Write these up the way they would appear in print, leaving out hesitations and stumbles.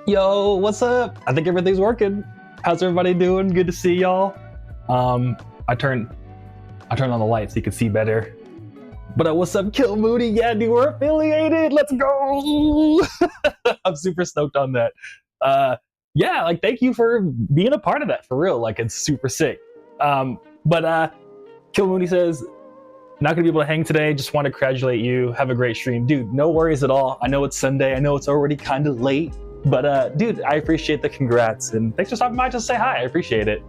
Yo, what's up? I think everything's working. How's everybody doing? Good to see y'all. I turned on the light so you can see better. But what's up, Kill Moody? Yeah, dude, we're affiliated. Let's go. I'm super stoked on that. Yeah, like thank you for being a part of that for real. Like it's super sick. But Kill Moody says, not gonna be able to hang today. Just want to congratulate you. Have a great stream, dude. No worries at all. I know it's Sunday. I know it's already kind of late. But dude, I appreciate the congrats and thanks for stopping by just to say hi. I appreciate it.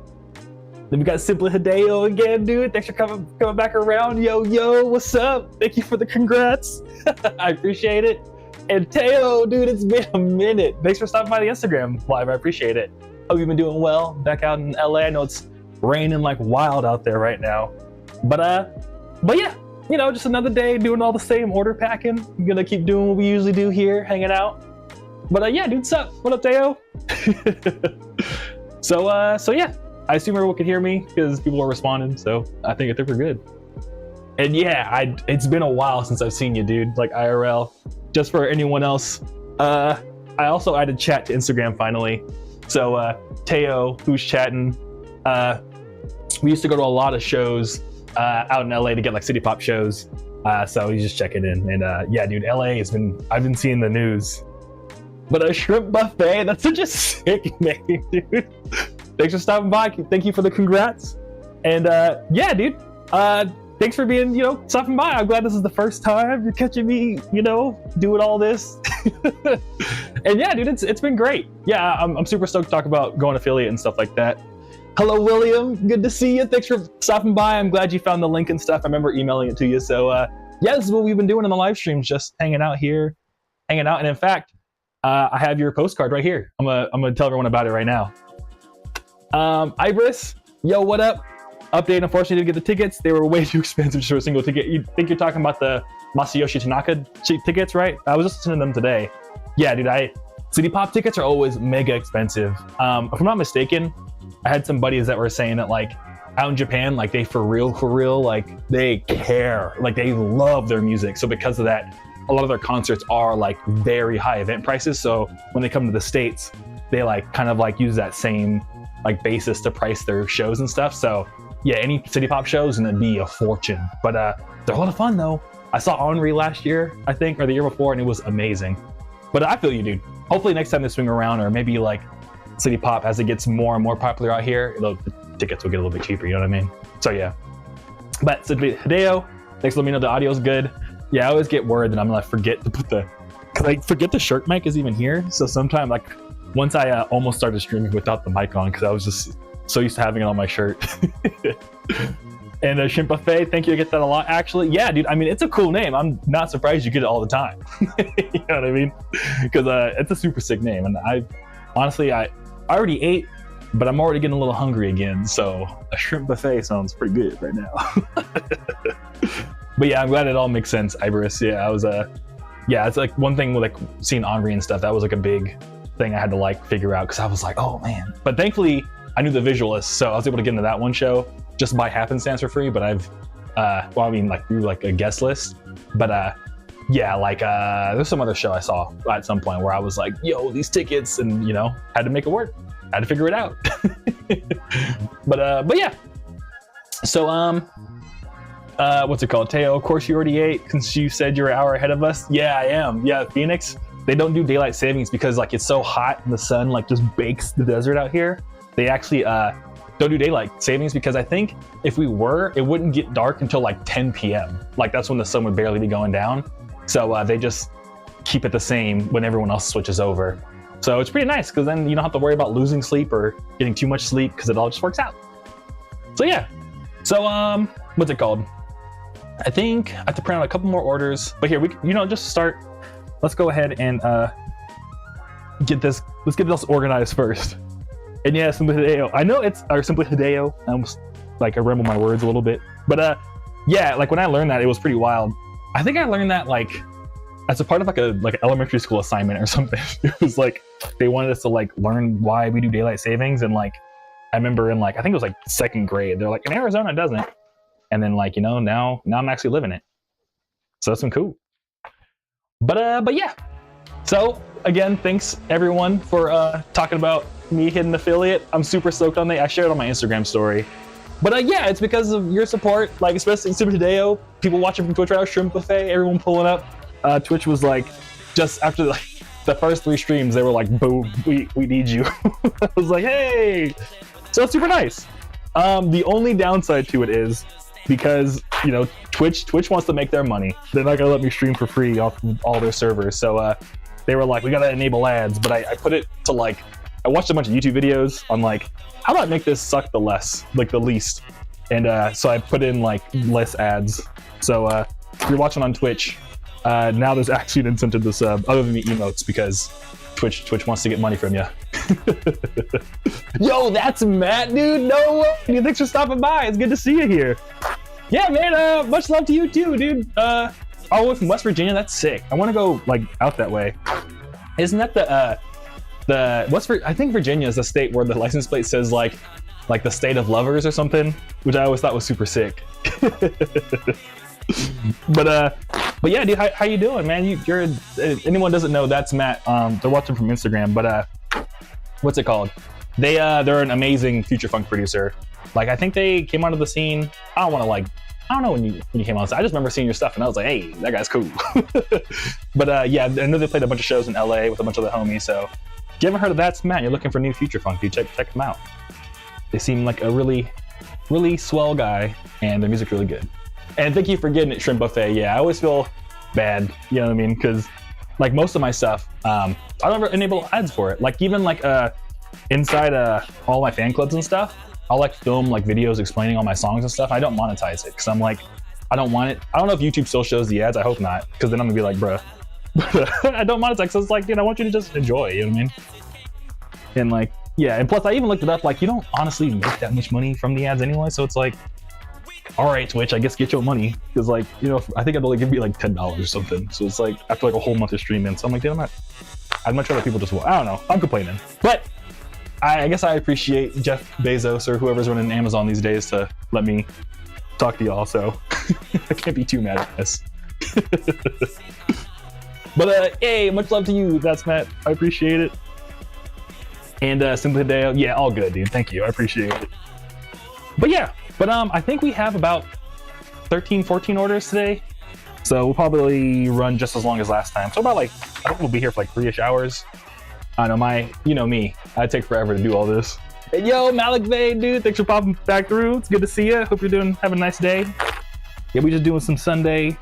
Then we got Simply Hideo again, dude. Thanks for coming back around. Yo, what's up? Thank you for the congrats. I appreciate it. And Teo, dude, it's been a minute. Thanks for stopping by the Instagram live. I appreciate it. Hope you've been doing well back out in LA. I know it's raining like wild out there right now. But yeah, you know, just another day doing all the same order packing. I'm gonna keep doing what we usually do here, hanging out. But yeah, dude, what's up? What up, Teo? So yeah, I assume everyone can hear me because people are responding. So I think we're good. And yeah, it's been a while since I've seen you, dude. Like IRL. Just for anyone else, I also added chat to Instagram finally. So Teo, who's chatting, we used to go to a lot of shows out in LA to get like city pop shows. So he's just checking in. And yeah, dude, LA I've been seeing the news. But a shrimp buffet, that's such a sick name, dude. Thanks for stopping by. Thank you for the congrats. And yeah, dude, thanks for being, stopping by. I'm glad this is the first time you're catching me, doing all this. And yeah, dude, it's been great. Yeah, I'm super stoked to talk about going affiliate and stuff like that. Hello, William. Good to see you. Thanks for stopping by. I'm glad you found the link and stuff. I remember emailing it to you. So yeah, this is what we've been doing in the live streams, just hanging out here, hanging out. And in fact, I have your postcard right here. I'm gonna tell everyone about it right now. Ibris, yo, what up? Update, unfortunately didn't get the tickets. They were way too expensive for a single ticket. You think you're talking about the Masayoshi Tanaka tickets, right? I was just listening to them today. Yeah, dude, City Pop tickets are always mega expensive. If I'm not mistaken, I had some buddies that were saying that like out in Japan, like they for real, like they care, like they love their music. So because of that, a lot of their concerts are like very high event prices. So when they come to the States, they like kind of like use that same like basis to price their shows and stuff. So yeah, any city pop show is gonna be a fortune. But they're a lot of fun though. I saw Henri last year, I think, or the year before, and it was amazing. But I feel you, dude. Hopefully next time they swing around, or maybe like city pop as it gets more and more popular out here, the tickets will get a little bit cheaper, you know what I mean? So yeah. But Simply Hideo, thanks for letting me know the audio's good. Yeah, I always get worried that I'm gonna forget to put the shirt mic is even here. So sometimes, like, once I almost started streaming without the mic on because I was just so used to having it on my shirt. And Shrimp Buffet, thank you. I get that a lot, actually. Yeah, dude. I mean, it's a cool name. I'm not surprised you get it all the time. You know what I mean? Because it's a super sick name, and I already ate, but I'm already getting a little hungry again. So a Shrimp Buffet sounds pretty good right now. But yeah, I'm glad it all makes sense, Iberis. Yeah, I was yeah, it's like one thing with like seeing Henri and stuff. That was like a big thing I had to like figure out because I was like, oh man. But thankfully, I knew the visualists, so I was able to get into that one show just by happenstance for free. But I've, well, I mean, like through like a guest list. But yeah, like there's some other show I saw at some point where I was like, yo, these tickets, and had to make it work. Had to figure it out. But yeah. So what's it called? Teo, of course you already ate since you said you're an hour ahead of us. Yeah, I am. Yeah, Phoenix, they don't do daylight savings because like it's so hot and the sun like just bakes the desert out here. They actually don't do daylight savings because I think if we were, it wouldn't get dark until like 10 p.m. Like that's when the sun would barely be going down. So they just keep it the same when everyone else switches over. So it's pretty nice because then you don't have to worry about losing sleep or getting too much sleep because it all just works out. So yeah. So what's it called? I think I have to print out a couple more orders, but here we, just start. Let's go ahead and get this organized first. And yeah, Simply Hideo. I know it's Simply Hideo. I almost like I ramble my words a little bit, but yeah, like when I learned that, it was pretty wild. I think I learned that like as a part of like an elementary school assignment or something. It was like they wanted us to like learn why we do daylight savings, and like I remember in like I think it was like second grade, they're like in Arizona it doesn't. And then like, now I'm actually living it. So that's been cool. But yeah. So again, thanks everyone for talking about me hitting affiliate. I'm super stoked on that. I shared it on my Instagram story. But yeah, it's because of your support, like especially Super Tadeo, people watching from Twitch right now, Shrimp Buffet, everyone pulling up. Twitch was like, just after the first 3 streams, they were like, boom, we need you. I was like, hey! So it's super nice. The only downside to it is, because, you know, Twitch wants to make their money. They're not gonna let me stream for free off all their servers. So they were like, we gotta enable ads, but I put it to like, I watched a bunch of YouTube videos on like, how do I make this suck the least? And so I put in like less ads. So if you're watching on Twitch, now there's actually an incentive to sub, other than the emotes, because Twitch wants to get money from you. Yo, that's Matt, dude. No way, dude. Thanks for stopping by. It's good to see you here. Yeah, man. Much love to you too, dude. All the way from West Virginia. That's sick. I want to go like out that way. Isn't that I think Virginia is the state where the license plate says like the state of lovers or something, which I always thought was super sick. But yeah, dude, how you doing, man? You're anyone doesn't know, that's Matt. They're watching from Instagram, but what's it called? They're an amazing future funk producer. Like, I think they came onto the scene. I don't know when you came on. I just remember seeing your stuff and I was like, hey, that guy's cool. But yeah, I know they played a bunch of shows in LA with a bunch of the homies. So if you haven't heard of That's Matt, you're looking for new future funk, dude, check them out. They seem like a really, really swell guy, and their music's really good. And thank you for getting it, Shrimp Buffet. Yeah, I always feel bad, you know what I mean? Because like most of my stuff, I don't ever enable ads for it. Like even like inside all my fan clubs and stuff, I'll like film like videos explaining all my songs and stuff. I don't monetize it because I'm like, I don't want it. I don't know if YouTube still shows the ads. I hope not, because then I'm gonna be like, bruh. I don't monetize because it's like, dude, I want you to just enjoy, you know what I mean? And like, yeah, and plus I even looked it up, like you don't honestly make that much money from the ads anyway, so it's like, all right, Twitch, I guess get your money, because like, you know, I think I'd only give me like $10 or something. So it's like after like a whole month of streaming, so I'm like, dude, I'd much rather people just, I don't know, I'm complaining. But I guess I appreciate Jeff Bezos or whoever's running Amazon these days to let me talk to y'all, so I can't be too mad at this. But hey, much love to you. That's Matt. I appreciate it. And Simply Dale, yeah, all good, dude. Thank you. I appreciate it. But yeah, I think we have about 13, 14 orders today. So we'll probably run just as long as last time. So about like, I think we'll be here for like 3-ish hours. I know you know me, I take forever to do all this. Hey, yo, Malik Bay, dude, thanks for popping back through. It's good to see you. Hope you're having a nice day. Yeah, we just doing some Sunday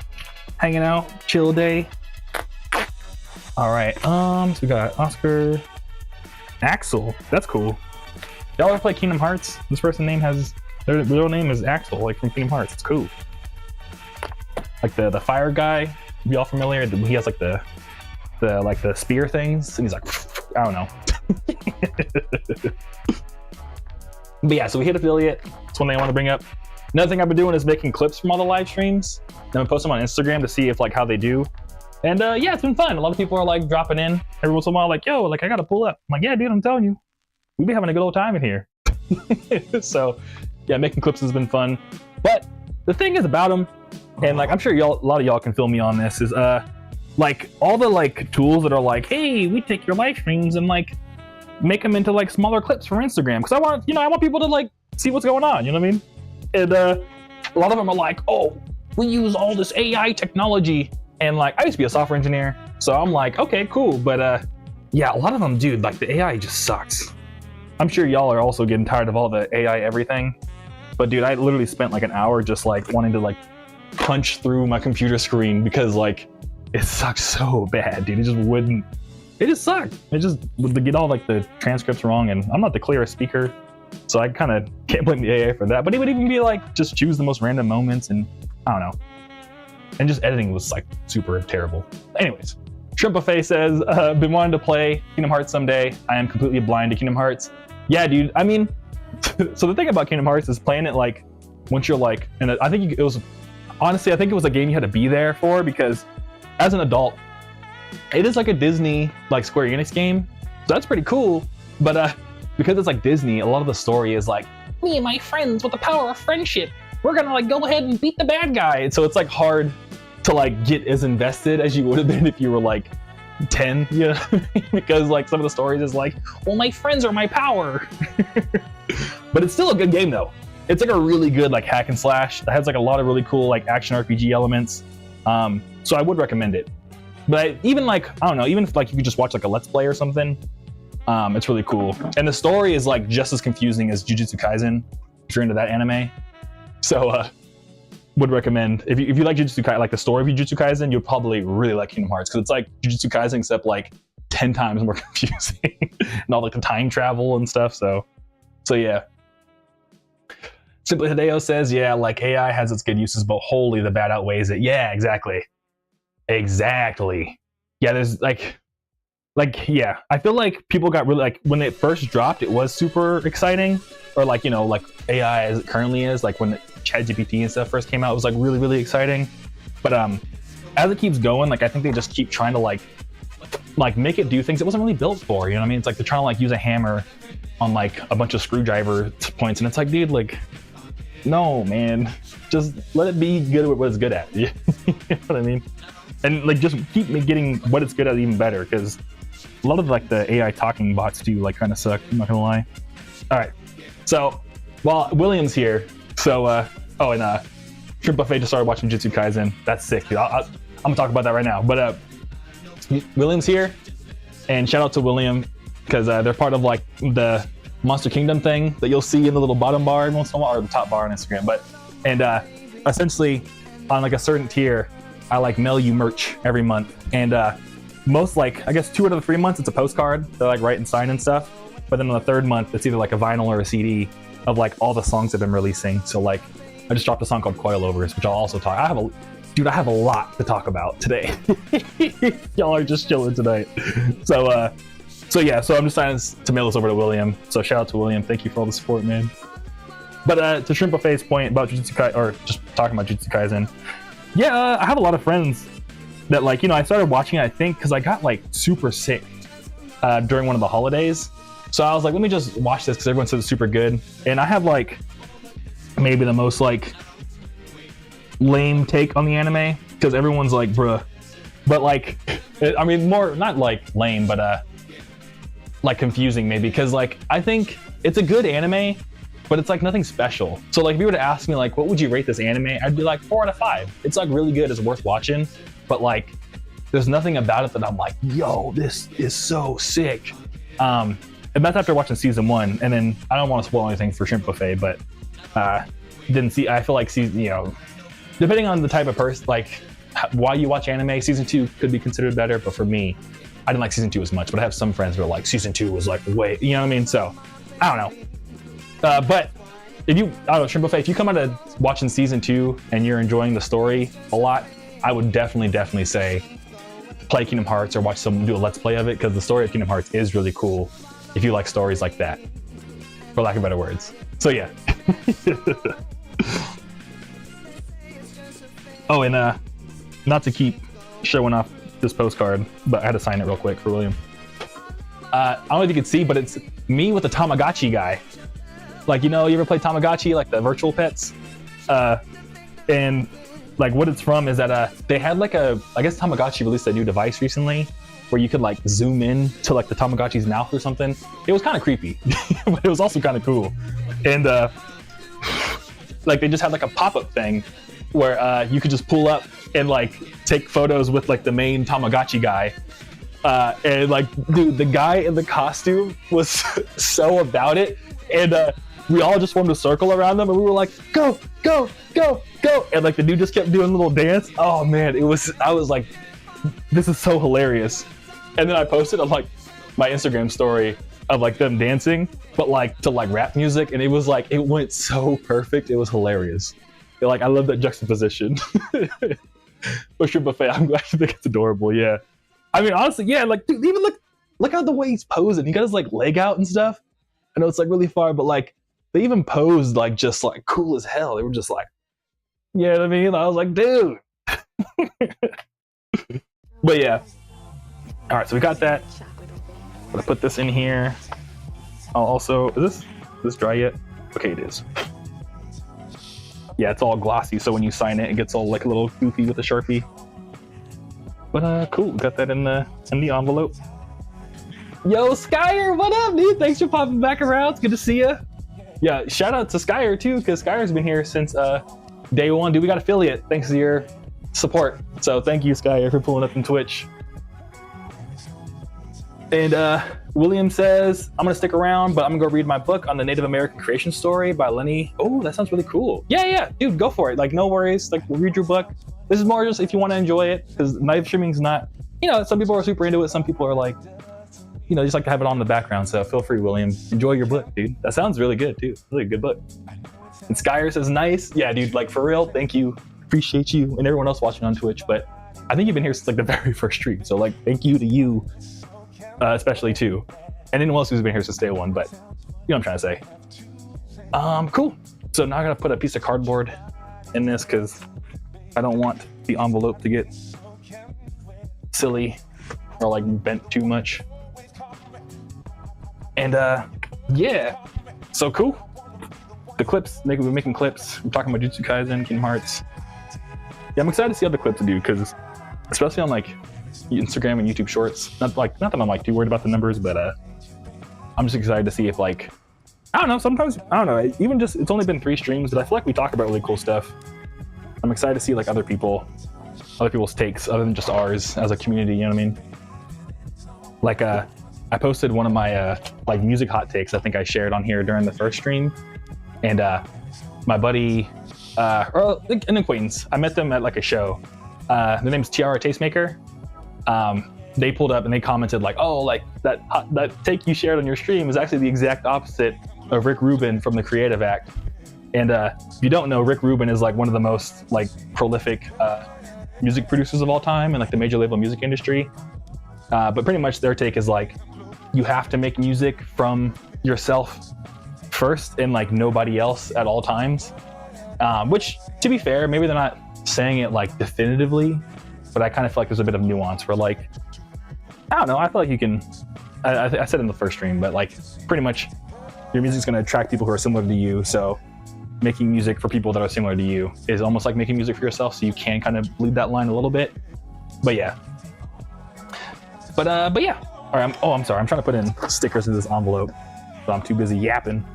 hanging out, chill day. All right, so we got Oscar, Axel, that's cool. Y'all ever play Kingdom Hearts? This person's name their real name is Axel, like from Kingdom Hearts. It's cool. Like the fire guy, be all familiar? He has like the spear things, and he's like, I don't know. But yeah, so we hit affiliate. That's one thing I want to bring up. Another thing I've been doing is making clips from all the live streams. Then I post them on Instagram to see if like how they do. And yeah, it's been fun. A lot of people are like dropping in every once in a while, like, yo, like I gotta pull up. I'm like, yeah, dude, I'm telling you, we've been having a good old time in here. So yeah, making clips has been fun. But the thing is about them, and like I'm sure a lot of y'all can feel me on this, is like all the like tools that are like, hey, we take your live streams and like make them into like smaller clips for Instagram, because I want people to like see what's going on, you know what I mean? And a lot of them are like, oh, we use all this AI technology, and like I used to be a software engineer, so I'm like, okay, cool. But yeah, a lot of them, dude, like the AI just sucks. I'm sure y'all are also getting tired of all the AI everything, but dude, I literally spent like an hour just like wanting to like punch through my computer screen because like it sucks so bad, dude. It just sucked. It just would get all like the transcripts wrong, and I'm not the clearest speaker, so I kind of can't blame the AI for that. But it would even be like, just choose the most random moments, and I don't know. And just editing was like super terrible. Anyways, Shrimp Buffet says, been wanting to play Kingdom Hearts someday. I am completely blind to Kingdom Hearts. Yeah, dude, I mean, so the thing about Kingdom Hearts is playing it like, once you're like, and I think it was a game you had to be there for, because as an adult, it is like a Disney, like Square Enix game. So that's pretty cool. But because it's like Disney, a lot of the story is like, me and my friends with the power of friendship, we're gonna like go ahead and beat the bad guy. And so it's like hard to like get as invested as you would have been if you were like 10, yeah, because like some of the stories is like, well, my friends are my power. But it's still a good game though. It's like a really good like hack and slash that has like a lot of really cool like action RPG elements. So I would recommend it. But even like, I don't know, even if like if you just watch like a Let's Play or something, it's really cool. And the story is like just as confusing as Jujutsu Kaisen, if you're into that anime. So would recommend, if you like Jujutsu Kaisen, like the story of Jujutsu Kaisen, you'll probably really like Kingdom Hearts, because it's like Jujutsu Kaisen except like 10 times more confusing. And all like the time travel and stuff. So yeah. Simply Hideo says, yeah, like AI has its good uses, but holy, the bad outweighs it. Yeah, exactly. Yeah, there's like yeah, I feel like people got really like when it first dropped, it was super exciting, or like, you know, like AI as it currently is, like when ChatGPT and stuff first came out, it was like really, really exciting. But as it keeps going, like I think they just keep trying to like make it do things it wasn't really built for. You know what I mean? It's like they're trying to like use a hammer on like a bunch of screwdriver points, and it's like, dude, like, no, man, just let it be good at what it's good at. You know what I mean? And like just keep getting what it's good at even better, because a lot of like the AI talking bots do like kind of suck. I'm not gonna lie. All right, so while William's here, so and Shrimp Buffet just started watching Jujutsu Kaisen. That's sick, dude. I'm gonna talk about that right now. But William's here, and shout out to William, because they're part of like the Monster Kingdom thing that you'll see in the little bottom bar every once in a while, or the top bar on Instagram. But essentially on like a certain tier, I like mail you merch every month, and most, like, I guess 2 out of the 3 months it's a postcard that I like write and sign and stuff. But then on the 3rd month it's either like a vinyl or a CD of like all the songs I've been releasing. So like I just dropped a song called Coilovers, which I'll also talk. I have a lot to talk about today. Y'all are just chilling tonight. So yeah, so I'm just trying to mail this over to William. So shout out to William. Thank you for all the support, man. But to Shrimp Buffet's point about Jujutsu Kaisen, or just talking about Jujutsu Kaisen, yeah, I have a lot of friends that, like, you know, I started watching it, I think, because I got like super sick during one of the holidays. So I was like, let me just watch this because everyone says it's super good. And I have like maybe the most like lame take on the anime, because everyone's like, bruh. But like, I mean, more not like lame, but like confusing maybe, because like I think it's a good anime, but it's like nothing special. So like if you were to ask me like, what would you rate this anime? I'd be like 4 out of 5. It's like really good, it's worth watching, but like there's nothing about it that I'm like, yo, this is so sick. And that's after watching season 1. And then I don't want to spoil anything for Shrimp Buffet, but didn't see, I feel like season, you know, depending on the type of person, like why you watch anime, season 2 could be considered better, but for me, I didn't like season 2 as much. But I have some friends who are like, season 2 was like way, you know what I mean? So I don't know. But if you, I don't know, Shrimp Buffet, if you come out of watching season 2 and you're enjoying the story a lot, I would definitely say play Kingdom Hearts or do a Let's Play of it, because the story of Kingdom Hearts is really cool if you like stories like that, for lack of better words. So yeah. Oh, and not to keep showing off this postcard, but I had to sign it real quick for William. I don't know if you can see, but it's me with the Tamagotchi guy. Like, you know, you ever play Tamagotchi, like the virtual pets? And like what it's from is that they had like I guess Tamagotchi released a new device recently where you could like zoom in to like the Tamagotchi's mouth or something. It was kind of creepy, but it was also kind of cool. And like they just had like a pop-up thing where you could just pull up and like take photos with like the main Tamagotchi guy. And like, dude, the guy in the costume was so about it. And we all just formed a circle around them and we were like, go, go, go, go. And like the dude just kept doing a little dance. Oh man, I was like, this is so hilarious. And then I posted on like my Instagram story of like them dancing, but like to like rap music. And it was like, it went so perfect. It was hilarious. Like, I love that juxtaposition. But Shrimp Buffet, I think it's adorable. Yeah. I mean, honestly, yeah, like, dude, even look how the way he's posing. He got his like leg out and stuff. I know it's like really far, but like they even posed like just like cool as hell. They were just like, you know what I mean? I was like, dude. But yeah. All right, so we got that. I'm gonna put this in here. I'll also, is this dry yet? Okay, it is. Yeah, it's all glossy, so when you sign it, it gets all like a little goofy with the Sharpie. But cool, got that in the envelope. Yo, Skyer, what up, dude? Thanks for popping back around. It's good to see you. Yeah, shout out to Skyer too, because Skyr's been here since day one. Dude, we got affiliate thanks to your support. So thank you, Skyer, for pulling up in Twitch. And William says, I'm gonna stick around, but I'm gonna go read my book on the Native American creation story by Lenny. Oh, that sounds really cool. Yeah, dude, go for it. Like, no worries. Like, read your book. This is more just if you want to enjoy it, because live streaming's not, some people are super into it. Some people are like, just like to have it on in the background. So feel free, William. Enjoy your book, dude. That sounds really good, too. Really good book. And Skyer says, nice. Yeah, dude, like, for real, thank you. Appreciate you and everyone else watching on Twitch. But I think you've been here since like the very first stream. So like, thank you to you, especially too. And anyone else who's been here since day one, but you know what I'm trying to say. Cool. So now I'm gonna put a piece of cardboard in this because I don't want the envelope to get silly or like bent too much. And yeah, so cool. The clips, we're making clips. We're talking about Jujutsu Kaisen, Kingdom Hearts. Yeah, I'm excited to see how the clips do because, especially on like Instagram and YouTube Shorts. Not that I'm like too worried about the numbers, but I'm just excited to see if like, I don't know. Sometimes I don't know. Even just it's only been 3 streams, but I feel like we talk about really cool stuff. I'm excited to see like other people's takes other than just ours as a community. You know what I mean? Like I posted one of my like music hot takes. I think I shared on here during the first stream, and my buddy. Or an acquaintance. I met them at like a show. Their name's Tiara Tastemaker. They pulled up and they commented like, "Oh, like that take you shared on your stream is actually the exact opposite of Rick Rubin from the Creative Act." And if you don't know, Rick Rubin is like one of the most like prolific music producers of all time in like the major label music industry. But pretty much their take is like, you have to make music from yourself first and like nobody else at all times. Which, to be fair, maybe they're not saying it like definitively, but I kind of feel like there's a bit of nuance where like, I don't know, I feel like you can, I said in the first stream, but like pretty much your music's going to attract people who are similar to you. So making music for people that are similar to you is almost like making music for yourself. So you can kind of lead that line a little bit, but yeah. But yeah. All right. I'm sorry. I'm trying to put in stickers in this envelope, so I'm too busy yapping.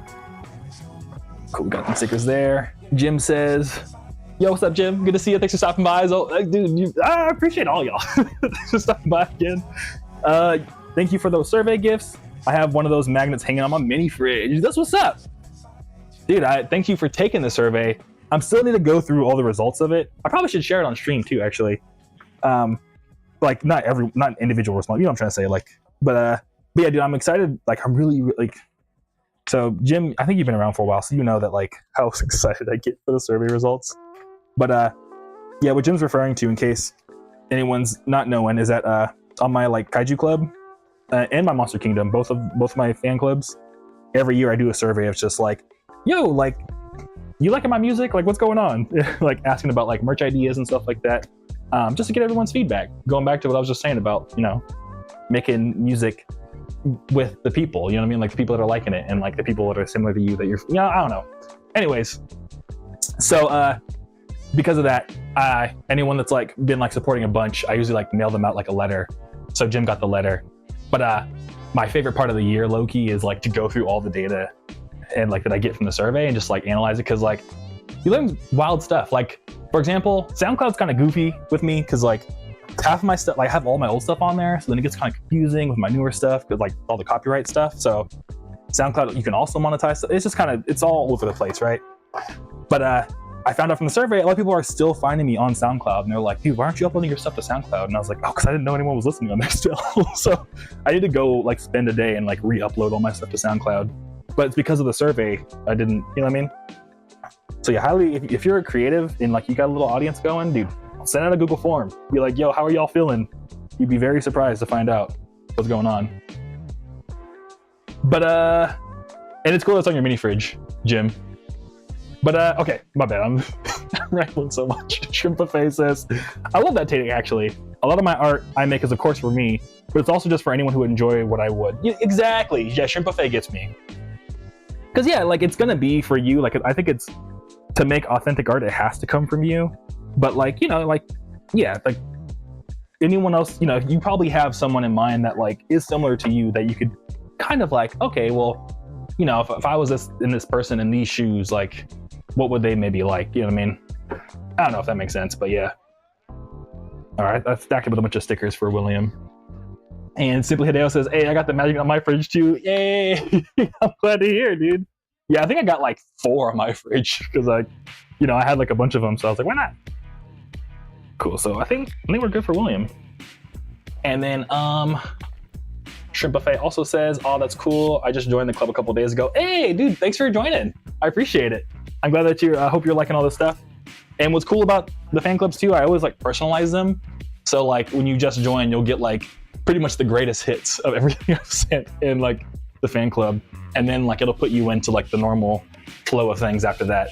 Cool. Got some stickers there. Jim says, yo, what's up, Jim? Good to see you. Thanks for stopping by. Dude, I appreciate all y'all. Thanks for stopping by again. Thank you for those survey gifts. I have one of those magnets hanging on my mini fridge. That's what's up. Dude, thank you for taking the survey. I'm still need to go through all the results of it. I probably should share it on stream too, actually. Like not individual response. You know what I'm trying to say? Like, but yeah, dude, I'm excited. Like, I'm really like. So Jim, I think you've been around for a while, so you know that like how excited I get for the survey results. But yeah, what Jim's referring to, in case anyone's not knowing, is that on my like Kaiju club and my Monster Kingdom, both of my fan clubs, every year I do a survey of just like, yo, like, you liking my music? Like, what's going on? Like asking about like merch ideas and stuff like that, just to get everyone's feedback. Going back to what I was just saying about, making music with the people, you know what I mean? Like the people that are liking it and like the people that are similar to you that you're, I don't know. Anyways, so because of that, anyone that's like been like supporting a bunch, I usually like mail them out like a letter. So Jim got the letter. But my favorite part of the year, low-key, is like to go through all the data and like that I get from the survey and just like analyze it, because like you learn wild stuff. Like, for example, SoundCloud's kind of goofy with me because like half of my stuff, like I have all my old stuff on there, so then it gets kind of confusing with my newer stuff because like all the copyright stuff. So SoundCloud, you can also monetize stuff. It's just kind of, it's all over the place, right? But I found out from the survey, a lot of people are still finding me on SoundCloud, and they're like, dude, why aren't you uploading your stuff to SoundCloud? And I was like, oh, because I didn't know anyone was listening on there still. So I need to go like spend a day and like re-upload all my stuff to SoundCloud. But it's because of the survey, I didn't, you know what I mean? So yeah, highly, if you're a creative and like you got a little audience going, dude, send out a Google form. Be like, yo, how are y'all feeling? You'd be very surprised to find out what's going on. But, and it's cool that's on your mini fridge, Jim. But, okay, my bad, I'm rambling so much. Shrimp Buffet says, I love that take, actually. A lot of my art I make is, of course, for me, but it's also just for anyone who would enjoy what I would. Yeah, exactly, yeah, Shrimp Buffet gets me. Because, yeah, like, it's gonna be for you. Like, I think it's, to make authentic art, it has to come from you. But, like, like, yeah, like, anyone else, you know, you probably have someone in mind that like is similar to you that you could kind of like, okay, well, you know, if I was this person in these shoes, like, what would they maybe like? You know what I mean? I don't know if that makes sense, but yeah. All right, I've stacked up with a bunch of stickers for William. And Simply Hideo says, hey, I got the magic on my fridge too. Yay! I'm glad to hear, dude. Yeah, I think I got like 4 on my fridge because I had like a bunch of them, so I was like, why not? Cool. So I think we're good for William. And then Shrimp Buffet also says, oh, that's cool. I just joined the club a couple days ago. Hey, dude, thanks for joining. I appreciate it. I'm glad that I hope you're liking all this stuff. And what's cool about the fan clubs too, I always like personalize them. So like when you just join, you'll get like pretty much the greatest hits of everything I've sent in like the fan club. And then like it'll put you into like the normal flow of things after that.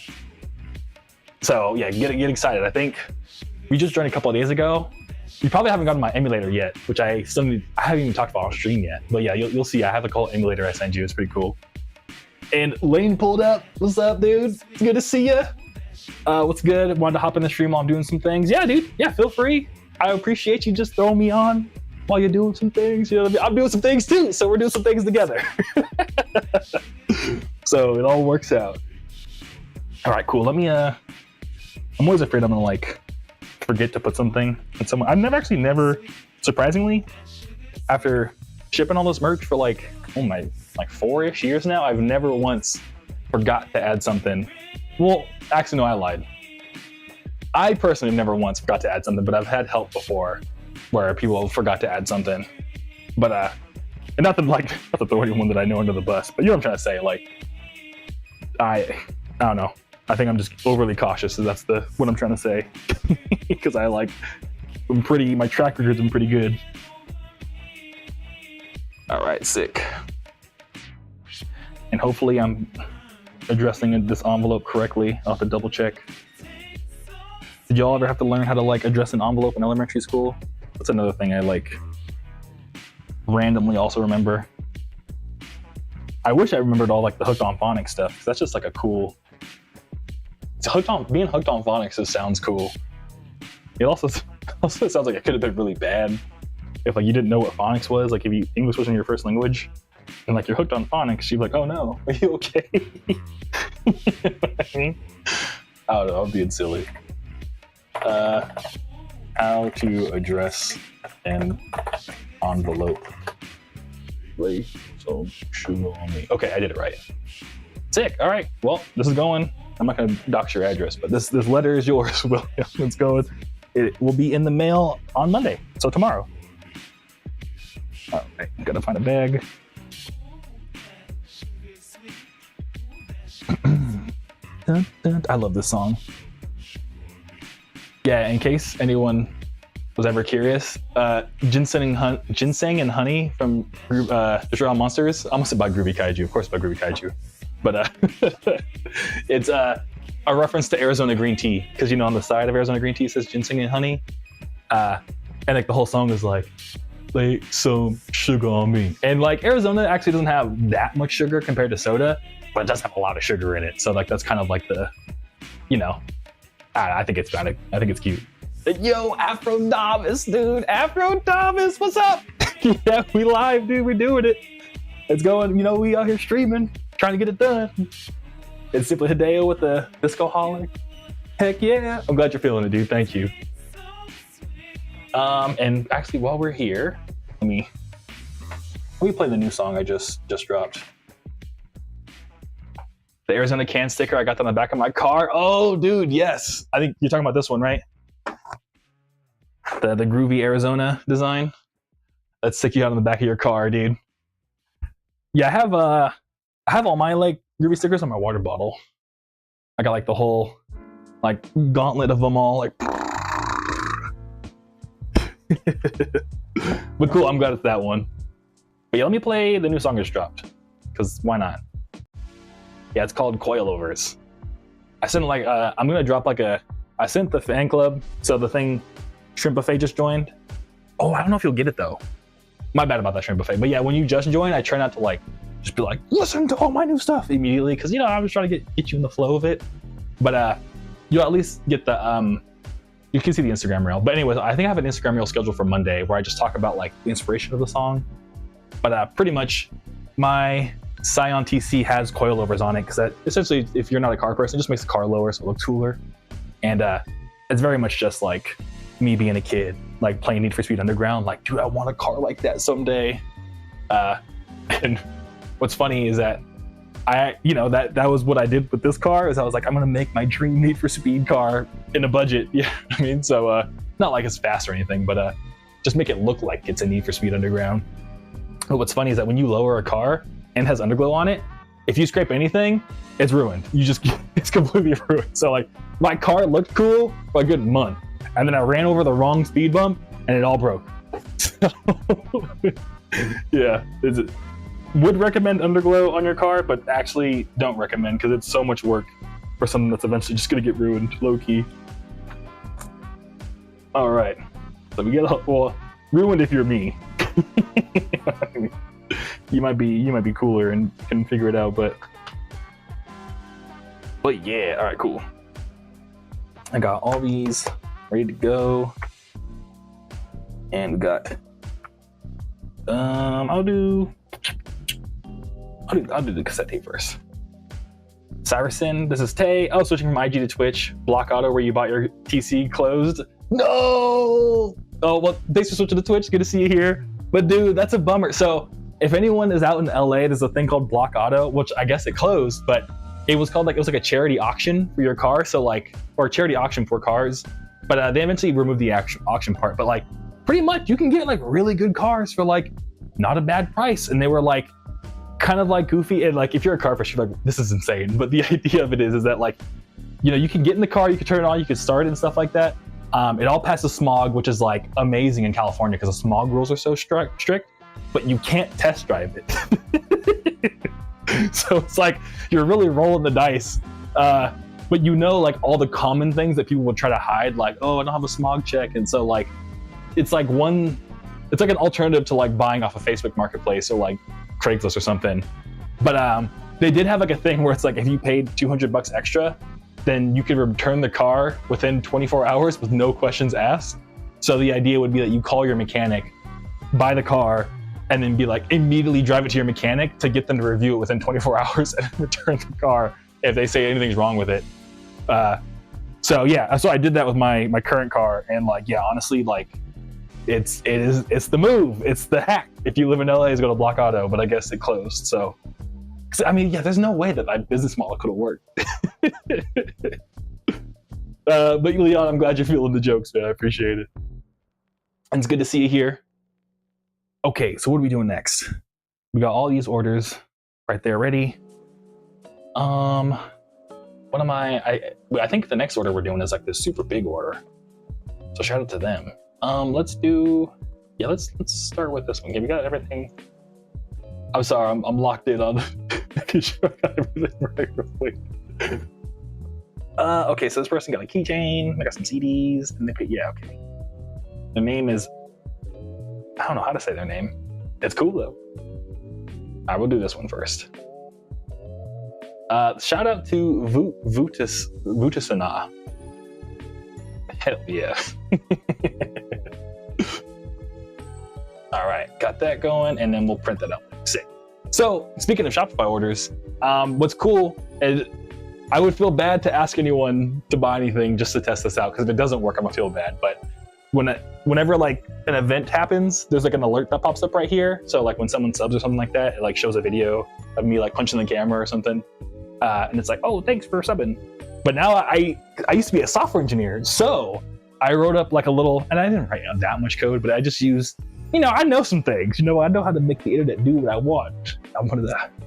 So yeah, get excited. I think we just joined a couple of days ago. You probably haven't gotten my emulator yet, which I haven't even talked about on stream yet. But yeah, you'll see. I have a whole emulator I send you. It's pretty cool. And Lane pulled up. What's up, dude? It's good to see you. What's good? Wanted to hop in the stream while I'm doing some things. Yeah, dude. Yeah, feel free. I appreciate you just throwing me on while you're doing some things. You know what I mean? I'm doing some things too, so we're doing some things together. So it all works out. All right, cool. Let me. I'm always afraid I'm gonna like forget to put something in someone. I've never, surprisingly, after shipping all this merch for like 4-ish years now, I've never once forgot to add something. Well, actually, no, I lied. I personally never once forgot to add something, but I've had help before where people forgot to add something. But and not to throw anyone that I know under the bus, but you know what I'm trying to say. Like, I don't know. I think I'm just overly cautious, so that's what I'm trying to say. Because my track record's been pretty good. All right, sick. And hopefully I'm addressing this envelope correctly. I'll have to double check. Did y'all ever have to learn how to like address an envelope in elementary school? That's another thing I like randomly also remember. I wish I remembered all like the hooked on phonics stuff, because that's just like a cool. Being hooked on phonics just sounds cool. It also sounds like it could have been really bad if like you didn't know what phonics was. Like if English wasn't your first language, and like you're hooked on phonics, you're like, oh no, are you okay? You know what I mean? I don't know, I'm being silly. How to address an envelope. Lay some sugar on me. Okay, I did it right. Sick. All right. Well, this is going. I'm not going to dox your address, but this letter is yours, William. Let's go. It will be in the mail on Monday, so tomorrow. All right, gotta find a bag. Dun, dun. I love this song. Yeah, in case anyone was ever curious, Ginseng and Honey from Destroy Monsters. I almost said by Groovy Kaiju, of course by Groovy Kaiju. But it's a reference to Arizona green tea, because on the side of Arizona green tea it says ginseng and honey, and like the whole song is like, lay some sugar on me. And like Arizona actually doesn't have that much sugar compared to soda, but it does have a lot of sugar in it. So like that's kind of like the, I think it's cute. Yo, Afro Davis, dude, Afro Davis, what's up? Yeah, we live, dude, we're doing it. It's going, we out here streaming, trying to get it done. It's Simply Hideo with the disco holic. Heck yeah. I'm glad you're feeling it, dude. Thank you. And actually, while we're here, let me play the new song I just dropped. The Arizona can sticker, I got that on the back of my car. Oh, dude, yes. I think you're talking about this one, right? The Groovy Arizona design. Let's stick you out on the back of your car, dude. Yeah, I have all my like Groovy stickers on my water bottle. I got like the whole like gauntlet of them all, like. But cool, I'm glad it's that one. But yeah, let me play the new song I just dropped, because why not? Yeah, it's called Coilovers. I sent like I'm gonna drop like I sent the fan club, so the thing Shrimp Buffet just joined. Oh, I don't know if you'll get it though. My bad about that, Shrimp Buffet. But yeah, when you just join, I try not to like just be like, listen to all my new stuff immediately, because I was trying to get you in the flow of it. But you'll at least get the You can see the Instagram reel. But anyways, I think I have an Instagram reel scheduled for Monday where I just talk about like the inspiration of the song. But pretty much my Scion TC has coilovers on it because that essentially, if you're not a car person, it just makes the car lower so it looks cooler. And it's very much just like me being a kid, like playing Need for Speed Underground. Like, dude, I want a car like that someday. And what's funny is that that was what I did with this car. Is I was like, I'm gonna make my dream Need for Speed car in a budget. Yeah, I mean, so not like it's fast or anything, but just make it look like it's a Need for Speed Underground. But what's funny is that when you lower a car and has underglow on it, if you scrape anything, it's ruined. It's completely ruined. So like, my car looked cool for a good month, and then I ran over the wrong speed bump and it all broke. So, yeah, would recommend underglow on your car, but actually don't recommend because it's so much work for something that's eventually just gonna get ruined, low key. All right, so we get ruined if you're me. you might be cooler and can figure it out, but yeah. All right, cool. I got all these ready to go, and we got I'll do the cassette tape first. Cyrusin, this is Tay. Oh, switching from IG to Twitch. Block Auto, where you bought your TC, closed. No! Oh, well, thanks for switching to Twitch. Good to see you here. But dude, that's a bummer. So if anyone is out in LA, there's a thing called Block Auto, which I guess it closed, but it was like a charity auction for your car. So like, or a charity auction for cars. But they eventually removed the auction part. But like, pretty much you can get like really good cars for like not a bad price. And they were like, kind of like goofy, and like if you're a car person, you're like, this is insane. But the idea of it is that like, you can get in the car, you can turn it on, you can start it and stuff like that. It all passes smog, which is like amazing in California because the smog rules are so strict, but you can't test drive it. So it's like you're really rolling the dice. But like all the common things that people would try to hide, like, oh, I don't have a smog check. And so like it's like an alternative to like buying off a Facebook Marketplace or like Craigslist or something. But they did have like a thing where it's like if you paid $200 extra, then you could return the car within 24 hours with no questions asked. So the idea would be that you call your mechanic, buy the car, and then be like immediately drive it to your mechanic to get them to review it within 24 hours and return the car if they say anything's wrong with it. So yeah, so I did that with my current car, and like, yeah, honestly, like it's the move, it's the hack. If you live in LA, is go to Block Auto, but I guess it closed. So I mean, yeah, there's no way that my business model could have worked. But Leon, I'm glad you're feeling the jokes, man. I appreciate it. And it's good to see you here. Okay, so what are we doing next? We got all these orders right there ready. What am I think the next order we're doing is like this super big order. So shout out to them. Let's start with this one. Okay, we got everything. I'm sorry, I'm locked in on making sure I got everything right real quick. Okay, so this person got a keychain, I got some CDs, and okay. The name is, I don't know how to say their name. It's cool though. I will do this one first. Shout out to Vutisana. Hell yeah. All right, got that going, and then we'll print that out. Sick. So speaking of Shopify orders, what's cool is I would feel bad to ask anyone to buy anything just to test this out, because if it doesn't work, I'm gonna feel bad. But whenever like an event happens, there's like an alert that pops up right here. So like when someone subs or something like that, it like shows a video of me like punching the camera or something, and it's like, oh, thanks for subbing. But now I used to be a software engineer, so I wrote up like a little, and I didn't write out that much code, but I just used, I know some things. I know how to make the internet do what I want. I'm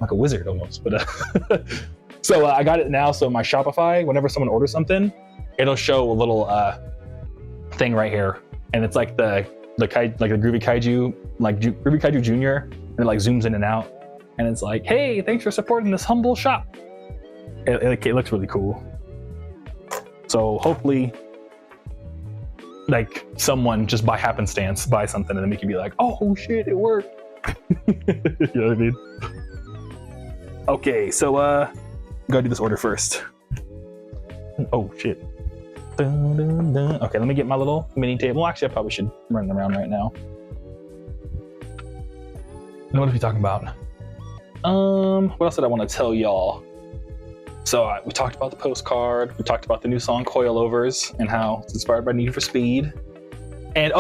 like a wizard almost. But so I got it now. So my Shopify, whenever someone orders something, it'll show a little thing right here, and it's like the Groovy Kaiju, like Groovy Kaiju Junior, and it like zooms in and out, and it's like, hey, thanks for supporting this humble shop. It looks really cool. So hopefully, like someone just by happenstance buy something and then we can be like, oh shit, it worked. You know what I mean? Okay, so gotta do this order first. Oh shit. Okay, let me get my little mini table. Actually, I probably should run around right now. What are we talking about? What else did I want to tell y'all? So we talked about the postcard. We talked about the new song Coilovers and how it's inspired by Need for Speed. And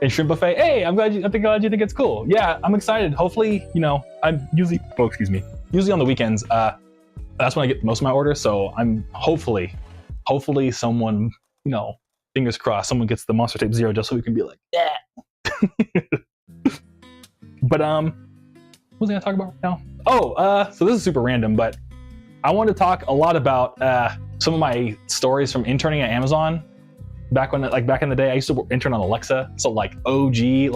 and Shrimp Buffet. Hey, I'm glad you think it's cool. Yeah, I'm excited. Hopefully, I'm usually on the weekends. That's when I get most of my orders. So I'm hopefully someone, fingers crossed, someone gets the Monster Tape 0 just so we can be like, yeah. But what was I gonna talk about right now? So this is super random, but I want to talk a lot about some of my stories from interning at Amazon. Back in the day, I used to intern on Alexa. So like OG, hey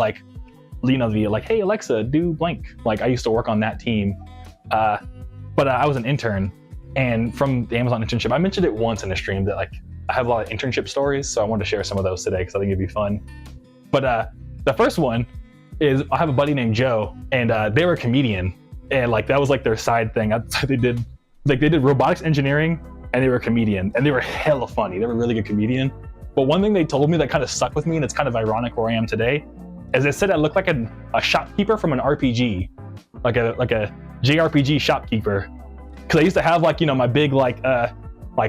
Alexa, do blank. Like I used to work on that team. But I was an intern, and from the Amazon internship, I mentioned it once in a stream that like I have a lot of internship stories, so I wanted to share some of those today because I think it'd be fun. But the first one is I have a buddy named Joe, and they were a comedian, and like that was like their side thing. They did robotics engineering, and they were a comedian, and they were hella funny. They were a really good comedian. But one thing they told me that kind of stuck with me, and it's kind of ironic where I am today, is they said I looked like a shopkeeper from an RPG, like a JRPG shopkeeper. Because I used to have my big like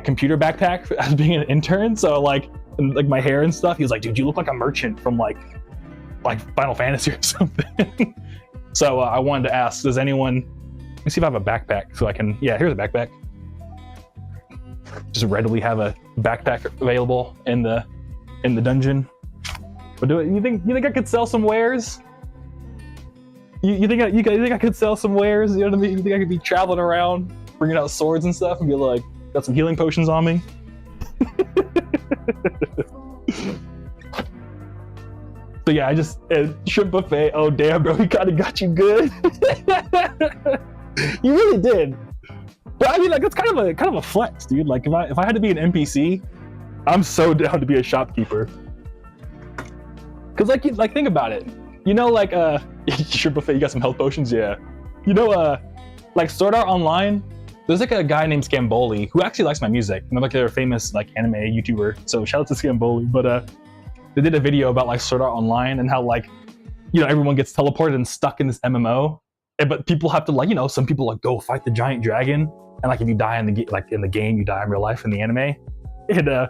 computer backpack as being an intern. So like my hair and stuff. He was like, dude, you look like a merchant from like Final Fantasy or something. So I wanted to ask, does anyone? Let me see if I have a backpack so I can. Yeah, here's a backpack. Just readily have a backpack available in the dungeon. But you think I could sell some wares? You think I could sell some wares? You know what I mean? You think I could be traveling around, bringing out swords and stuff, and be like, got some healing potions on me? So yeah, I just Shrimp Buffet. Oh damn, bro, he kind of got you good. You really did. But I mean, like, it's kind of a flex, dude. Like, if I had to be an NPC, I'm so down to be a shopkeeper. Cause like think about it. Shrimp Buffet, you got some health potions, yeah. Like Sword Art Online, there's like a guy named Scamboli who actually likes my music. And like they're a famous like anime YouTuber. So shout out to Scamboli. But they did a video about like Sword Art Online and how like, everyone gets teleported and stuck in this MMO. But people have to some people like go fight the giant dragon. And like if you die in the game, you die in real life in the anime. And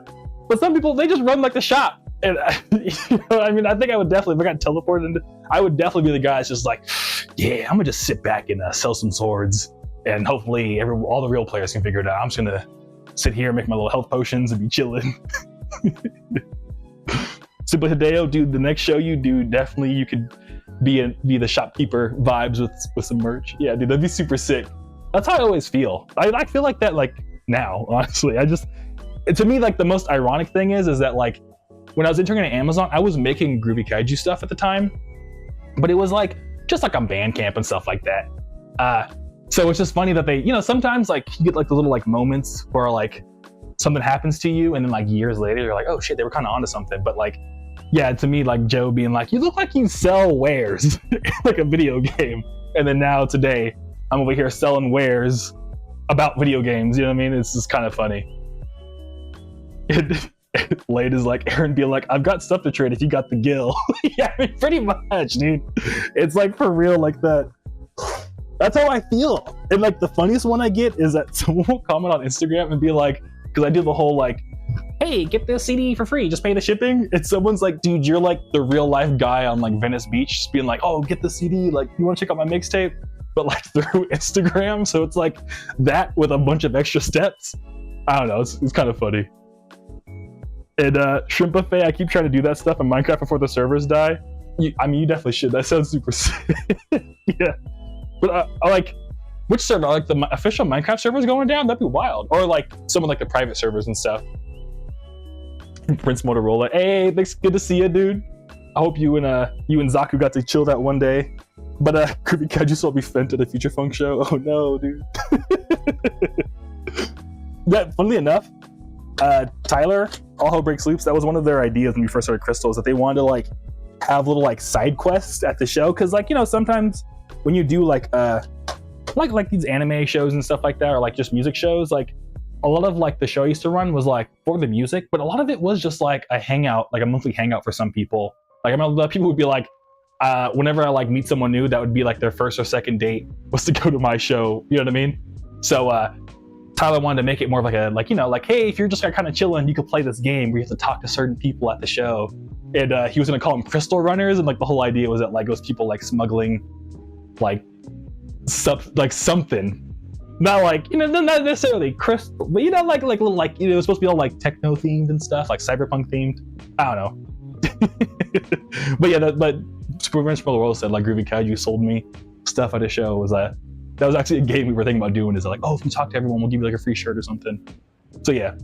but some people, they just run like the shop. And I mean, I think I would definitely, if I got teleported, I would definitely be the guy that's just like, yeah, I'm gonna just sit back and sell some swords, and hopefully all the real players can figure it out. I'm just gonna sit here, make my little health potions, and be chilling. Super Hideo, dude, the next show you do, definitely you could be the shopkeeper vibes with some merch. Yeah, dude, that'd be super sick. That's how I always feel. I feel like that like now, honestly. To me, like the most ironic thing is that like when I was interning at Amazon, I was making Groovy Kaiju stuff at the time, but it was like just like on Bandcamp and stuff like that. So it's just funny that they, sometimes like you get like the little like moments where like something happens to you, and then like years later you're like, oh shit, they were kind of onto something. But like, yeah, to me, like Joe being like, you look like you sell wares like a video game, and then now today I'm over here selling wares about video games. You know what I mean? It's just kind of funny. Late is like Aaron being like, I've got stuff to trade if you got the gill. Yeah, I mean, pretty much, dude. It's like for real like that. That's how I feel. And like the funniest one I get is that someone will comment on Instagram and be like, because I do the whole like, hey, get this CD for free, just pay the shipping. And someone's like, dude, you're like the real life guy on like Venice Beach, just being like, oh, get the CD, like you want to check out my mixtape, but like through Instagram. So it's like that with a bunch of extra steps. I don't know, it's kind of funny. And Shrimp Buffet, I keep trying to do that stuff in Minecraft before the servers die. You definitely should. That sounds super sick. Yeah. But like, which server? Like the official Minecraft servers going down? That'd be wild. Or like some of like the private servers and stuff. Prince Motorola. Hey, thanks. Good to see you, dude. I hope you and Zaku got to chill that one day. But Groovy Kaiju saw me Fent at a Future Funk show. Oh no, dude. That, funnily enough, Tyler, All Hell Breaks Loops, that was one of their ideas when we first started Crystals, that they wanted to like have little like side quests at the show, because like sometimes when you do like these anime shows and stuff like that, or like just music shows, like a lot of like the show I used to run was like for the music, but a lot of it was just like a hangout, like a monthly hangout for some people. Like I remember people would be like, whenever I like meet someone new, that would be like their first or second date was to go to my show. You know what I mean? So Tyler wanted to make it more of like a, like, you know, like, hey, if you're just kind of chilling, you could play this game where you have to talk to certain people at the show. And he was going to call them crystal runners. And like the whole idea was that like it was people like smuggling like something. Not like, you know, not necessarily crystal, but you know, like little, like, you know, it was supposed to be all like techno themed and stuff, like cyberpunk themed. I don't know. But yeah, but Super Roll said like Groovy Kaiju sold me stuff at a show. Was that was actually a game we were thinking about doing, is like, oh, if you talk to everyone, we'll give you like a free shirt or something. So yeah.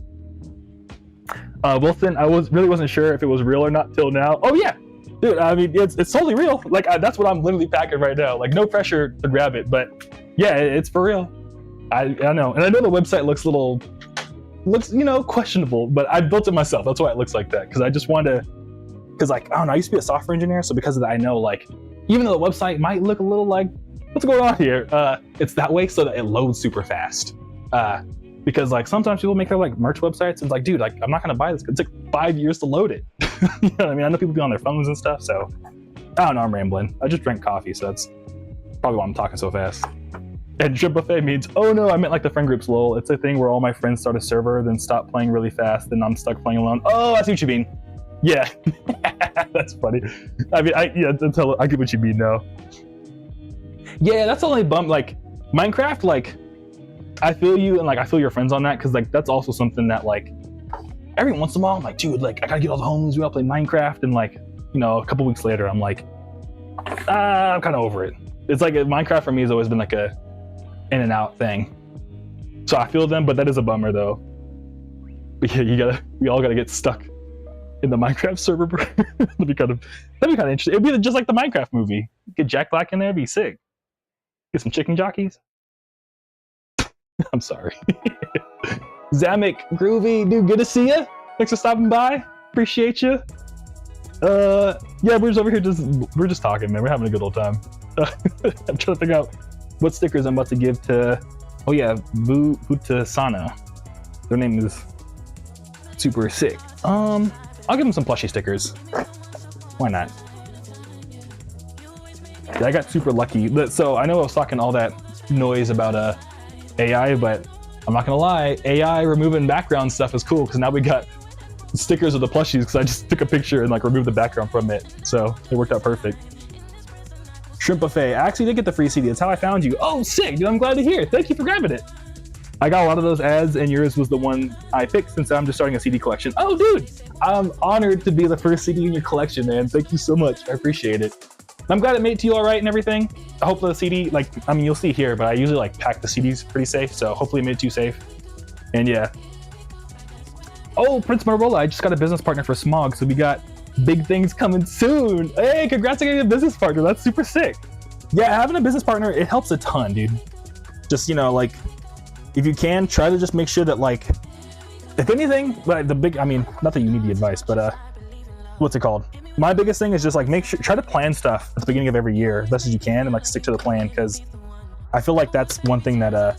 Wilson, I really wasn't sure if it was real or not till now. Oh yeah, dude, I mean, it's totally real. Like that's what I'm literally packing right now. Like no pressure to grab it, but yeah, it's for real. I know, and I know the website looks you know, questionable, but I built it myself. That's why it looks like that, because I just wanted to, because like, I don't know, I used to be a software engineer, so because of that, I know like, even though the website might look a little like, what's going on here? It's that way so that it loads super fast. Because like sometimes people make their like merch websites and it's like, dude, like I'm not gonna buy this. It's like 5 years to load it. You know what I mean? I know people be on their phones and stuff, so I don't know, I'm rambling. I just drank coffee, so that's probably why I'm talking so fast. And Shrimp Buffet means, oh no, I meant like the friend groups, lol. It's a thing where all my friends start a server, then stop playing really fast, then I'm stuck playing alone. Oh, I see what you mean. Yeah, that's funny. I mean, I get what you mean now. Yeah, that's the only bum. Like Minecraft, like I feel you, and like I feel your friends on that, because like that's also something that like every once in a while I'm like, dude, like I gotta get all the homies, we all play Minecraft, and like, you know, a couple weeks later I'm like, I'm kind of over it. It's like Minecraft for me has always been like a in and out thing. So I feel them, but that is a bummer though. But yeah, we all gotta get stuck in the Minecraft server. that'd be kind of interesting. It'd be just like the Minecraft movie. Get Jack Black in there, be sick. Get some chicken jockeys. I'm sorry. Zamek, Groovy, dude, good to see you. Thanks for stopping by. Appreciate you. Yeah, we're just over here we're just talking, man. We're having a good old time. I'm trying to figure out what stickers I'm about to give to, oh yeah, Vutasana. Their name is super sick. I'll give them some plushie stickers. Why not? Yeah, I got super lucky. So I know I was talking all that noise about AI, but I'm not gonna lie, AI removing background stuff is cool, because now we got stickers of the plushies, because I just took a picture and like removed the background from it. So it worked out perfect. Shrimp Buffet, I actually did get the free CD. That's how I found you. Oh, sick, dude, I'm glad to hear. Thank you for grabbing it. I got a lot of those ads, and yours was the one I picked since I'm just starting a CD collection. Oh, dude, I'm honored to be the first CD in your collection, man. Thank you so much. I appreciate it. I'm glad it made it to you all right and everything. I hope the CD, like, I mean, you'll see here, but I usually like pack the CDs pretty safe, so hopefully it made it to you safe. And yeah. Oh, Prince Motorola, I just got a business partner for Smog, so we got big things coming soon. Hey, congrats on getting a business partner. That's super sick. Yeah, having a business partner, it helps a ton, dude. Just, you know, like, if you can, try to just make sure that, like, if anything, but I mean, not that you need the advice, but what's it called? My biggest thing is just like try to plan stuff at the beginning of every year as best as you can, and like stick to the plan, because I feel like that's one thing that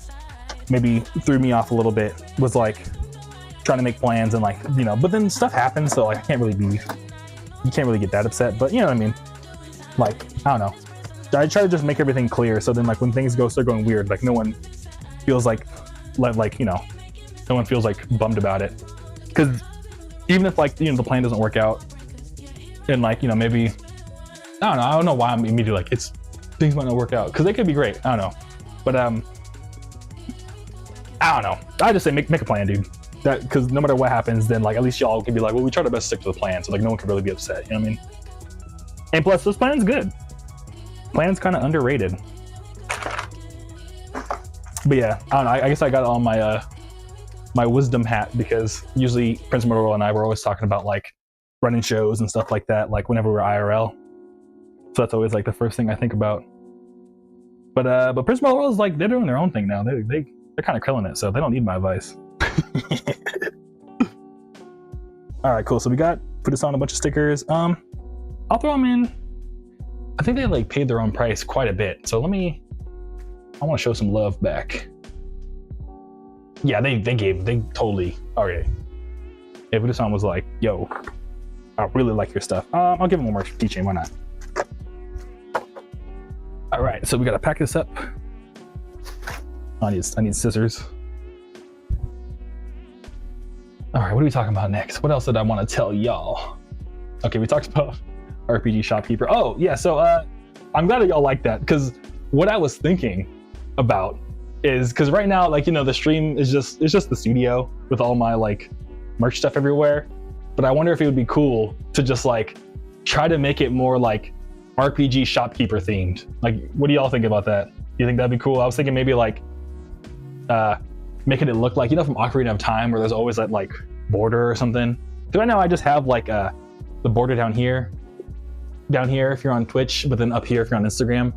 maybe threw me off a little bit, was like trying to make plans and like, you know, but then stuff happens, so like you can't really get that upset, but you know what I mean? Like, I don't know. I try to just make everything clear, so then like when things start going weird, like no one feels like you know, no one feels like bummed about it. Because even if like, you know, the plan doesn't work out, and like, you know, maybe I don't know why I'm immediately like things might not work out, because they could be great. I don't know, but I don't know. I just say make a plan, dude. That, because no matter what happens, then like at least y'all can be like, well, we try our best to stick to the plan, so like no one can really be upset. You know what I mean? And plus, this plan's good. Plan's kind of underrated. But yeah, I don't know. I guess I got on my my wisdom hat, because usually Prince Motorola and I were always talking about like running shows and stuff like that, like whenever we're IRL. So that's always like the first thing I think about. But Prince Motorola is like, they're doing their own thing now. They're kind of killing it, so they don't need my advice. All right, cool. So we put this on a bunch of stickers. I'll throw them in. I think they like paid their own price quite a bit. So I want to show some love back. Yeah, they totally, okay. If Udasan was like, yo, I really like your stuff, I'll give him one more keychain, why not? All right, so we gotta pack this up. I need scissors. All right, what are we talking about next? What else did I want to tell y'all? Okay, we talked about RPG Shopkeeper. Oh yeah, so I'm glad that y'all like that, because what I was thinking about is, because right now, like, you know, the stream is just the studio with all my like merch stuff everywhere, but I wonder if it would be cool to just like try to make it more like RPG Shopkeeper themed. Like, what do y'all think about that? Do you think that'd be cool? I was thinking maybe like making it look like, you know, from Ocarina of Time, where there's always that like border or something. So right now I just have like the border down here if you're on Twitch, but then up here if you're on Instagram.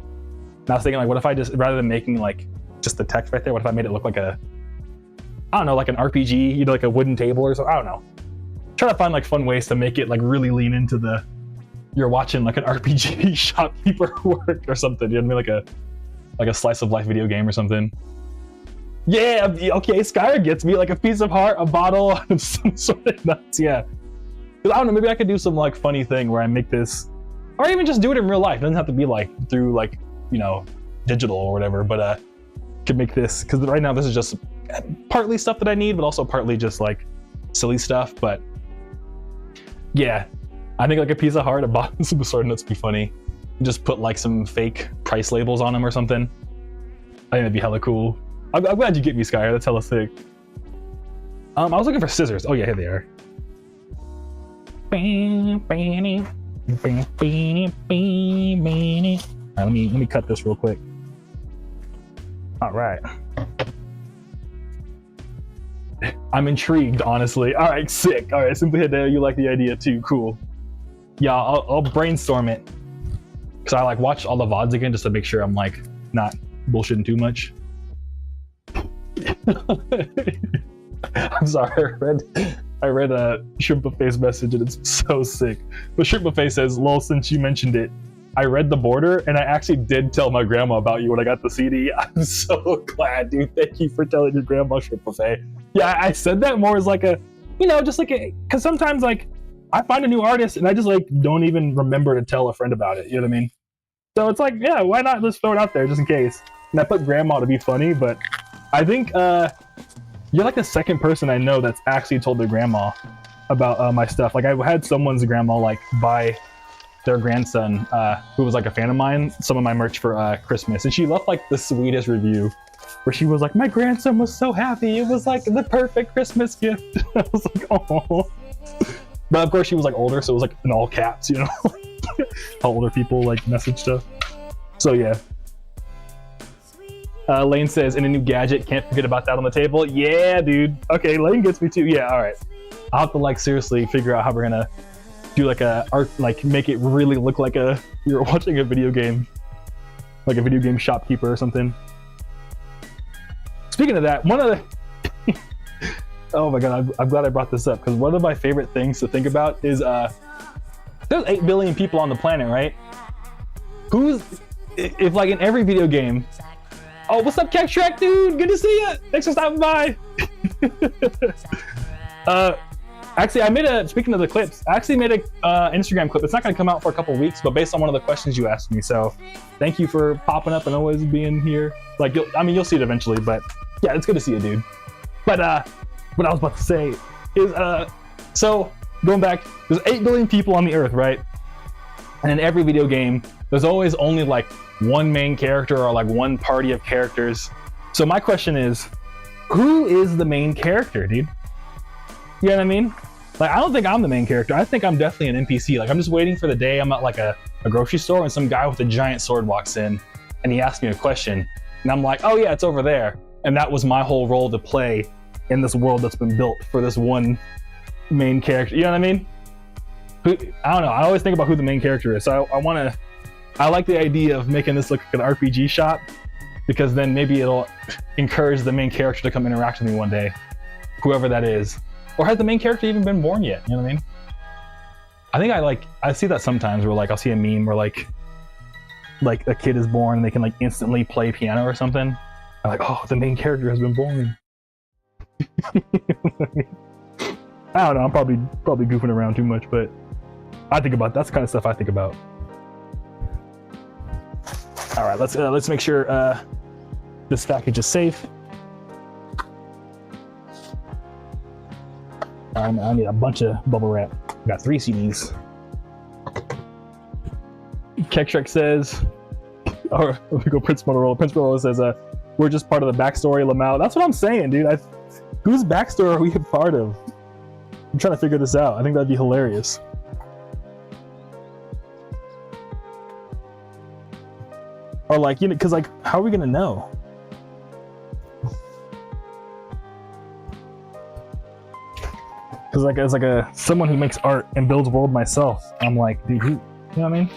And I was thinking, like, what if I just, rather than making like just the text right there, what if I made it look like a, I don't know, like an RPG, you know, like a wooden table or something. I don't know. Try to find like fun ways to make it like really lean into the, you're watching like an RPG shopkeeper work or something. You know what I mean? Like a slice of life video game or something. Yeah, okay, Skyr gets me, like a piece of heart, a bottle, and some sort of nuts, yeah. Because I don't know, maybe I could do some like funny thing where I make this, or even just do it in real life. It doesn't have to be like through like, you know, digital or whatever, but could make this, because right now this is just partly stuff that I need, but also partly just like silly stuff. But yeah, I think like a piece of heart, a bottle, some sword nuts would be funny. Just put like some fake price labels on them or something. I think that'd be hella cool. I'm glad you get me, Skyer. That's hella sick. I was looking for scissors. Oh yeah, here they are. All right, let me cut this real quick. All right. I'm intrigued, honestly. All right, sick. All right, Simply Hideo, you like the idea too. Cool. Yeah, I'll brainstorm it, because I like watch all the VODs again just to make sure I'm like not bullshitting too much. I'm sorry, I read a Shrimp Buffet's message and it's so sick. But Shrimp Buffet says, lol, since you mentioned it, I read the border and I actually did tell my grandma about you when I got the CD. I'm so glad, dude. Thank you for telling your grandma, Shrimp Buffet. Yeah, I said that more as like a, you know, just like a, because sometimes like I find a new artist and I just like don't even remember to tell a friend about it. You know what I mean? So it's like, yeah, why not just throw it out there just in case? And I put grandma to be funny, but I think you're like the second person I know that's actually told their grandma about my stuff. Like I had someone's grandma like buy their grandson, who was like a fan of mine, some of my merch for Christmas, and she left like the sweetest review where she was like, my grandson was so happy, it was like the perfect Christmas gift. I was like, oh. But of course she was like older, so it was like in all caps, you know. How older people like message stuff. So yeah. Lane says, in a new gadget, can't forget about that on the table. Yeah, dude. Okay, Lane gets me too. Yeah, all right. I'll have to like seriously figure out how we're gonna do like a art, like make it really look like you're watching a video game, like a video game shopkeeper or something. Speaking of that, one of the oh my god, I'm glad I brought this up, because one of my favorite things to think about is there's 8 billion people on the planet, right? If like in every video game. Oh, what's up, Keck Shrek, dude? Good to see you. Thanks for stopping by. Actually, speaking of the clips, I actually made a Instagram clip. It's not going to come out for a couple weeks, but based on one of the questions you asked me. So thank you for popping up and always being here. Like, you'll see it eventually, but yeah, it's good to see you, dude. But what I was about to say is, so going back, there's 8 billion people on the earth, right? And in every video game, there's always only like one main character or like one party of characters. So my question is, who is the main character, dude? You know what I mean? Like, I don't think I'm the main character. I think I'm definitely an NPC. Like, I'm just waiting for the day I'm at like a grocery store and some guy with a giant sword walks in and he asks me a question. And I'm like, oh yeah, it's over there. And that was my whole role to play in this world that's been built for this one main character. You know what I mean? I don't know. I always think about who the main character is. So I like the idea of making this look like an RPG shop, because then maybe it'll encourage the main character to come interact with me one day, whoever that is. Or has the main character even been born yet? You know what I mean? I think I see that sometimes where like I'll see a meme where like a kid is born and they can like instantly play piano or something. I'm like, oh, the main character has been born. I don't know. I'm probably goofing around too much, but I think about that's the kind of stuff I think about. All right, let's make sure this package is safe. I need a bunch of bubble wrap. I got 3 CDs. Kekshrek says, or we go Prince Motorola. Prince Motorola says, we're just part of the backstory, Lamau. That's what I'm saying, dude. Whose backstory are we a part of? I'm trying to figure this out. I think that'd be hilarious. Or like, you know, because like, how are we gonna know? Because like, as like someone who makes art and builds world myself, I'm like, dude, you know what I mean?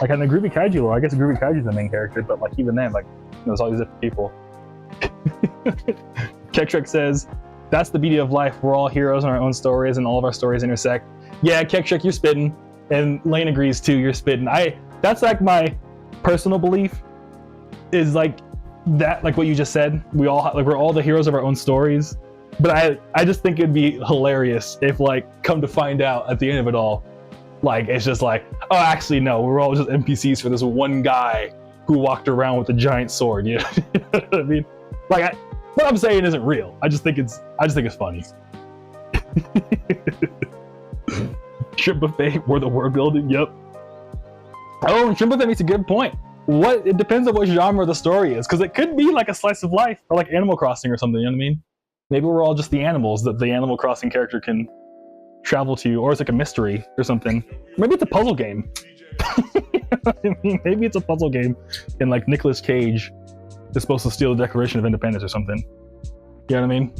Like in the Groovy Kaiju lore, I guess Groovy Kaiju is the main character, but like even then, like, there's all these different people. Kekshrek says, that's the beauty of life. We're all heroes in our own stories, and all of our stories intersect. Yeah, Kekshrek, you're spitting, and Lane agrees too. You're spitting. That's like my personal belief, is like that, like what you just said. We're all the heroes of our own stories. But I just think it'd be hilarious if, like, come to find out at the end of it all, like, it's just like, oh, actually, no, we're all just NPCs for this one guy who walked around with a giant sword. You know, you know what I mean? Like, what I'm saying isn't real. I just think it's funny. Shrimp buffet, where the world building. Yep. Oh, Shrimp buffet makes a good point. It depends on what genre the story is, because it could be like a slice of life, or like Animal Crossing or something. You know what I mean? Maybe we're all just the animals that the Animal Crossing character can travel to, or it's like a mystery or something. Maybe it's a puzzle game. I mean, maybe it's a puzzle game, and like Nicolas Cage is supposed to steal the Declaration of Independence or something. You know what I mean?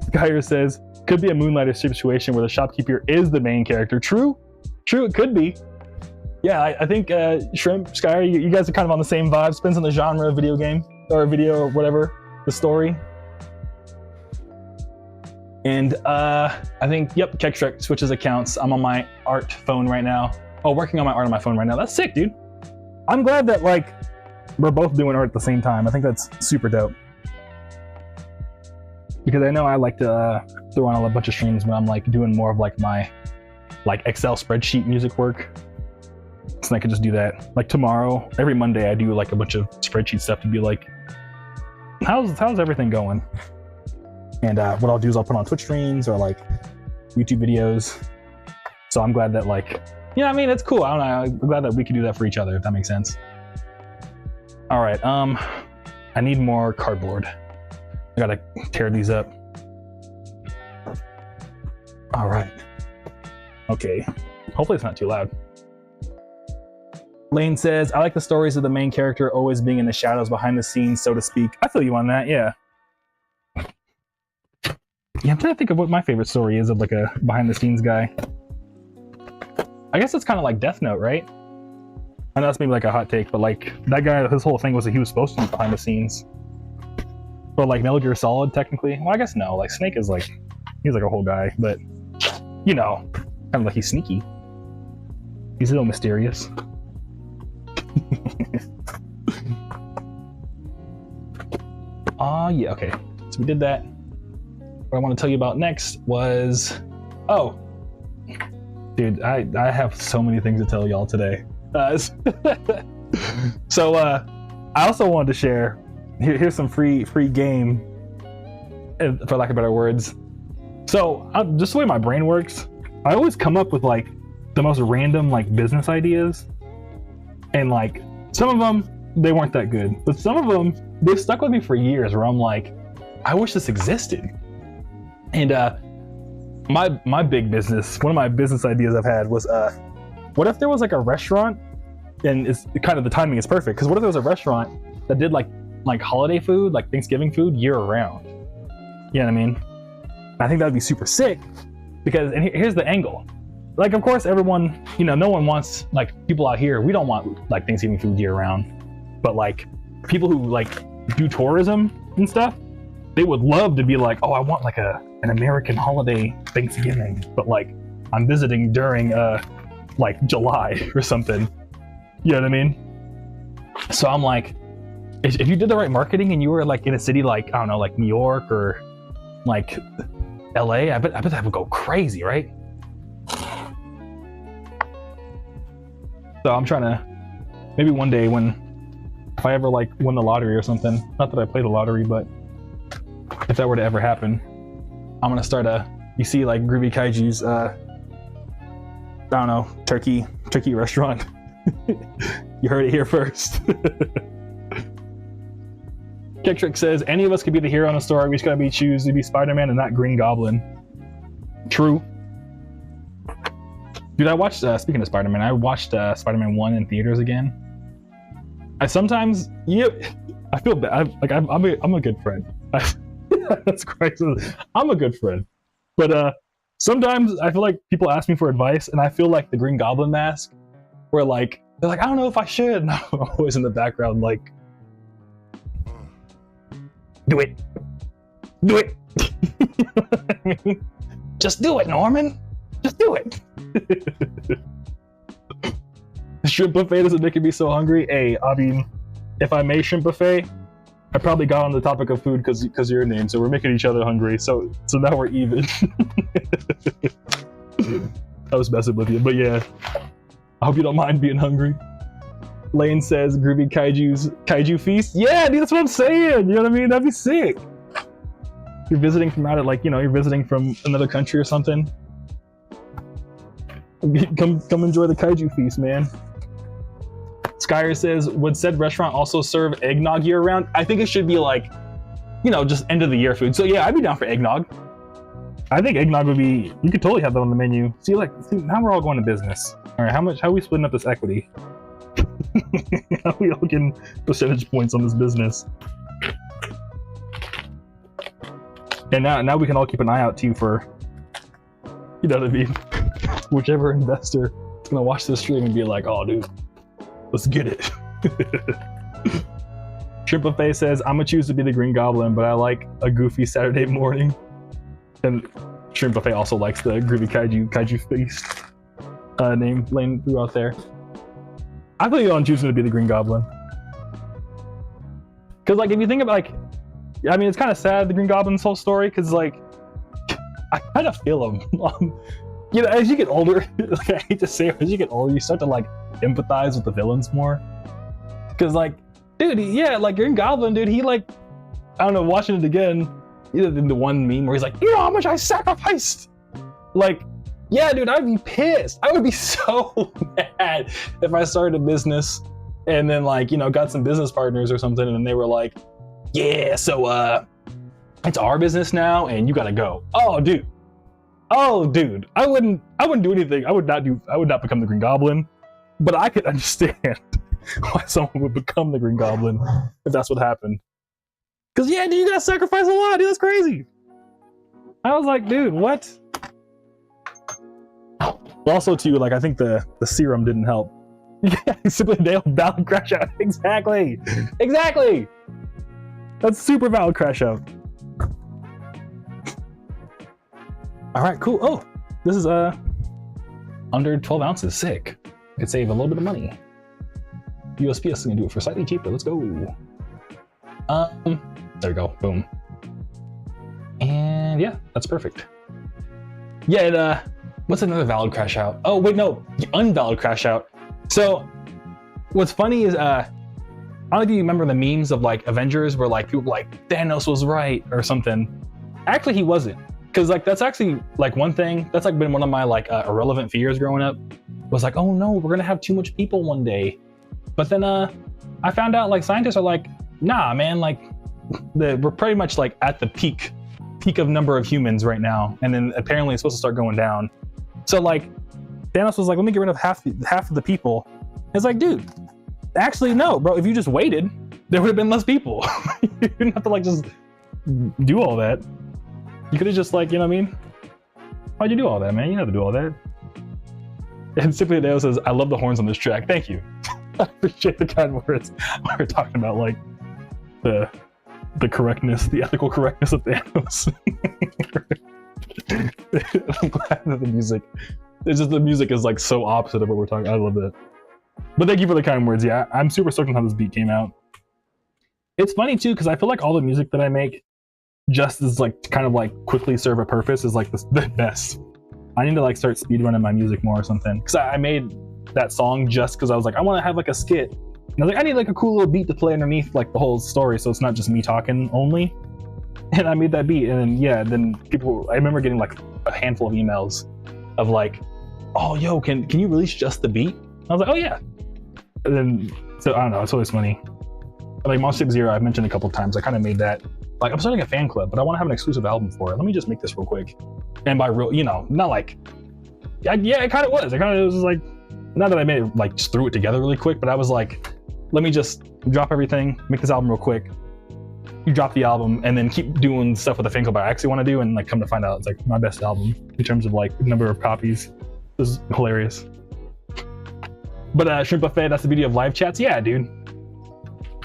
Skyer says, could be a Moonlighter situation where the shopkeeper is the main character. True, it could be. Yeah, I think Shrimp, Skyer, you guys are kind of on the same vibe. Depends on the genre of video game, or video, or whatever, the story. And I think, yep, Kekshrek switches accounts. I'm on my art phone right now. Oh, working on my art on my phone right now. That's sick, dude. I'm glad that, like, we're both doing art at the same time. I think that's super dope. Because I know I like to throw on a bunch of streams when I'm like doing more of like my like Excel spreadsheet music work. So I could just do that. Like tomorrow, every Monday I do like a bunch of spreadsheet stuff to be like, how's everything going? And what I'll do is I'll put on Twitch streams or like YouTube videos. So I'm glad that, like, you know what I mean? It's cool. I don't know. I'm glad that we can do that for each other, if that makes sense. All right. I need more cardboard. I gotta tear these up. All right. Okay. Hopefully it's not too loud. Lane says, I like the stories of the main character always being in the shadows behind the scenes, so to speak. I feel you on that, yeah. Yeah, I'm trying to think of what my favorite story is of like a behind the scenes guy. I guess it's kind of like Death Note, right? I know that's maybe like a hot take, but like that guy, his whole thing was that he was supposed to be behind the scenes. Or like Metal Gear Solid, technically. Well, I guess no. Like Snake is like, he's like a whole guy, but you know, kind of like he's sneaky. He's a little mysterious. Yeah, okay. So we did that. What I want to tell you about next was, oh, dude, I have so many things to tell y'all today. So I also wanted to share. Here's some free game, for lack of better words. So just the way my brain works, I always come up with like the most random like business ideas, and like some of them they weren't that good, but some of them they've stuck with me for years. Where I'm like, I wish this existed. And my big business, one of my business ideas I've had was, what if there was like a restaurant, and it's kind of the timing is perfect, because what if there was a restaurant that did like holiday food, like Thanksgiving food, year round? You know what I mean? I think that'd be super sick, because, and here's the angle. Like, of course, everyone, you know, no one wants, like, people out here, we don't want like Thanksgiving food year round, but like people who like do tourism and stuff, they would love to be like, oh, I want like an American holiday Thanksgiving, but like I'm visiting during like July or something. You know what I mean? So I'm like, if you did the right marketing and you were like in a city like, I don't know, like New York or like LA, I bet that would go crazy, right? So I'm trying to, maybe one day if I ever like win the lottery or something, not that I play the lottery, but if that were to ever happen, I'm gonna start you see like Groovy Kaiju's, I don't know, turkey restaurant. You heard it here first. Kektrick says, any of us could be the hero in a story. We just gotta choose to be Spider-Man and not Green Goblin. True. Dude, I watched, speaking of Spider-Man, I watched Spider-Man 1 in theaters again. I sometimes, I feel bad. I'm a good friend. That's crazy. I'm a good friend. But sometimes I feel like people ask me for advice and I feel like the Green Goblin mask, where like, they're like, I don't know if I should. And I'm always in the background like, do it. Do it. You know what I mean? Just do it, Norman. Just do it. The shrimp buffet doesn't make me so hungry. Hey, I mean, if I made shrimp buffet, I probably got on the topic of food because of your name, so we're making each other hungry. So now we're even. I was messing with you, but yeah. I hope you don't mind being hungry. Lane says Groovy Kaiju's Kaiju Feast. Yeah, dude, that's what I'm saying. You know what I mean? That'd be sick. You're visiting from out of like, you're visiting from another country or something. Come enjoy the Kaiju Feast, man. Skyer says, would said restaurant also serve eggnog year round? I think it should be like, just end of the year food. So yeah, I'd be down for eggnog. I think eggnog would be, you could totally have that on the menu. See, now we're all going to business. All right, how are we splitting up this equity? How are we all getting percentage points on this business? And now we can all keep an eye out too for, you know what I mean? Whichever investor is gonna watch this stream and be like, oh dude, let's get it. Shrimp Buffet says, I'm gonna choose to be the Green Goblin, but I like a goofy Saturday morning. And Shrimp Buffet also likes the Groovy Kaiju Feast name Lane threw out there. I feel you on choosing to be the Green Goblin. Cause like if you think about it's kind of sad, the Green Goblin's whole story, cause like I kind of feel him. As you get older, like I hate to say it, as you get older, you start to like empathize with the villains more. Cause like, dude, like Green Goblin, dude, he like, I don't know, watching it again, either the one meme where he's like, you know how much I sacrificed? Like, yeah, dude, I'd be pissed. I would be so mad if I started a business and then like, got some business partners or something and they were like, yeah, so it's our business now and you gotta go. Oh, dude, I wouldn't do anything. I would not become the Green Goblin, but I could understand why someone would become the Green Goblin if that's what happened. Cause yeah, dude, you gotta sacrifice a lot, dude, that's crazy. I was like, dude, what? Also too, like I think the serum didn't help. Yeah, simply nailed valid crash out. Exactly. That's super valid crash out. All right, cool. Oh, this is under 12 ounces. Sick. Could save a little bit of money. USPS is gonna do it for slightly cheaper. Let's go. There we go. Boom. And yeah, that's perfect. Yeah, what's another valid crash out? Oh wait, no, the unvalid crash out. So what's funny is I don't know if you remember the memes of like Avengers where like people were like Thanos was right or something. Actually, he wasn't. Cause like that's actually like one thing that's like been one of my like irrelevant fears growing up was like, oh no, we're gonna have too much people one day. But then I found out like scientists are like, nah, man, like we're pretty much like at the peak of number of humans right now, and then apparently it's supposed to start going down. So like Thanos was like, let me get rid of half of the people. It's like, dude, actually no, bro. If you just waited, there would have been less people. You didn't have to like just do all that. You could have just like, you know what I mean? Why'd you do all that, man? You didn't have to do all that. And Simply Dale says, I love the horns on this track. Thank you. I appreciate the kind words. We're talking about like the correctness, the ethical correctness of Thanos. I'm glad that the music, it's just the music is like so opposite of what we're talking. I love that. But thank you for the kind words. Yeah, I'm super stoked on how this beat came out. It's funny too, because I feel like all the music that I make just is like to kind of like quickly serve a purpose is like the best. I need to like start speedrunning my music more or something. Because I made that song just because I was like, I want to have like a skit. And I was like, I need like a cool little beat to play underneath like the whole story, so it's not just me talking only. And I made that beat, and then yeah, then people. I remember getting like a handful of emails of like, oh yo, can you release just the beat? And I was like, oh yeah. And then so I don't know, it's always funny. Like Monster Zero, I've mentioned a couple of times. I kind of made that. Like I'm starting a fan club, but I want to have an exclusive album for it. Let me just make this real quick. And by real, you know, not like, yeah, it kind of was. It was like, not that I made it like just threw it together really quick, but I was like, let me just drop everything, make this album real quick. You drop the album and then keep doing stuff with the fan club I actually want to do, and like come to find out it's like my best album in terms of like number of copies. This is hilarious. But Shrimp Buffet, that's the beauty of live chats. Yeah, dude.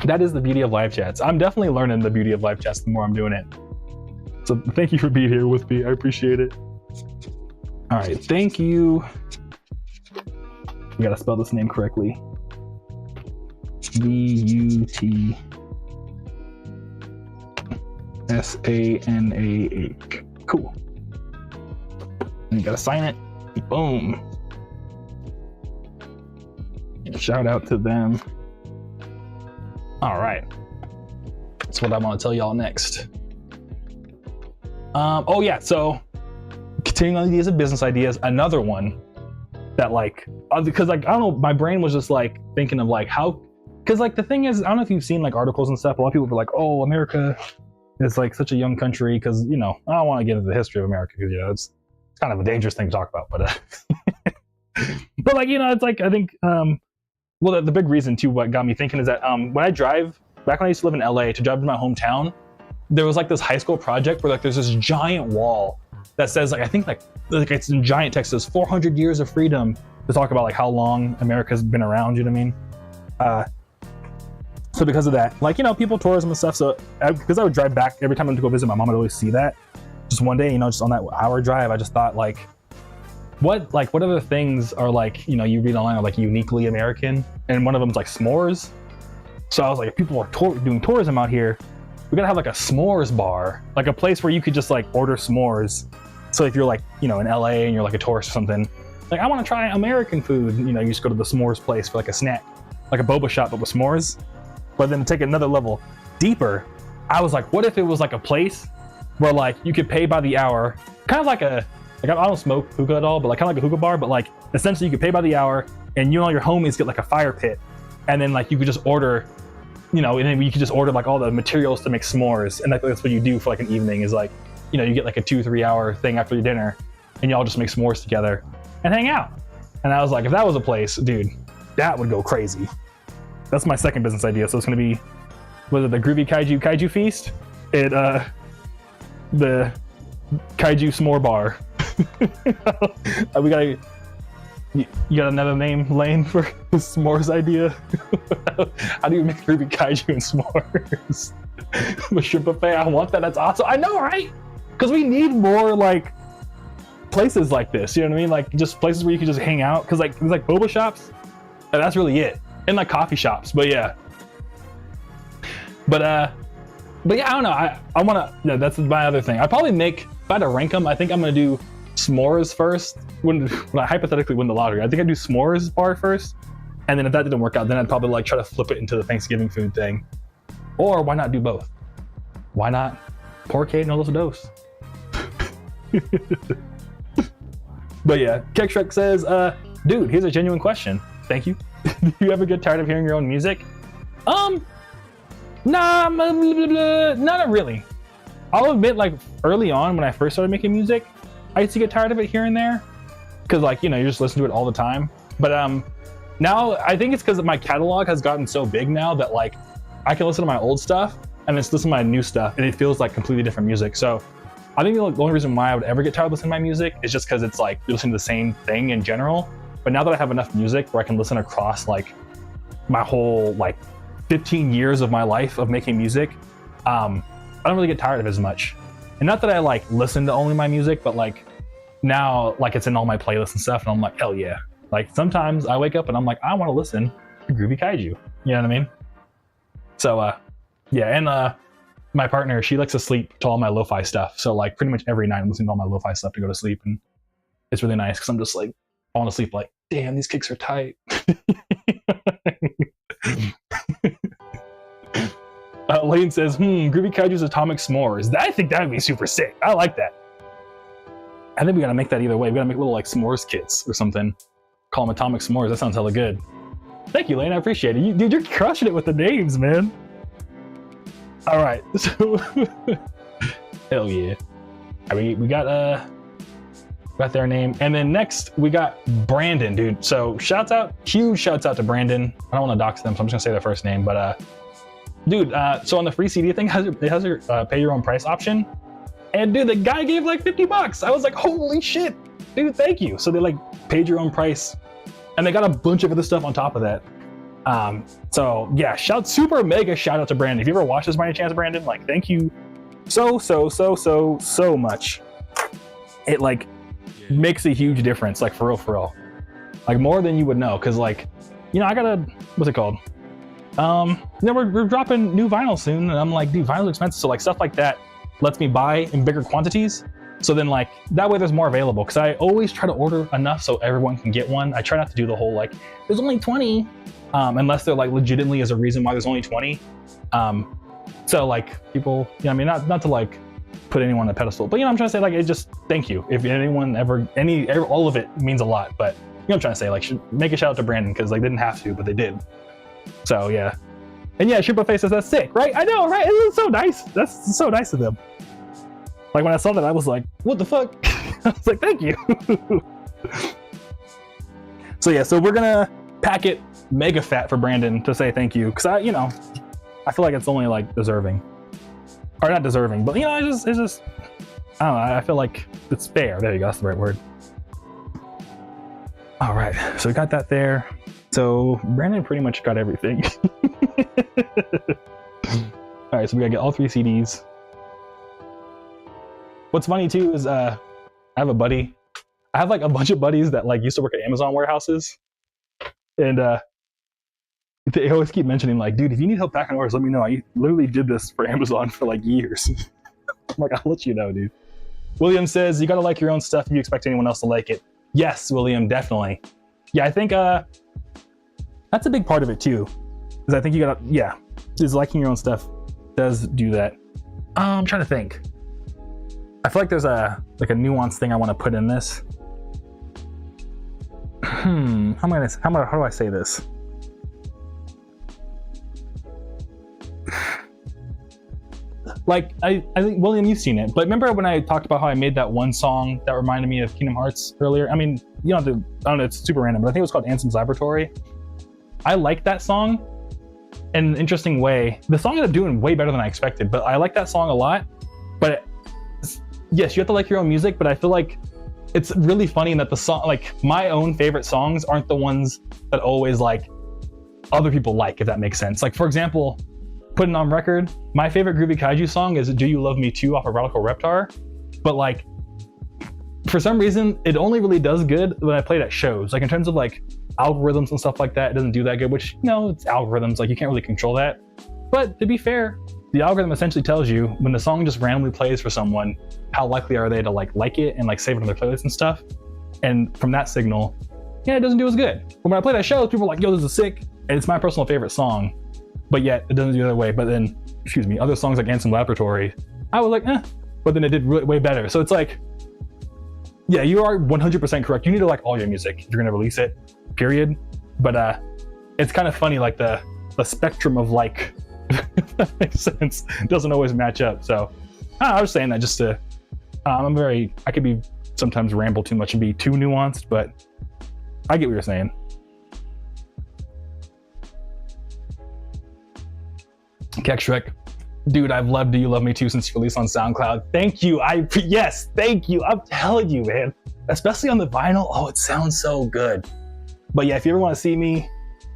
That is the beauty of live chats. I'm definitely learning the beauty of live chats the more I'm doing it. So thank you for being here with me. I appreciate it. All right, thank you. We gotta spell this name correctly. VUTSANAH. Cool. And you gotta sign it. Boom. Shout out to them. All right. That's what I want to tell y'all next. Oh yeah, so continuing on ideas of business ideas, another one that like, because like, I don't know, my brain was just like thinking of like how, because like the thing is, I don't know if you've seen like articles and stuff, a lot of people were like, oh, America is like such a young country, because, you know, I don't want to get into the history of America, because, you know, it's kind of a dangerous thing to talk about, but but like, you know, it's like, I think, well, the big reason too, what got me thinking is that when I drive, back when I used to live in LA, to drive to my hometown, there was like this high school project where like there's this giant wall that says like, I think like it's in giant text, says 400 years of freedom, to talk about like how long America's been around, you know what I mean? So because of that, like, you know, people, tourism and stuff, so because I would drive back every time I went to go visit my mom, I'd always see that. Just one day, you know, just on that hour drive, I just thought like, what other things are like, you know, you read online are like uniquely American, and one of them's like s'mores. So I was like, if people are doing tourism out here, we gotta have like a s'mores bar, like a place where you could just like order s'mores. So if you're like, you know, in LA and you're like a tourist or something, like I want to try American food, you know, you just go to the s'mores place for like a snack, like a boba shop but with s'mores. But then to take it another level deeper, I was like, what if it was like a place where like you could pay by the hour, kind of like a, like I don't smoke hookah at all, but like kind of like a hookah bar, but like essentially you could pay by the hour, and you and all your homies get like a fire pit, and then like you could just order, you know, and then you could just order like all the materials to make s'mores, and that's what you do for like an evening, is like, you know, you get like a 2-3 hour thing after your dinner, and y'all just make s'mores together and hang out. And I was like, if that was a place, dude, that would go crazy. That's my second business idea. So it's gonna be, was it the Groovy Kaiju Feast? The Kaiju S'more Bar. We gotta, you got another name, Lane, for the s'mores idea? How do you make Groovy Kaiju and s'mores? The shrimp buffet, I want that. That's awesome. I know, right? Because we need more like places like this. You know what I mean? Like just places where you can just hang out. Because like there's like boba shops, and that's really it. And like coffee shops. But yeah. But yeah, I don't know. I wanna. Yeah, that's my other thing. I probably make, if I had to rank them, I think I'm gonna do s'mores first. When I hypothetically win the lottery, I think I'd do s'mores bar first, and then if that didn't work out, then I'd probably like try to flip it into the Thanksgiving food thing. Or why not do both? Why not porcade no los dos? But yeah, Keck Shrek says, dude, here's a genuine question. Thank you. Do you ever get tired of hearing your own music? Nah, not really. I'll admit, like early on when I first started making music, I used to get tired of it here and there, because like, you know, you just listen to it all the time. But now I think it's because my catalog has gotten so big now that like I can listen to my old stuff and then listen to my new stuff, and it feels like completely different music. So I think the only reason why I would ever get tired of listening to my music is just because it's like you're listening to the same thing in general. But now that I have enough music where I can listen across like my whole like 15 years of my life of making music, I don't really get tired of it as much. And not that I like listen to only my music, but like now like it's in all my playlists and stuff, and I'm like, hell yeah. Like sometimes I wake up and I'm like, I want to listen to Groovy Kaiju. You know what I mean? So Yeah, and my partner, she likes to sleep to all my lo-fi stuff. So like pretty much every night I'm listening to all my lo-fi stuff to go to sleep, and it's really nice because I'm just like falling asleep like, damn, these kicks are tight. Lane says, Groovy Kaiju's Atomic S'mores. I think that would be super sick. I like that. I think we gotta make that either way. We gotta make little like s'mores kits or something. Call them Atomic S'mores. That sounds hella good. Thank you, Lane. I appreciate it. Dude, you're crushing it with the names, man. All right. So, hell yeah. I mean, we got their name, and then next we got Brandon, dude. So huge shouts out to Brandon. I don't want to dox them, so I'm just gonna say their first name, but dude. So on the free CD thing, it has your pay your own price option. And dude, the guy gave like $50. I was like, holy shit, dude, thank you. So they like paid your own price, and they got a bunch of other stuff on top of that. So yeah, super mega shout out to Brandon. If you ever watched this by any chance, Brandon, like thank you so much. It like makes a huge difference, like for real. Like more than you would know, because like, you know, I gotta, what's it called? We're dropping new vinyl soon, and I'm like, dude, vinyl's expensive, so like stuff like that lets me buy in bigger quantities. So then like that way there's more available, because I always try to order enough so everyone can get one. I try not to do the whole like there's only 20, unless there like legitimately is a reason why there's only 20. So like people, you know, I mean, not to like put anyone on a pedestal, but you know, I'm trying to say like, it just, thank you. If anyone all of it means a lot, but you know what I'm trying to say, like should make a shout out to Brandon, because they didn't have to, but they did. So yeah. And yeah, Triple Face says that's sick, right? I know, right? It's so nice. That's so nice of them. Like when I saw that, I was like, what the fuck? I was like, thank you. So yeah, so we're gonna pack it mega fat for Brandon to say thank you, because I feel like it's only like deserving. Or not deserving, but you know, it's just, I don't know, I feel like it's fair. There you go, that's the right word. All right, so we got that there. So Brandon pretty much got everything. All right, so we gotta get all 3 CDs. What's funny too is I have a buddy. I have like a bunch of buddies that like used to work at Amazon warehouses, and they always keep mentioning like, dude, if you need help packing orders, let me know. I literally did this for Amazon for like years. I'm like, I'll let you know, dude. William says, you gotta like your own stuff if you expect anyone else to like it. Yes, William, definitely. Yeah, I think that's a big part of it too. Because I think you gotta, yeah, is liking your own stuff does do that. I'm trying to think. I feel like there's a nuanced thing I want to put in this. How do I say this? Like, I think, William, you've seen it, but remember when I talked about how I made that one song that reminded me of Kingdom Hearts earlier? I mean, you don't have to, I don't know, it's super random, but I think it was called Ansem's Laboratory. I like that song in an interesting way. The song ended up doing way better than I expected, but I like that song a lot. But yes, you have to like your own music, but I feel like it's really funny that the song, like my own favorite songs aren't the ones that always like other people like, if that makes sense. Like for example, putting on record, my favorite Groovy Kaiju song is Do You Love Me Too off of Radical Reptar. But like, for some reason, it only really does good when I play it at shows. Like in terms of like algorithms and stuff like that, it doesn't do that good, which, you know, it's algorithms, like you can't really control that. But to be fair, the algorithm essentially tells you when the song just randomly plays for someone, how likely are they to like it and like save it on their playlists and stuff. And from that signal, yeah, it doesn't do as good. But when I play that show, people are like, yo, this is sick. And it's my personal favorite song, but yet it doesn't do the other way. But then, other songs like Ansem Laboratory, I was like, but then it did way better. So it's like, yeah, you are 100% correct. You need to like all your music if you're gonna release it, period. But it's kind of funny, like the spectrum of like, if that makes sense, doesn't always match up. So I was saying that just to, I could be sometimes ramble too much and be too nuanced, but I get what you're saying. Keck Shrek, dude, I've loved Do You Love Me Too since you released on SoundCloud. Thank you. Yes, thank you. I'm telling you, man. Especially on the vinyl. Oh, it sounds so good. But yeah, if you ever want to see me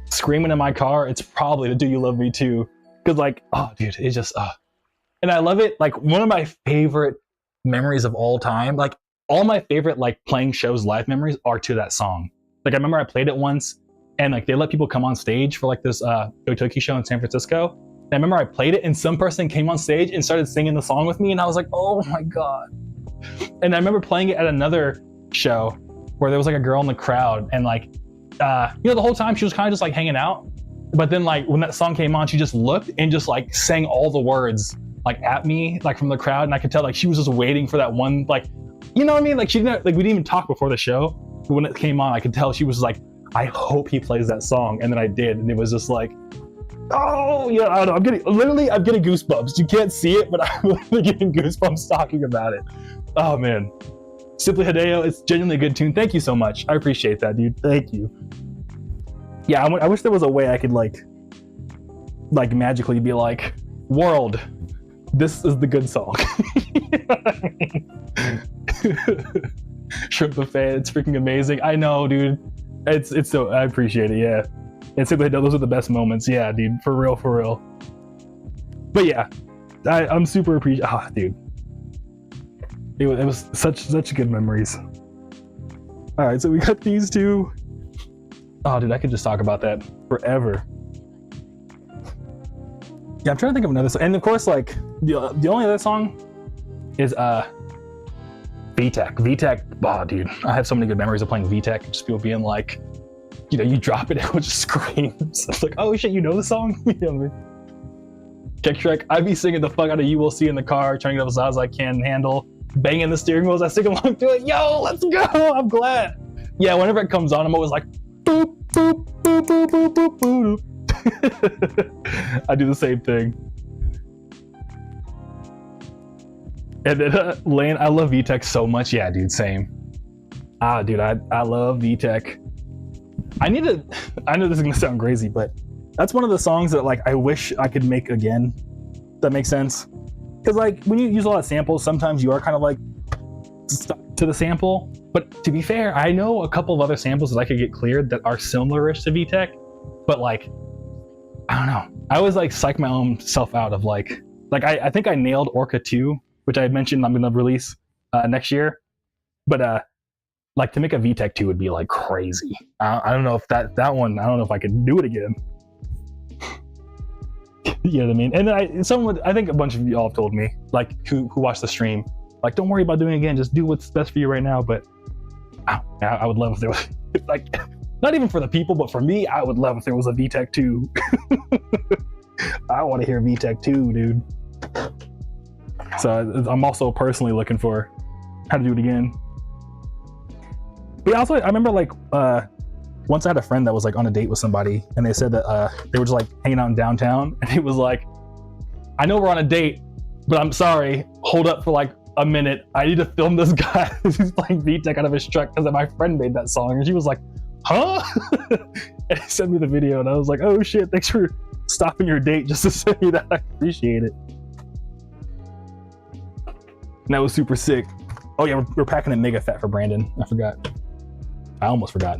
screaming in my car, it's probably the Do You Love Me Too. Because like, oh, dude, it's just, and I love it. Like one of my favorite memories of all time, like all my favorite like playing shows live memories are to that song. Like I remember I played it once and like they let people come on stage for like this Toki show in San Francisco. And I remember I played it and some person came on stage and started singing the song with me, and I was like, oh my God. And I remember playing it at another show where there was like a girl in the crowd, and like, the whole time she was kind of just like hanging out. But then like when that song came on, she just looked and just like sang all the words like at me, like from the crowd. And I could tell like she was just waiting for that one, like, you know what I mean? Like she didn't, like we didn't even talk before the show. But when it came on, I could tell she was like, I hope he plays that song. And then I did. And it was just like, oh yeah, I don't know. I'm getting goosebumps. You can't see it, but I'm literally getting goosebumps talking about it. Oh man. Simply Hideo, it's genuinely a good tune. Thank you so much. I appreciate that, dude. Thank you. Yeah, I wish there was a way I could like magically be like, world, this is the good song. You know what I mean? Shrimp buffet, it's freaking amazing. I know, dude. It's so, I appreciate it. Yeah, and simply those are the best moments. Yeah, dude, for real. But yeah, I'm super appreciative. Ah, dude, it was such good memories. All right, so we got these two. Oh, dude, I could just talk about that forever. Yeah, I'm trying to think of another song. And of course, like, the only other song is VTech. VTech, oh, dude, I have so many good memories of playing VTech. Just people being like, you know, you drop it, it would just screams. It's like, oh shit, you know the song? You know what I mean? Kick Shrek, I'd be singing the fuck out of You Will See in the car, turning it up as loud as I can handle, banging the steering wheels, I sing along to it. Yo, let's go, I'm glad. Yeah, whenever it comes on, I'm always like, boop, boop, boop, boop, boop, boop, boop. I do the same thing. And then Lane, I love VTech so much. Yeah, dude, same. Dude, I love VTech. I know this is gonna sound crazy, but that's one of the songs that like I wish I could make again. That makes sense. Because like when you use a lot of samples, sometimes you are kind of like stuck to the sample. But to be fair, I know a couple of other samples that I could get cleared that are similar-ish to VTech, but like, I don't know. I always like psych my own self out of like I think I nailed Orca 2, which I had mentioned I'm gonna release next year. But like to make a VTech 2 would be like crazy. I don't know if that one, I don't know if I could do it again. You know what I mean? And then I think a bunch of y'all have told me, like who watched the stream, like don't worry about doing it again, just do what's best for you right now. But I would love if there was like, not even for the people, but for me, I would love if there was a VTech 2. I want to hear VTech 2, dude. So I'm also personally looking for how to do it again. But also, I remember like once I had a friend that was like on a date with somebody, and they said that they were just like hanging out in downtown, and he was like, I know we're on a date, but I'm sorry, hold up for like a minute. I need to film this guy who's playing VTech out of his truck because my friend made that song. And she was like, huh? And he sent me the video, and I was like, oh shit, thanks for stopping your date just to send me that. I appreciate it. And that was super sick. Oh yeah, we're packing a mega fat for Brandon. I forgot. I almost forgot.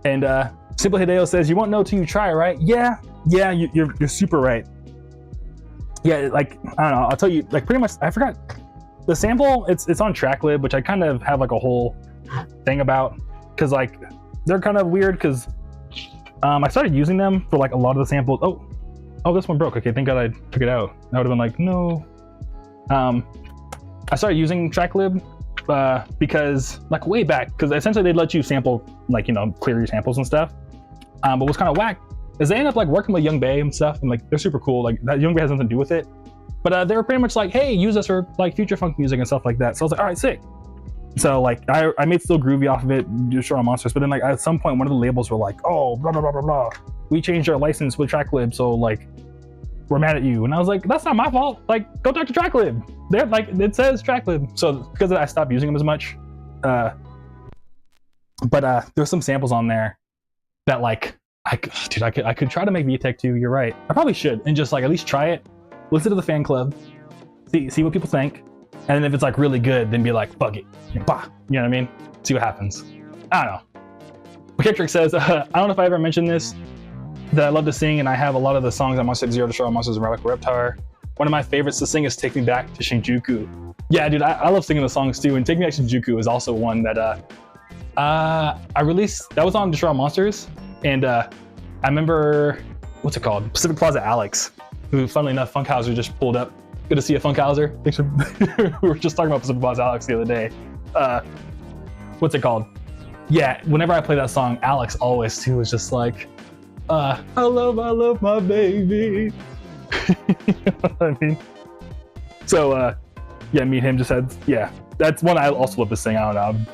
And Simply Hideo says, you won't know till you try, right? Yeah, you're super right. Yeah, like, I don't know, I'll tell you, like pretty much, I forgot. The sample, it's on TrackLib, which I kind of have like a whole thing about, because like, they're kind of weird, because I started using them for like a lot of the samples. Oh, this one broke. Okay, thank God I took it out. I would have been like, no. I started using TrackLib because like way back, because essentially they'd let you sample, like, you know, clear your samples and stuff. But what's kind of whack is they end up like working with Young Bae and stuff, and like they're super cool. Like that Young Bae has nothing to do with it, but they were pretty much like, hey, use us for like future funk music and stuff like that. So I was like, all right, sick. So like I made Still Groovy off of it, do Destroy All Monsters, but then like at some point one of the labels were like, oh, blah blah blah blah blah, we changed our license with TrackLib, so like we're mad at you. And I was like, that's not my fault. Like, go talk to TrackLib. They're like, it says TrackLib. So because I stopped using them as much, but there's some samples on there that like I could try to make VTech 2. You're right. I probably should, and just like at least try it, listen to the fan club, see what people think, and then if it's like really good, then be like, fuck it, bah. You know what I mean? See what happens. I don't know. Patrick says, I don't know if I ever mentioned this, that I love to sing, and I have a lot of the songs on Monster Zero, Destroy All Monsters, and Relic Reptar. One of my favorites to sing is Take Me Back to Shinjuku. Yeah, dude, I love singing the songs too, and Take Me Back to Shinjuku is also one that I released, that was on Destroy All Monsters, and I remember what's it called? Pacific Plaza Alex, who funnily enough, Funkhauser just pulled up. Good to see you, Funkhauser. Thanks for, we were just talking about Pacific Plaza Alex the other day. What's it called? Yeah, whenever I play that song, Alex always too was just like, I love my baby. You know what I mean? So yeah, me and him just had, yeah, that's one I also love to sing. I don't know,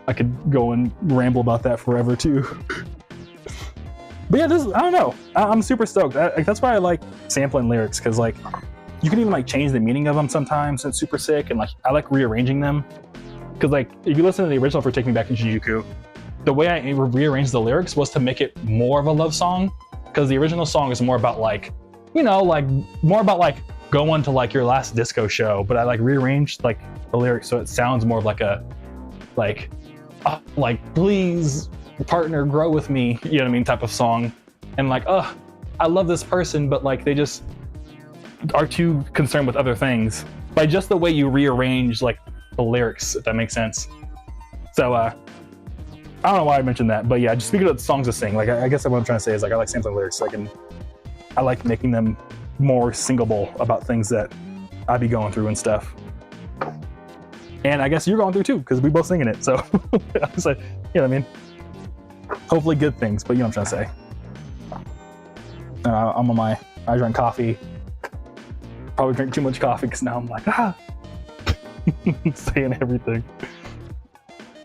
I could go and ramble about that forever too. But yeah, this, I don't know, I'm super stoked. That's why I like sampling lyrics, because like you can even like change the meaning of them sometimes. It's super sick, and like I like rearranging them, because like if you listen to the original for Take Me Back to Shinjuku, the way I rearranged the lyrics was to make it more of a love song, because the original song is more about like, you know, like more about like going to like your last disco show, but I like rearranged like the lyrics so it sounds more of like a like please partner grow with me, you know what I mean, type of song. And like, I love this person, but like they just are too concerned with other things, by just the way you rearrange like the lyrics, if that makes sense. So I don't know why I mentioned that, but yeah, just speaking of the songs to sing, like I guess what I'm trying to say is like I like sampling lyrics so I like making them more singable about things that I be going through and stuff. And I guess you're going through too, because we both singing it. So I was like, you know what I mean? Hopefully good things, but you know what I'm trying to say. I'm on I drank coffee. Probably drink too much coffee because now I'm like, saying everything.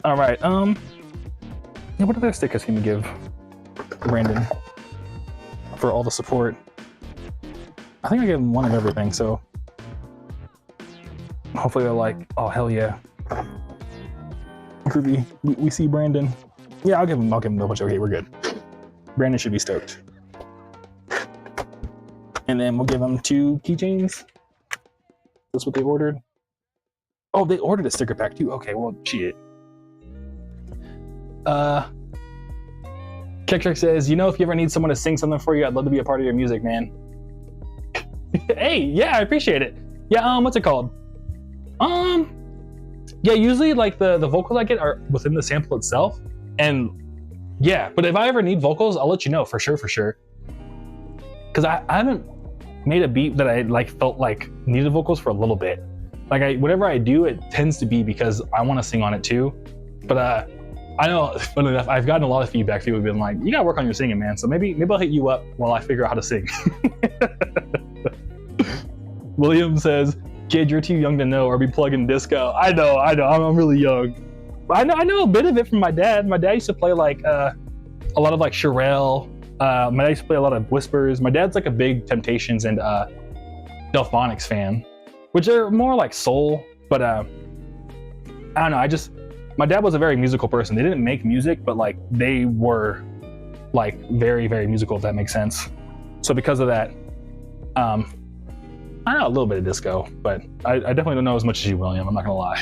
All right, yeah, what other stickers can we give Brandon for all the support? I think I gave him one of everything, so hopefully they're like, oh hell yeah, Groovy, we see Brandon. Yeah, I'll give him a bunch. Okay, we're good. Brandon should be stoked. And then we'll give him 2 keychains. That's what they ordered. Oh, they ordered a sticker pack too. Okay, well, shit. Kektrek says, you know, if you ever need someone to sing something for you, I'd love to be a part of your music, man. Hey, yeah, I appreciate it. Yeah, what's it called? Yeah, usually like the vocals I get are within the sample itself. And yeah, but if I ever need vocals, I'll let you know for sure. Because I haven't made a beat that I like felt like needed vocals for a little bit. Like whatever I do, it tends to be because I want to sing on it too. But I know, funny enough, I've gotten a lot of feedback. People have been like, you gotta work on your singing, man. So maybe I'll hit you up while I figure out how to sing. William says, kid, you're too young to know or be plugging disco. I know, I'm really young. I know a bit of it from my dad. My dad used to play like a lot of like Sherelle. My dad used to play a lot of Whispers. My dad's like a big Temptations and Delphonics fan, which are more like soul, but I don't know, my dad was a very musical person. They didn't make music, but like they were like very, very musical, if that makes sense. So because of that, I know a little bit of disco, but I definitely don't know as much as you, William. I'm not gonna lie.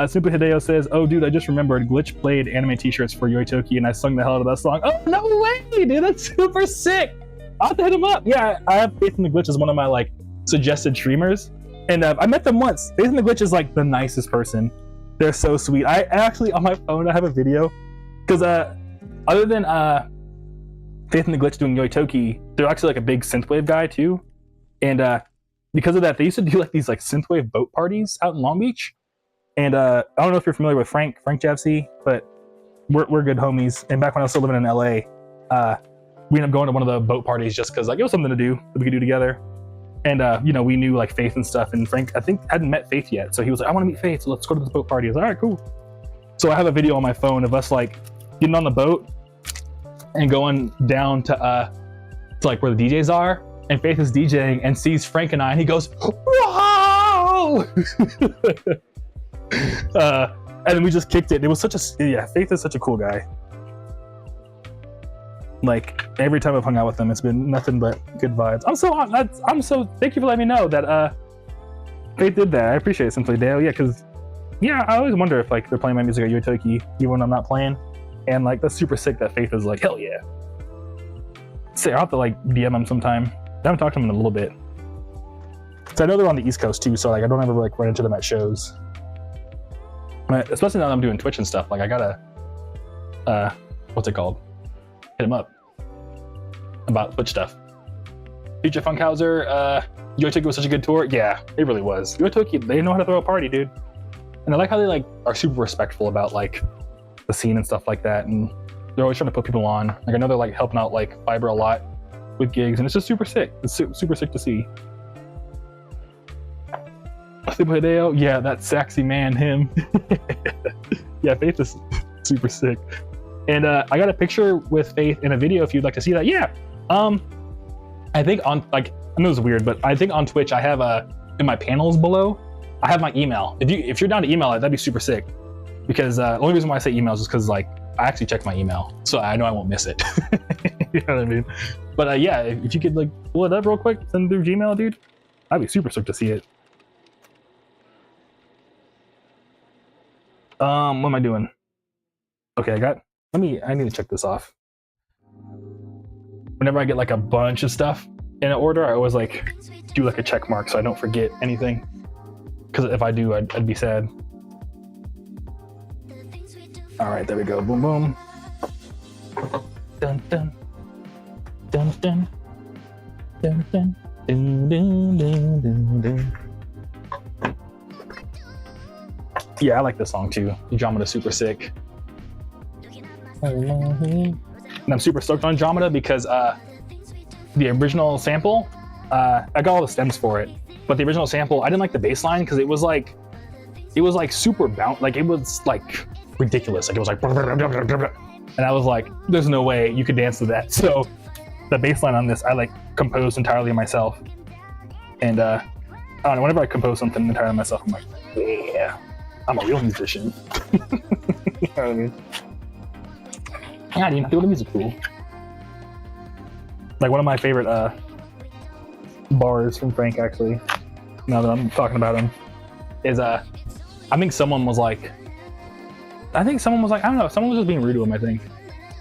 Super Hideo says, oh dude, I just remembered Glitch played anime t-shirts for Yoitoki and I sung the hell out of that song. Oh, no way, dude, that's super sick. I'll have to hit him up. Yeah, I have Faith in the Glitch as one of my like suggested streamers. And I met them once. Faith in the Glitch is like the nicest person. They're so sweet. I actually, on my phone, I have a video. Because other than Faith in the Glitch doing Yoitoki, they're actually like a big synthwave guy too. And because of that, they used to do like these like synthwave boat parties out in Long Beach. And I don't know if you're familiar with Frank Javsey, but we're good homies. And back when I was still living in LA, we ended up going to one of the boat parties just because like it was something to do that we could do together. And you know, we knew like Faith and stuff. And Frank, I think, hadn't met Faith yet, so he was like, "I want to meet Faith, so let's go to this boat party." I was like, "All right, cool." So I have a video on my phone of us like getting on the boat and going down to like where the DJs are, and Faith is DJing and sees Frank and I, and he goes, "Whoa!" And then we just kicked it. It was such a Faith is such a cool guy. Like every time I've hung out with them, it's been nothing but good vibes. I'm so thank you for letting me know that Faith did that. I appreciate it, Simply Dale. Yeah, because I always wonder if like they're playing my music at Yoitoki even when I'm not playing, and like that's super sick that Faith is like, hell yeah. So I'll have to like DM them sometime. I haven't talked to them in a little bit. So I know they're on the East Coast too, so like I don't ever like run into them at shows. But especially now that I'm doing Twitch and stuff, like I gotta what's it called? Hit him up. about Twitch stuff. Future Funkhauser, Yotoki was such a good tour. Yeah, it really was. Yotoki, they know how to throw a party, dude. And I like how they like are super respectful about like the scene and stuff like that, and they're always trying to put people on. Like I know they're like helping out like Fiber a lot with gigs, and it's just super sick. It's super sick to see. Super Hideo, yeah, that sexy man, him. Yeah, Faith is super sick. And I got a picture with Faith in a video if you'd like to see that. Yeah. I think on like, I know it's weird, but I think on Twitch I have in my panels below, I have my email. If you're down to email it, that'd be super sick. Because the only reason why I say email is just because like I actually check my email, so I know I won't miss it. You know what I mean? But yeah, if you could like pull it up real quick, send it through Gmail, dude, I'd be super stoked to see it. What am I doing? Okay, I need to check this off. Whenever I get like a bunch of stuff in an order, I always like do like a check mark so I don't forget anything. Because if I do, I'd be sad. All right, there we go. Boom, boom. Dun, dun. Dun, dun. Dun, dun. Dun, dun, dun, dun, dun. Yeah, I like this song too. Andromeda super sick. And I'm super stoked on Andromeda because the original sample, I got all the stems for it, but the original sample, I didn't like the bass line because it was like super bounce, like it was like ridiculous. Like it was like, and I was like, there's no way you could dance to that. So the bass line on this, I like composed entirely myself. And I don't know, whenever I compose something entirely myself, I'm like, yeah, I'm a real musician. You know what I mean? Yeah, dude, I feel the music cool. Like one of my favorite bars from Frank, actually, now that I'm talking about him, is I think someone was like, I don't know, someone was just being rude to him, I think.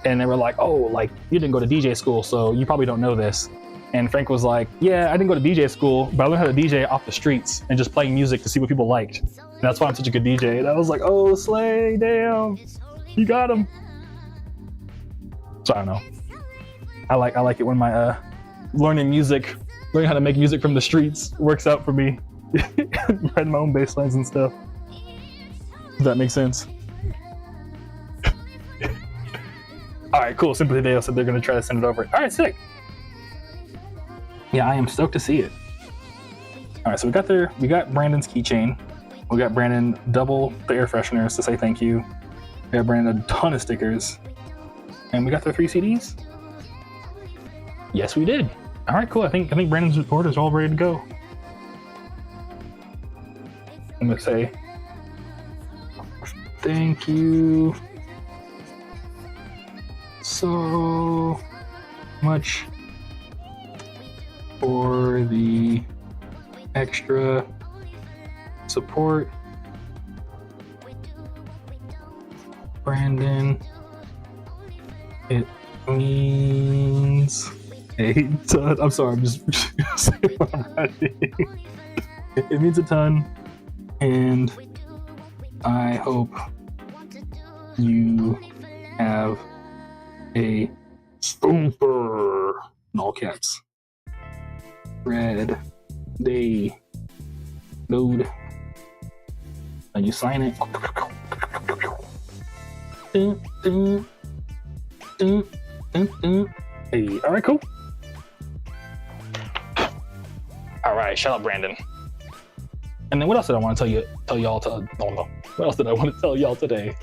And they were like, oh, like, you didn't go to DJ school, so you probably don't know this. And Frank was like, yeah, I didn't go to DJ school, but I learned how to DJ off the streets and just playing music to see what people liked. And that's why I'm such a good DJ. And I was like, oh, Slay, damn, you got him. So I don't know. I like it when my learning how to make music from the streets works out for me. Writing my own bass lines and stuff. Does that make sense? All right, cool. Simply Dale said they're gonna try to send it over. All right, sick. Yeah, I am stoked to see it. All right, so we got Brandon's keychain. We got Brandon double the air fresheners to say thank you. We got Brandon a ton of stickers. And we got the 3 CDs? Yes, we did. All right, cool. I think Brandon's report is all ready to go. I'm gonna say thank you so much for the extra support, Brandon. It means a ton. I'm sorry, I'm just saying what I'm writing. It means a ton, and I hope you have a super, in all caps, red day load, and you sign it. Hey, all right, cool. All right, shout out Brandon. And then what else did I want to tell y'all what else did I want to tell y'all today?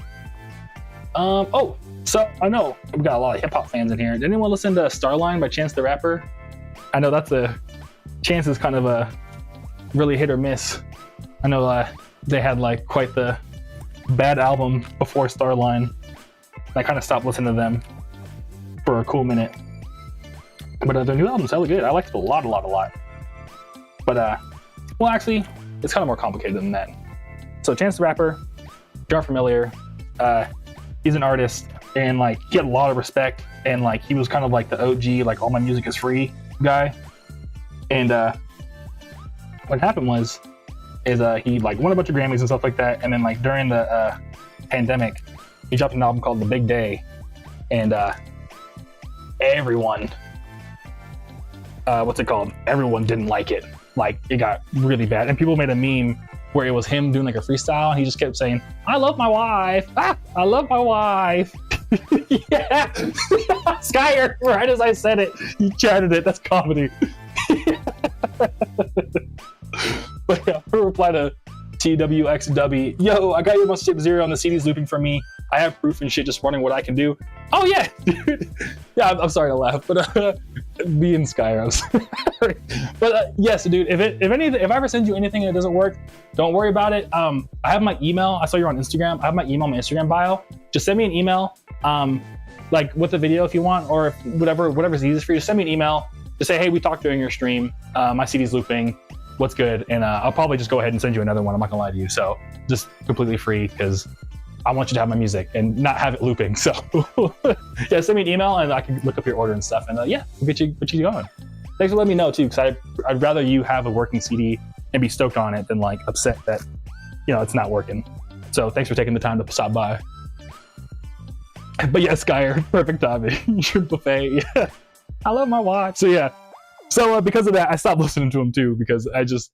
Oh, so I know we got a lot of hip hop fans in here. Did anyone listen to Starline by Chance the Rapper? I know Chance is kind of a really hit or miss. I know they had like quite the bad album before Starline. I kind of stopped listening to them for a cool minute. But their new album's hella good. I liked it a lot. But well, actually, it's kind of more complicated than that. So Chance the Rapper, if you're familiar, he's an artist, and like he had a lot of respect, and like he was kind of like the OG, like all my music is free guy. And what happened is he like won a bunch of Grammys and stuff like that, and then like during the pandemic, he dropped an album called The Big Day, and everyone what's it called? Everyone didn't like it. Like, it got really bad. And people made a meme where it was him doing like a freestyle, and he just kept saying, "I love my wife. Ah, I love my wife." Yeah. Skyer, right as I said it, he chatted it. That's comedy. But yeah, reply to TWXW. Yo, I got your must ship 0 on the CD's looping for me. I have proof and shit, just wondering what I can do. Oh yeah, dude. Yeah, I'm sorry to laugh, but me and Skyros. But yes, dude. If I ever send you anything and it doesn't work, don't worry about it. I have my email. I saw you're on Instagram. I have my email, my Instagram bio. Just send me an email, like with a video if you want, or whatever's easiest for you. Just send me an email. Just say, hey, we talked during your stream. My CD's looping. What's good? And I'll probably just go ahead and send you another one. I'm not gonna lie to you. So just completely free, because I want you to have my music and not have it looping. So yeah, send me an email and I can look up your order and stuff. And yeah, we'll get you going. Thanks for letting me know too, because I'd rather you have a working CD and be stoked on it than like upset that, you know, it's not working. So thanks for taking the time to stop by. But yeah, Skyer, perfect timing. Shrimp buffet. Yeah. I love my watch. So yeah. So because of that, I stopped listening to him too, because I just,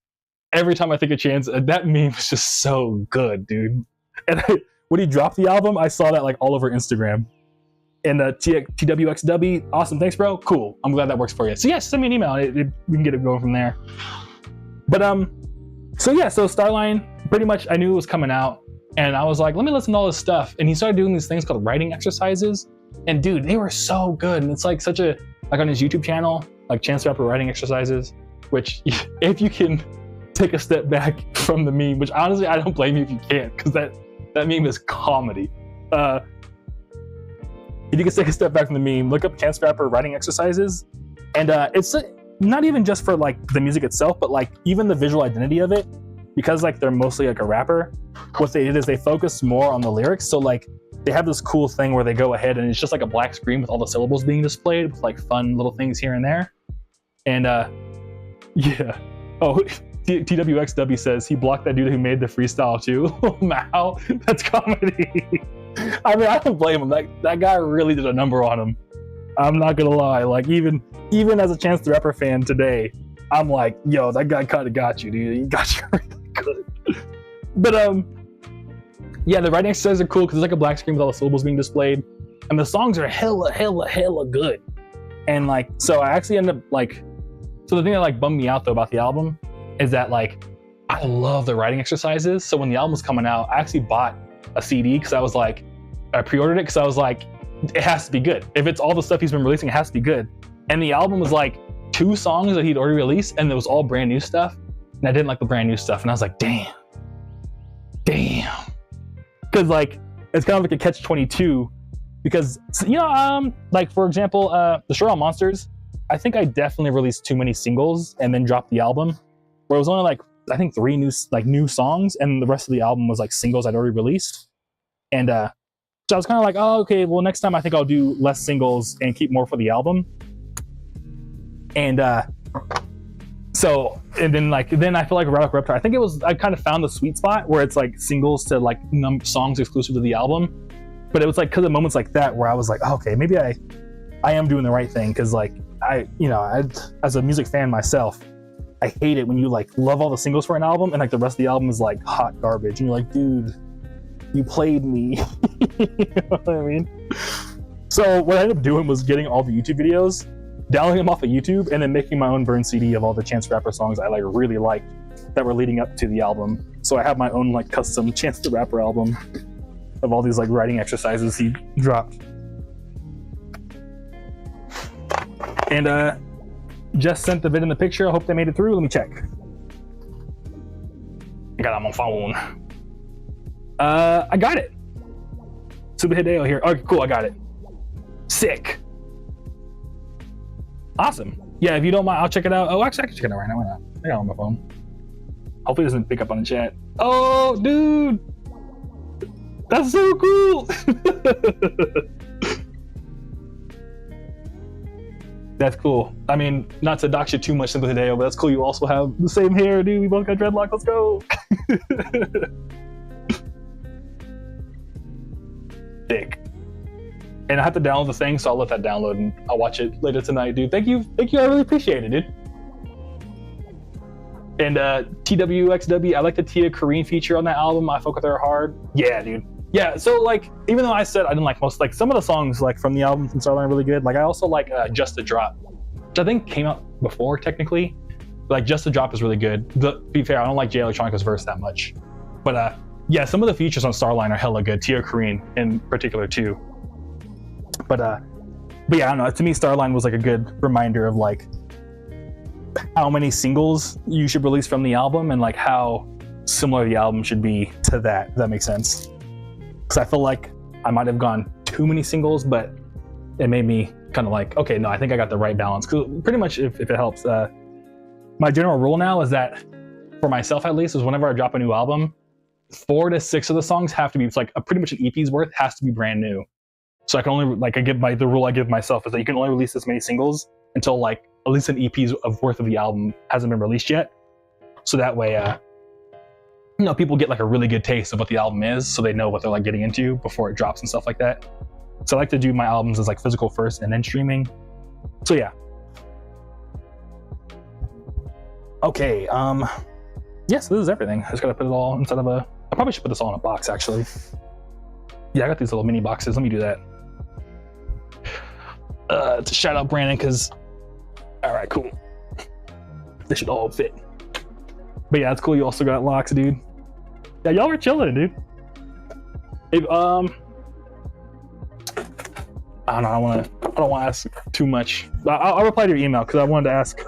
every time I think a chance, that meme was just so good, dude. And when he dropped the album, I saw that like all over Instagram. And TWXW, awesome, thanks, bro. Cool, I'm glad that works for you. So yeah, send me an email. We can get it going from there. But so yeah, so Starline, pretty much I knew it was coming out, and I was like, let me listen to all this stuff. And he started doing these things called writing exercises, and dude, they were so good. And it's like such a, like on his YouTube channel, like Chance the Rapper writing exercises, which if you can take a step back from the meme, which honestly I don't blame you if you can't, because that meme is comedy. If you can take a step back from the meme, look up Chance the Rapper writing exercises, and it's not even just for like the music itself, but like even the visual identity of it, because like they're mostly like a rapper. What they did is they focused more on the lyrics. So like they have this cool thing where they go ahead and it's just like a black screen with all the syllables being displayed with like fun little things here and there. And yeah. Oh, TWXW says he blocked that dude who made the freestyle too. Wow, that's comedy. I mean, I don't blame him. That guy really did a number on him. I'm not gonna lie. Like even as a Chance the Rapper fan today, I'm like, yo, that guy kind of got you, dude. He got you really good. But yeah, the writing exercises are cool because it's like a black screen with all the syllables being displayed, and the songs are hella good. And like, so I actually ended up like, so the thing that like bummed me out though about the album is that like I love the writing exercises. So when the album was coming out, I actually bought a CD because I was like, I pre-ordered it because I was like, it has to be good. If it's all the stuff he's been releasing, it has to be good. And the album was like 2 songs that he'd already released, and it was all brand new stuff. And I didn't like the brand new stuff, and I was like, damn. Because like it's kind of like a catch-22. Because you know, like for example, the Shore Monsters, I think I definitely released too many singles and then dropped the album, where it was only like I think 3 new songs, and the rest of the album was like singles I'd already released. And so I was kind of like, oh, okay, well next time I think I'll do less singles and keep more for the album. And so and then I feel like Radical Reptar, I think I kind of found the sweet spot where it's like singles to like songs exclusive to the album. But it was like because of moments like that where I was like, oh, okay, maybe I am doing the right thing, because like I as a music fan myself, I hate it when you like love all the singles for an album and like the rest of the album is like hot garbage and you're like, dude, you played me. You know what I mean? So what I ended up doing was getting all the YouTube videos, downloading them off of YouTube, and then making my own burn CD of all the Chance the Rapper songs I like really liked that were leading up to the album. So I have my own like custom Chance the Rapper album of all these like writing exercises he dropped. And just sent the vid in the picture. I hope they made it through. Let me check. I got it on my phone. I got it. Super Hideo here. Okay, cool, I got it. Sick. Awesome. Yeah, if you don't mind, I'll check it out. Oh, actually, I can check it out right now. Why not? I got it on my phone. Hopefully it doesn't pick up on the chat. Oh, dude. That's so cool. That's cool. I mean, not to dox you too much, Super Hideo, but that's cool. You also have the same hair, dude. We both got dreadlock. Let's go. Thick. And I have to download the thing, so I'll let that download and I'll watch it later tonight, dude. Thank you. I really appreciate it, dude. And TWXW, I like the Tia Korean feature on that album. I fuck with her hard. Yeah, dude. Yeah, so like, even though I said I didn't like most, like some of the songs like from the album from Starline are really good. Like I also like Just a Drop, which I think came out before technically. Like Just a Drop is really good. To be fair, I don't like Jay Electronica's verse that much. But yeah, some of the features on Starline are hella good. Tia Korean in particular too. But yeah, I don't know. To me, Starline was like a good reminder of like how many singles you should release from the album and like how similar the album should be to that. If that makes sense. Because I feel like I might have gone too many singles, but it made me kind of like, okay, no, I think I got the right balance. Because pretty much, if it helps, my general rule now is that for myself at least is whenever I drop a new album, 4 to 6 of the songs have to be, it's like pretty much an EP's worth has to be brand new. So I can only, like, the rule I give myself is that you can only release this many singles until like at least an EP's worth of the album hasn't been released yet. So that way, you know, people get like a really good taste of what the album is, so they know what they're like getting into before it drops and stuff like that. So I like to do my albums as like physical first and then streaming. So yeah. Okay, yeah, so this is everything. I just gotta put it all inside of I probably should put this all in a box actually. Yeah, I got these little mini boxes. Let me do that. To shout out Brandon, because all right, cool. They should all fit. But yeah, it's cool. You also got locks, dude. Yeah, y'all were chilling, dude. If, I don't know. I don't want to ask too much. I'll reply to your email because I wanted to ask.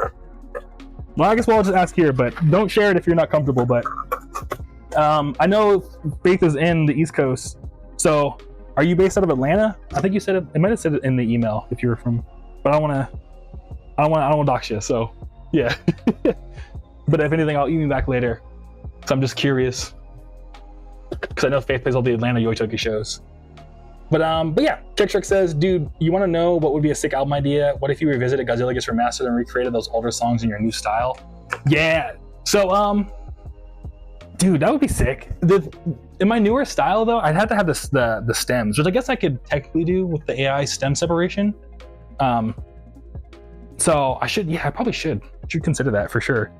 Well, I guess I'll just ask here, but don't share it if you're not comfortable. But I know Faith is in the East Coast, so are you based out of Atlanta? I think you said it. It might have said it in the email if you're from. But I don't want to dox you. So yeah. But if anything, I'll email back later. So I'm just curious. Because I know Faith plays all the Atlanta Yoitoki shows. But yeah, Trick says, dude, you want to know what would be a sick album idea? What if you revisited Godzilla Gets Remastered and recreated those older songs in your new style? Yeah. So, dude, that would be sick. In my newer style, though, I'd have to have the stems, which I guess I could technically do with the AI stem separation. So I probably should consider that for sure.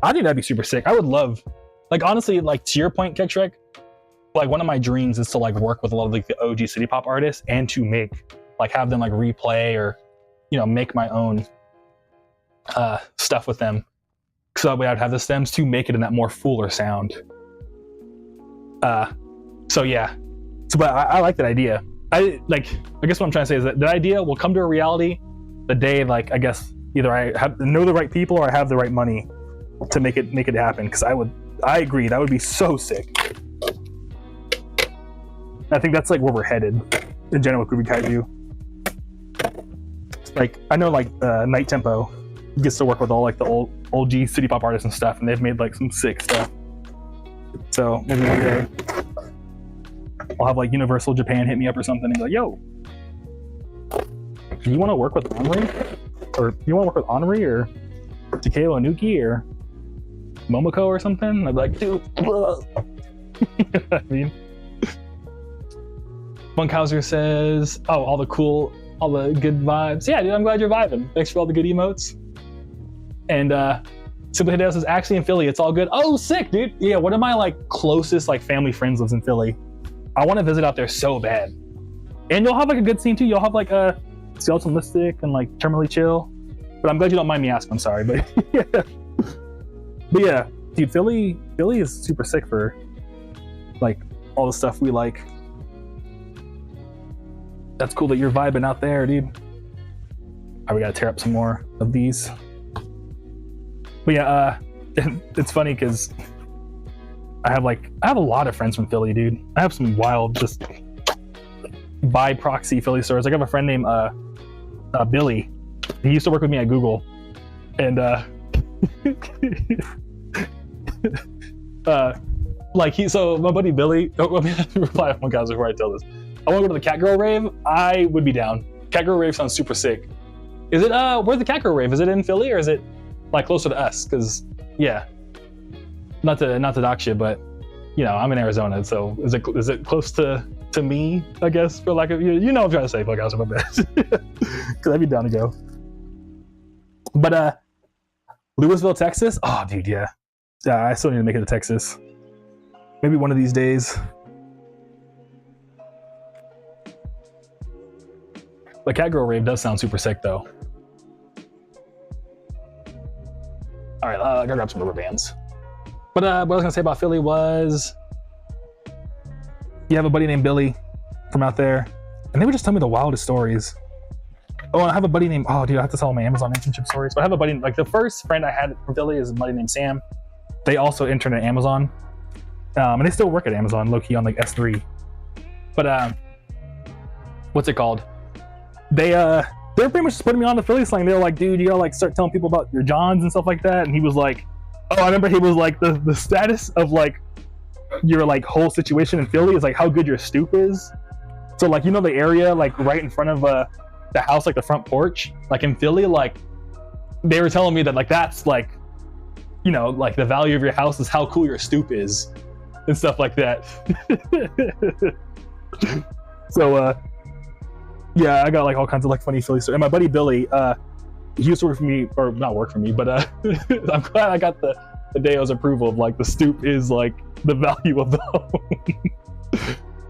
I think that'd be super sick. I would love, like, honestly, like, to your point, Kekshrek, like, one of my dreams is to, like, work with a lot of, like, the OG city pop artists and to make, like, have them, like, replay or, you know, make my own stuff with them. So that way I'd have the stems to make it in that more fuller sound. So, yeah. So, but I like that idea. I guess what I'm trying to say is that the idea will come to a reality the day, like, I guess, either I know the right people or I have the right money to make it happen, because I agree, that would be so sick. I think that's like where we're headed in general with Groovy Kaiju. Like, I know like Night Tempo gets to work with all like the old G city pop artists and stuff, and they've made like some sick stuff. So maybe one day I'll have like Universal Japan hit me up or something and be like, yo, do you want to work with Henri? Or do you want to work with Henri or Takeo Inuki or Momoko or something? I'd be like, dude, you know what I mean? Funkhauser says, oh, all the good vibes. Yeah, dude, I'm glad you're vibing. Thanks for all the good emotes. And Simply Hideo says, actually in Philly, it's all good. Oh, sick, dude. Yeah, one of my like closest like family friends lives in Philly. I want to visit out there so bad. And you'll have like a good scene too. You'll have like a Skeleton Lipstick and like Terminally Chill. But I'm glad you don't mind me asking. I'm sorry, but yeah. But yeah, dude, Philly is super sick for like all the stuff we like. That's cool that you're vibing out there, dude. All right, we gotta tear up some more of these. But yeah, it's funny because I have a lot of friends from Philly, dude. I have some wild, just by proxy Philly stories. Like, I have a friend named Billy. He used to work with me at Google, and so my buddy Billy. Let me reply to one guy before I tell this. I want to go to the Catgirl rave. I would be down. Catgirl rave sounds super sick. Is it where's the Catgirl rave? Is it in Philly or is it like closer to us? Because yeah, not to dox you, but you know I'm in Arizona, so is it close to to me, I guess, for like, you know what I'm trying to say, fuck, I was my best. Because I'd be down to go. But Louisville, Texas? Oh, dude, yeah. Yeah, I still need to make it to Texas. Maybe one of these days. The Catgirl rave does sound super sick, though. All right, I gotta grab some rubber bands. But what I was gonna say about Philly was, you have a buddy named Billy from out there, and they would just tell me the wildest stories. Oh, and I have a buddy named, oh, dude, I have to tell my Amazon internship stories. But I have a buddy, like the first friend I had from Philly is a buddy named Sam. They also interned at Amazon, and they still work at Amazon, low-key on like S3. But what's it called? They're pretty much just putting me on the Philly slang. They're like, dude, you gotta like start telling people about your Johns and stuff like that. And he was like, oh, I remember he was like, the status of like your like whole situation in Philly is like how good your stoop is. So like, you know, the area like right in front of the house, like the front porch, like in Philly, like they were telling me that like that's like, you know, like the value of your house is how cool your stoop is and stuff like that. So yeah, I got like all kinds of like funny Philly stories. And my buddy Billy, he used to work for me, or not work for me, but I'm glad I got the Deo's approval of like the stoop is like the value of the home.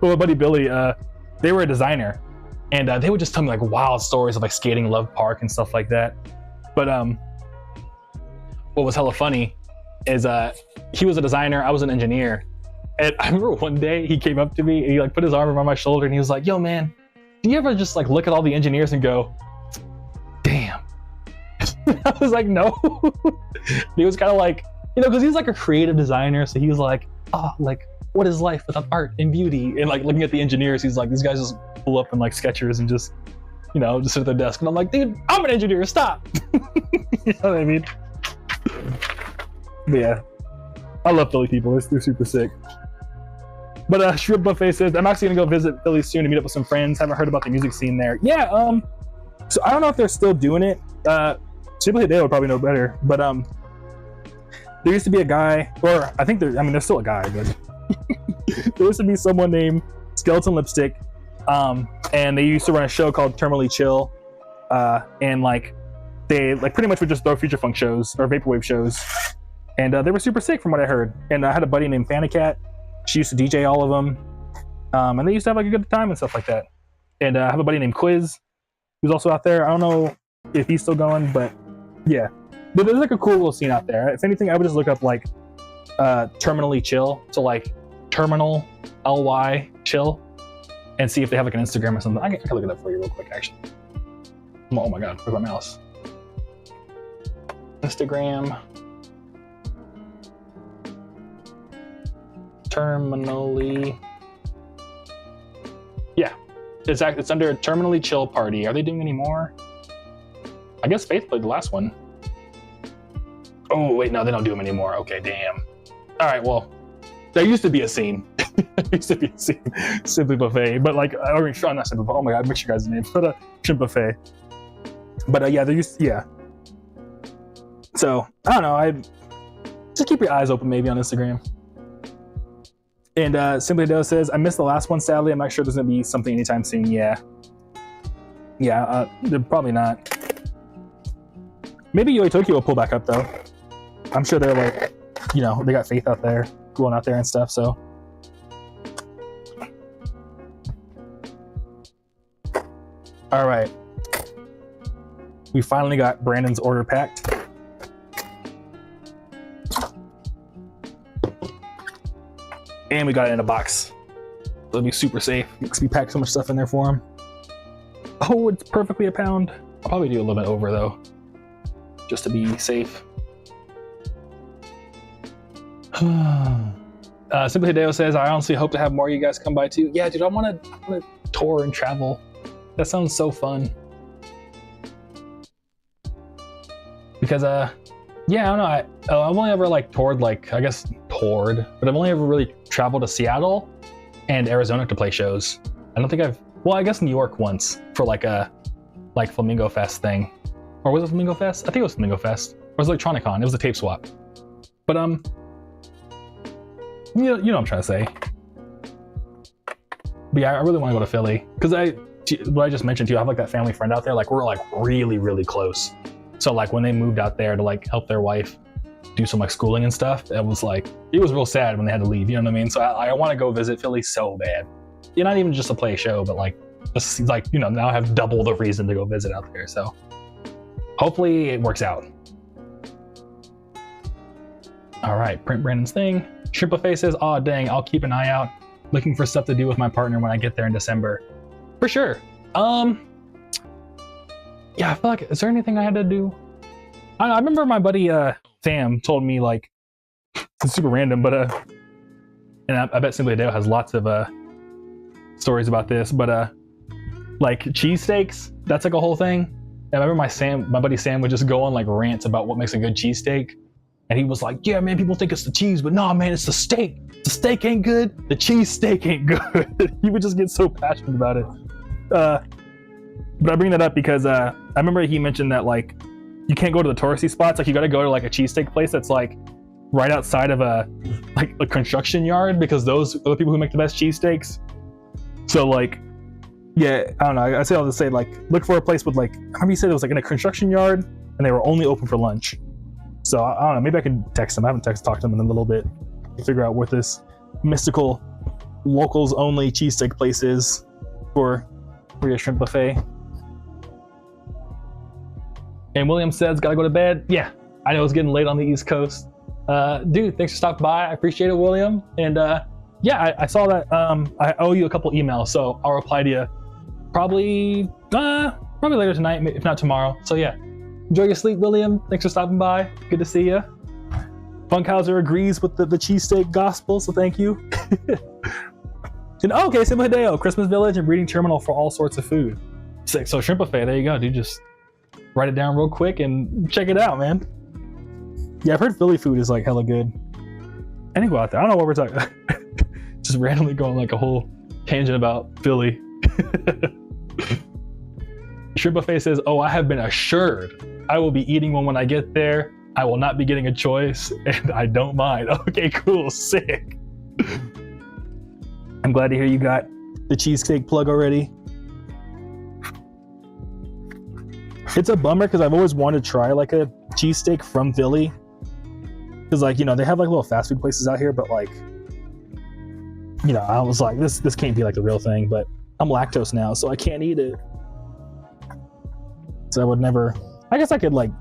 But my buddy Billy, they were a designer, and they would just tell me like wild stories of like skating Love Park and stuff like that. But what was hella funny is he was a designer, I was an engineer, and I remember one day he came up to me and he like put his arm around my shoulder and he was like, yo man, do you ever just like look at all the engineers and go, damn? I was like, no. He was kind of like, you know, because he's like a creative designer, so he was like, oh, like what is life without art and beauty? And like looking at the engineers, he's like, these guys just pull up in like Skechers and just, you know, just sit at their desk. And I'm like, dude, I'm an engineer, stop. You know what I mean? But yeah, I love Philly people. They're super sick. But Shrimp Buffet says, I'm actually gonna go visit Philly soon to meet up with some friends. Haven't heard about the music scene there. Yeah, so I don't know if they're still doing it. Simply they would probably know better. But there used to be a guy, or I think there's still a guy, but there used to be someone named Skeleton Lipstick, and they used to run a show called Terminally Chill, and like they like pretty much would just throw feature funk shows or vaporwave shows, and they were super sick from what I heard. And I had a buddy named Fanicat. She used to DJ all of them, and they used to have like a good time and stuff like that. And I have a buddy named Quiz, who's also out there. I don't know if he's still going, but yeah. But there's like a cool little scene out there. If anything, I would just look up like Terminally Chill, so like Terminal LY Chill, and see if they have like an Instagram or something. I can look it up for you real quick, actually. Oh my god, where's my mouse? Instagram. Terminally, yeah, it's under Terminally Chill Party. Are they doing any more? I guess Faith played the last one. Oh wait, no, they don't do them anymore. Okay, damn. All right, well, there used to be a scene. There used to be a scene, Simply Buffet, but like, I mean, sure, not Simply Buffet. Oh my god, I mixed your guys' names, but Shrimp Buffet. But yeah, there used, yeah. So I don't know. I just keep your eyes open, maybe on Instagram. And Simply Doe says, I missed the last one, sadly. I'm not sure there's going to be something anytime soon. Yeah. Yeah, they're probably not. Maybe Yoi Tokyo will pull back up, though. I'm sure they're like, you know, they got Faith out there, going out there and stuff, so. All right. We finally got Brandon's order packed. And we got it in a box. It'll be super safe because we packed so much stuff in there for him. Oh, it's perfectly a pound. I'll probably do a little bit over though, just to be safe. Simply Hideo says, I honestly hope to have more of you guys come by too. Yeah, dude, I want to tour and travel. That sounds so fun. Because, yeah, I don't know. I've only ever like toured, like, I guess toured, but I've only ever really traveled to Seattle and Arizona to play shows. I don't think well, I guess New York once for like a Flamingo Fest thing. Or was it Flamingo Fest? I think it was Flamingo Fest. Or was it Electronicon? It was a tape swap. But, you know what I'm trying to say. But yeah, I really want to go to Philly because what I just mentioned to you, I have like that family friend out there. Like we're like really, really close. So like when they moved out there to like help their wife do some like schooling and stuff, it was real sad when they had to leave. You know what I mean? So I want to go visit Philly so bad. You're not even just to play a show, but like just like, you know, now I have double the reason to go visit out there. So hopefully it works out. All right, print Brandon's thing. Shrimpa Face says, oh dang, I'll keep an eye out. Looking for stuff to do with my partner when I get there in December. For sure. Yeah, I feel like, is there anything I had to do? I remember my buddy Sam told me, like, it's super random, but and I bet Simply Dale has lots of stories about this, but like cheesesteaks, that's like a whole thing. And I remember my buddy Sam would just go on like rants about what makes a good cheesesteak. And he was like, yeah, man, people think it's the cheese, but nah, man, it's the steak. The steak ain't good. The cheesesteak ain't good. He would just get so passionate about it. But I bring that up because I remember he mentioned that like you can't go to the touristy spots. Like you got to go to like a cheesesteak place that's like right outside of a construction yard, because those are the people who make the best cheesesteaks. So like, yeah, I don't know. I say all to say like look for a place with like, how many said it was like in a construction yard and they were only open for lunch. So I don't know, maybe I could text them. I haven't talked to them in a little bit to figure out what this mystical locals only cheesesteak place is for your shrimp buffet. And William says, gotta go to bed. Yeah, I know it's getting late on the East Coast. Dude, thanks for stopping by. I appreciate it, William. And yeah, I saw that I owe you a couple emails, so I'll reply to you probably later tonight, if not tomorrow. So yeah. Enjoy your sleep, William. Thanks for stopping by. Good to see you. Funkhauser agrees with the cheesesteak gospel, so thank you. And okay, Simple Hideo, Christmas Village and breeding terminal for all sorts of food. Sick. So shrimp buffet, there you go, dude. Just write it down real quick and check it out, man. Yeah, I've heard Philly food is like hella good. I didn't go out there. I don't know what we're talking. Just randomly going like a whole tangent about Philly. Shrimp Buffet says, oh, I have been assured I will be eating one when I get there. I will not be getting a choice, and I don't mind. Okay, cool, sick. I'm glad to hear you got the cheesesteak plug already. It's a bummer because I've always wanted to try like a cheesesteak from Philly. Because like, you know, they have like little fast food places out here, but like, you know, I was like, this can't be like the real thing, but I'm lactose now, so I can't eat it. So I would never, I guess I could like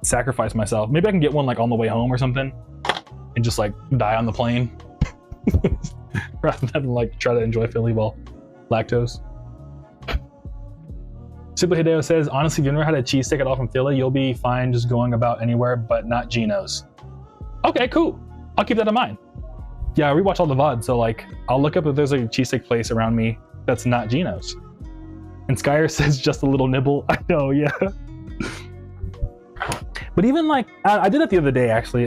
sacrifice myself. Maybe I can get one like on the way home or something and just like die on the plane rather than like try to enjoy Philly while lactose. Super Hideo says, honestly, if you've never had a cheesesteak at all from Philly, you'll be fine just going about anywhere, but not Gino's. Okay, cool. I'll keep that in mind. Yeah, I rewatch all the VOD, so like I'll look up if there's a cheesesteak place around me that's not Gino's. And Skyer says just a little nibble. I know, yeah. But even like, I did that the other day actually.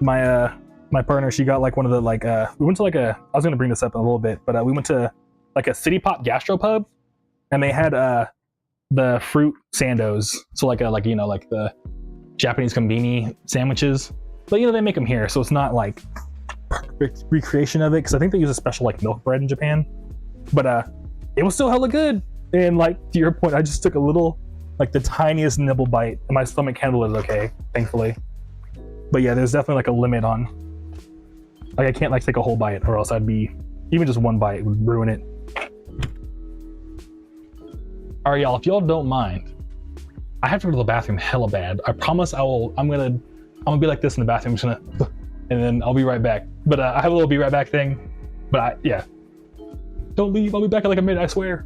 My partner, she got like one of the like, we went to like I was gonna bring this up in a little bit, but we went to like a City Pop gastropub, and they had the fruit sandos. So like you know, like the Japanese konbini sandwiches. But you know, they make them here, so it's not like perfect recreation of it, because I think they use a special like milk bread in Japan. But it was still hella good. And like to your point, I just took a little, like the tiniest nibble bite, and my stomach handle is okay, thankfully. But yeah, there's definitely like a limit on, like I can't like take a whole bite, or else I'd be, even just one bite would ruin it. All right, y'all, if y'all don't mind, I have to go to the bathroom hella bad. I promise I'm gonna be like this in the bathroom, I'm just gonna, and then I'll be right back. But I have a little be right back thing, but yeah. Don't leave, I'll be back in like a minute, I swear.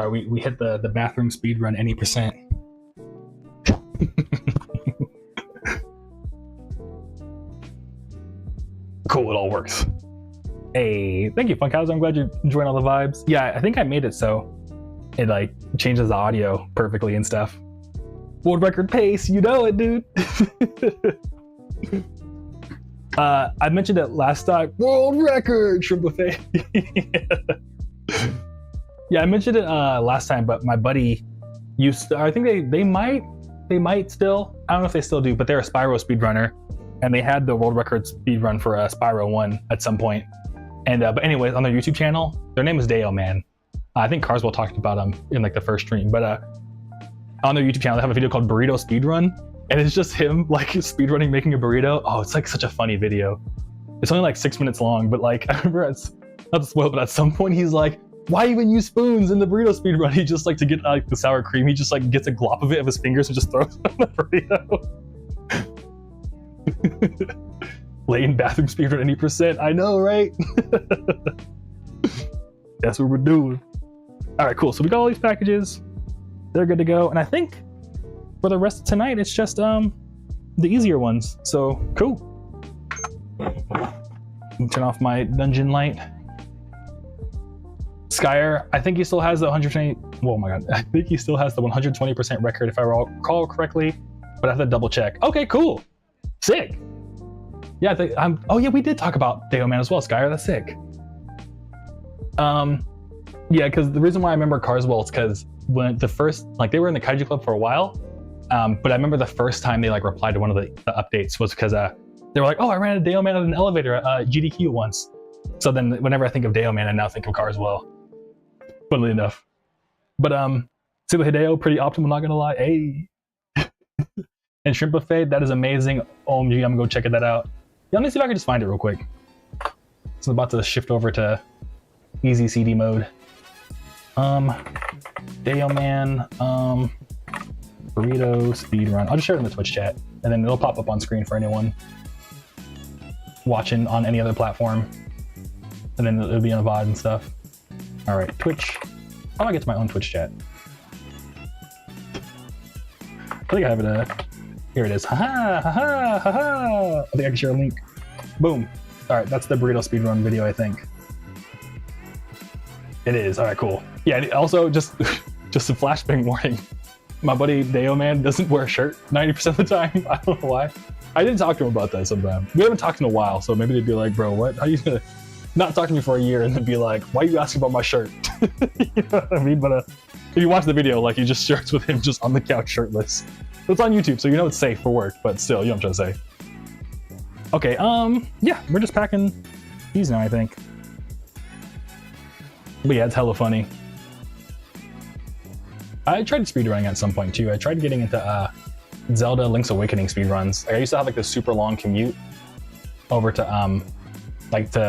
right, we hit the bathroom speed run any percent. Cool, it all works. Hey, thank you, Funkhouse. I'm glad you're enjoying all the vibes. Yeah, I think I made it so it like changes the audio perfectly and stuff. World record pace, you know it, dude. I mentioned it last time. World record, Shrimp Buffet. Yeah, I mentioned it last time, but my buddy used to, I think they might still, I don't know if they still do, but they're a Spyro speedrunner, and they had the world record speedrun for Spyro 1 at some point. And but anyways, on their YouTube channel, their name is Deo Man. I think Carswell talked about them in like the first stream, but on their YouTube channel, they have a video called Burrito Speedrun, and it's just him like speedrunning making a burrito. Oh, it's like such a funny video. It's only like 6 minutes long, but like I remember, not to spoil, but at some point he's like, why even use spoons in the burrito speedrun? He just like to get like the sour cream, he just like gets a glop of it of his fingers and just throws it on the burrito. Lane bathroom speedrun any percent. I know, right? That's what we're doing. All right, cool. So we got all these packages. They're good to go. And I think for the rest of tonight, it's just the easier ones. So cool. Turn off my dungeon light. Skyer, I think he still has the 120. Oh my god, I think he still has the 120% record if I recall correctly, but I have to double check. Okay, cool, sick. Yeah, I think I'm. Oh yeah, we did talk about Deo Man as well, Skyer. That's sick. Yeah, because the reason why I remember Carswell is because when the first, like, they were in the Kaiju Club for a while, but I remember the first time they like replied to one of the updates was because they were like, oh, I ran a Deo Man at an elevator at GDQ once. So then whenever I think of Deo Man, I now think of Carswell. Funnily enough. But Super Hideo, pretty optimal, not gonna lie. Hey. And Shrimp Buffet, that is amazing. OMG, I'm gonna go check that out. Yeah, let me see if I can just find it real quick. So I'm about to shift over to easy CD mode. Deo Man, burrito speedrun. I'll just share it in the Twitch chat, and then it'll pop up on screen for anyone watching on any other platform. And then it'll be in a VOD and stuff. All right, Twitch. How do I get to my own Twitch chat? I think I have it. Here it is. Haha, haha, haha. I think I can share a link. Boom. All right, that's the burrito speedrun video, I think. It is. All right, cool. Yeah. Also, just a flashbang warning. My buddy Deo Man doesn't wear a shirt 90% of the time. I don't know why. I did talk to him about that sometime. We haven't talked in a while, so maybe they'd be like, "Bro, what? How are you gonna not talk to me for a year and then be like, why are you asking about my shirt?" You know what I mean? But if you watch the video, like, he just shirts with him just on the couch shirtless. It's on YouTube, so you know it's safe for work, but still, you know what I'm trying to say. Okay, yeah, we're just packing these now, I think. But yeah, it's hella funny. I tried speedrunning at some point too. I tried getting into Zelda Link's Awakening speedruns. Like, I used to have like this super long commute over to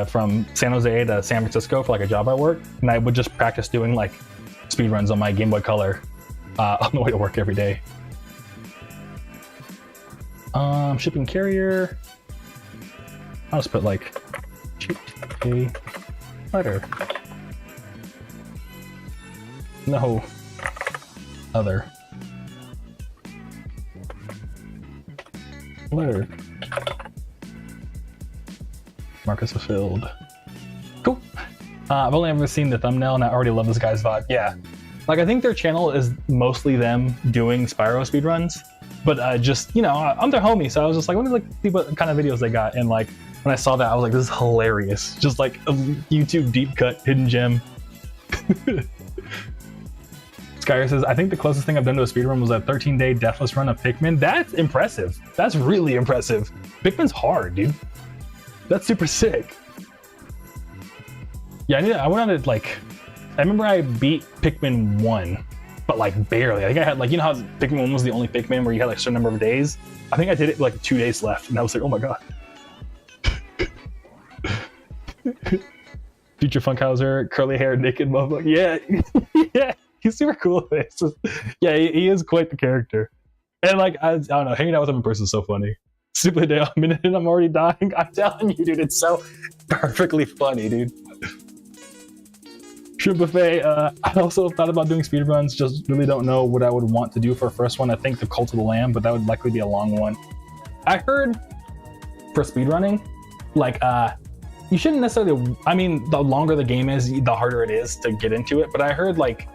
from San Jose to San Francisco for like a job at work, and I would just practice doing like speedruns on my Game Boy Color on the way to work every day. Shipping carrier. I'll just put like shoot a letter. No other letter. Marcus fulfilled. Cool. I've only ever seen the thumbnail and I already love this guy's vibe. Yeah. Like, I think their channel is mostly them doing Spyro speedruns, but just, you know, I'm their homie, so I was just like, let me like see what kind of videos they got. And like, when I saw that, I was like, this is hilarious. Just like a YouTube deep cut hidden gem. Skyer says, I think the closest thing I've done to a speedrun was a 13-day deathless run of Pikmin. That's impressive. That's really impressive. Pikmin's hard, dude. That's super sick. Yeah, I went on it like, I remember I beat Pikmin 1, but like barely. I think I had like, you know how Pikmin 1 was the only Pikmin where you had like a certain number of days? I think I did it like 2 days left, and I was like, oh my god. Future Funkhauser, curly hair, naked motherfucker. Yeah, yeah, he's super cool. Just, yeah, he is quite the character. And like, I don't know, hanging out with him in person is so funny. Super day, a minute and I'm already dying. I'm telling you, dude, it's so perfectly funny, dude. Shrimp Buffet, I also thought about doing speedruns, just really don't know what I would want to do for a first one. I think the Cult of the Lamb, but that would likely be a long one. I heard for speedrunning, like, you shouldn't necessarily, I mean, the longer the game is, the harder it is to get into it, but I heard like,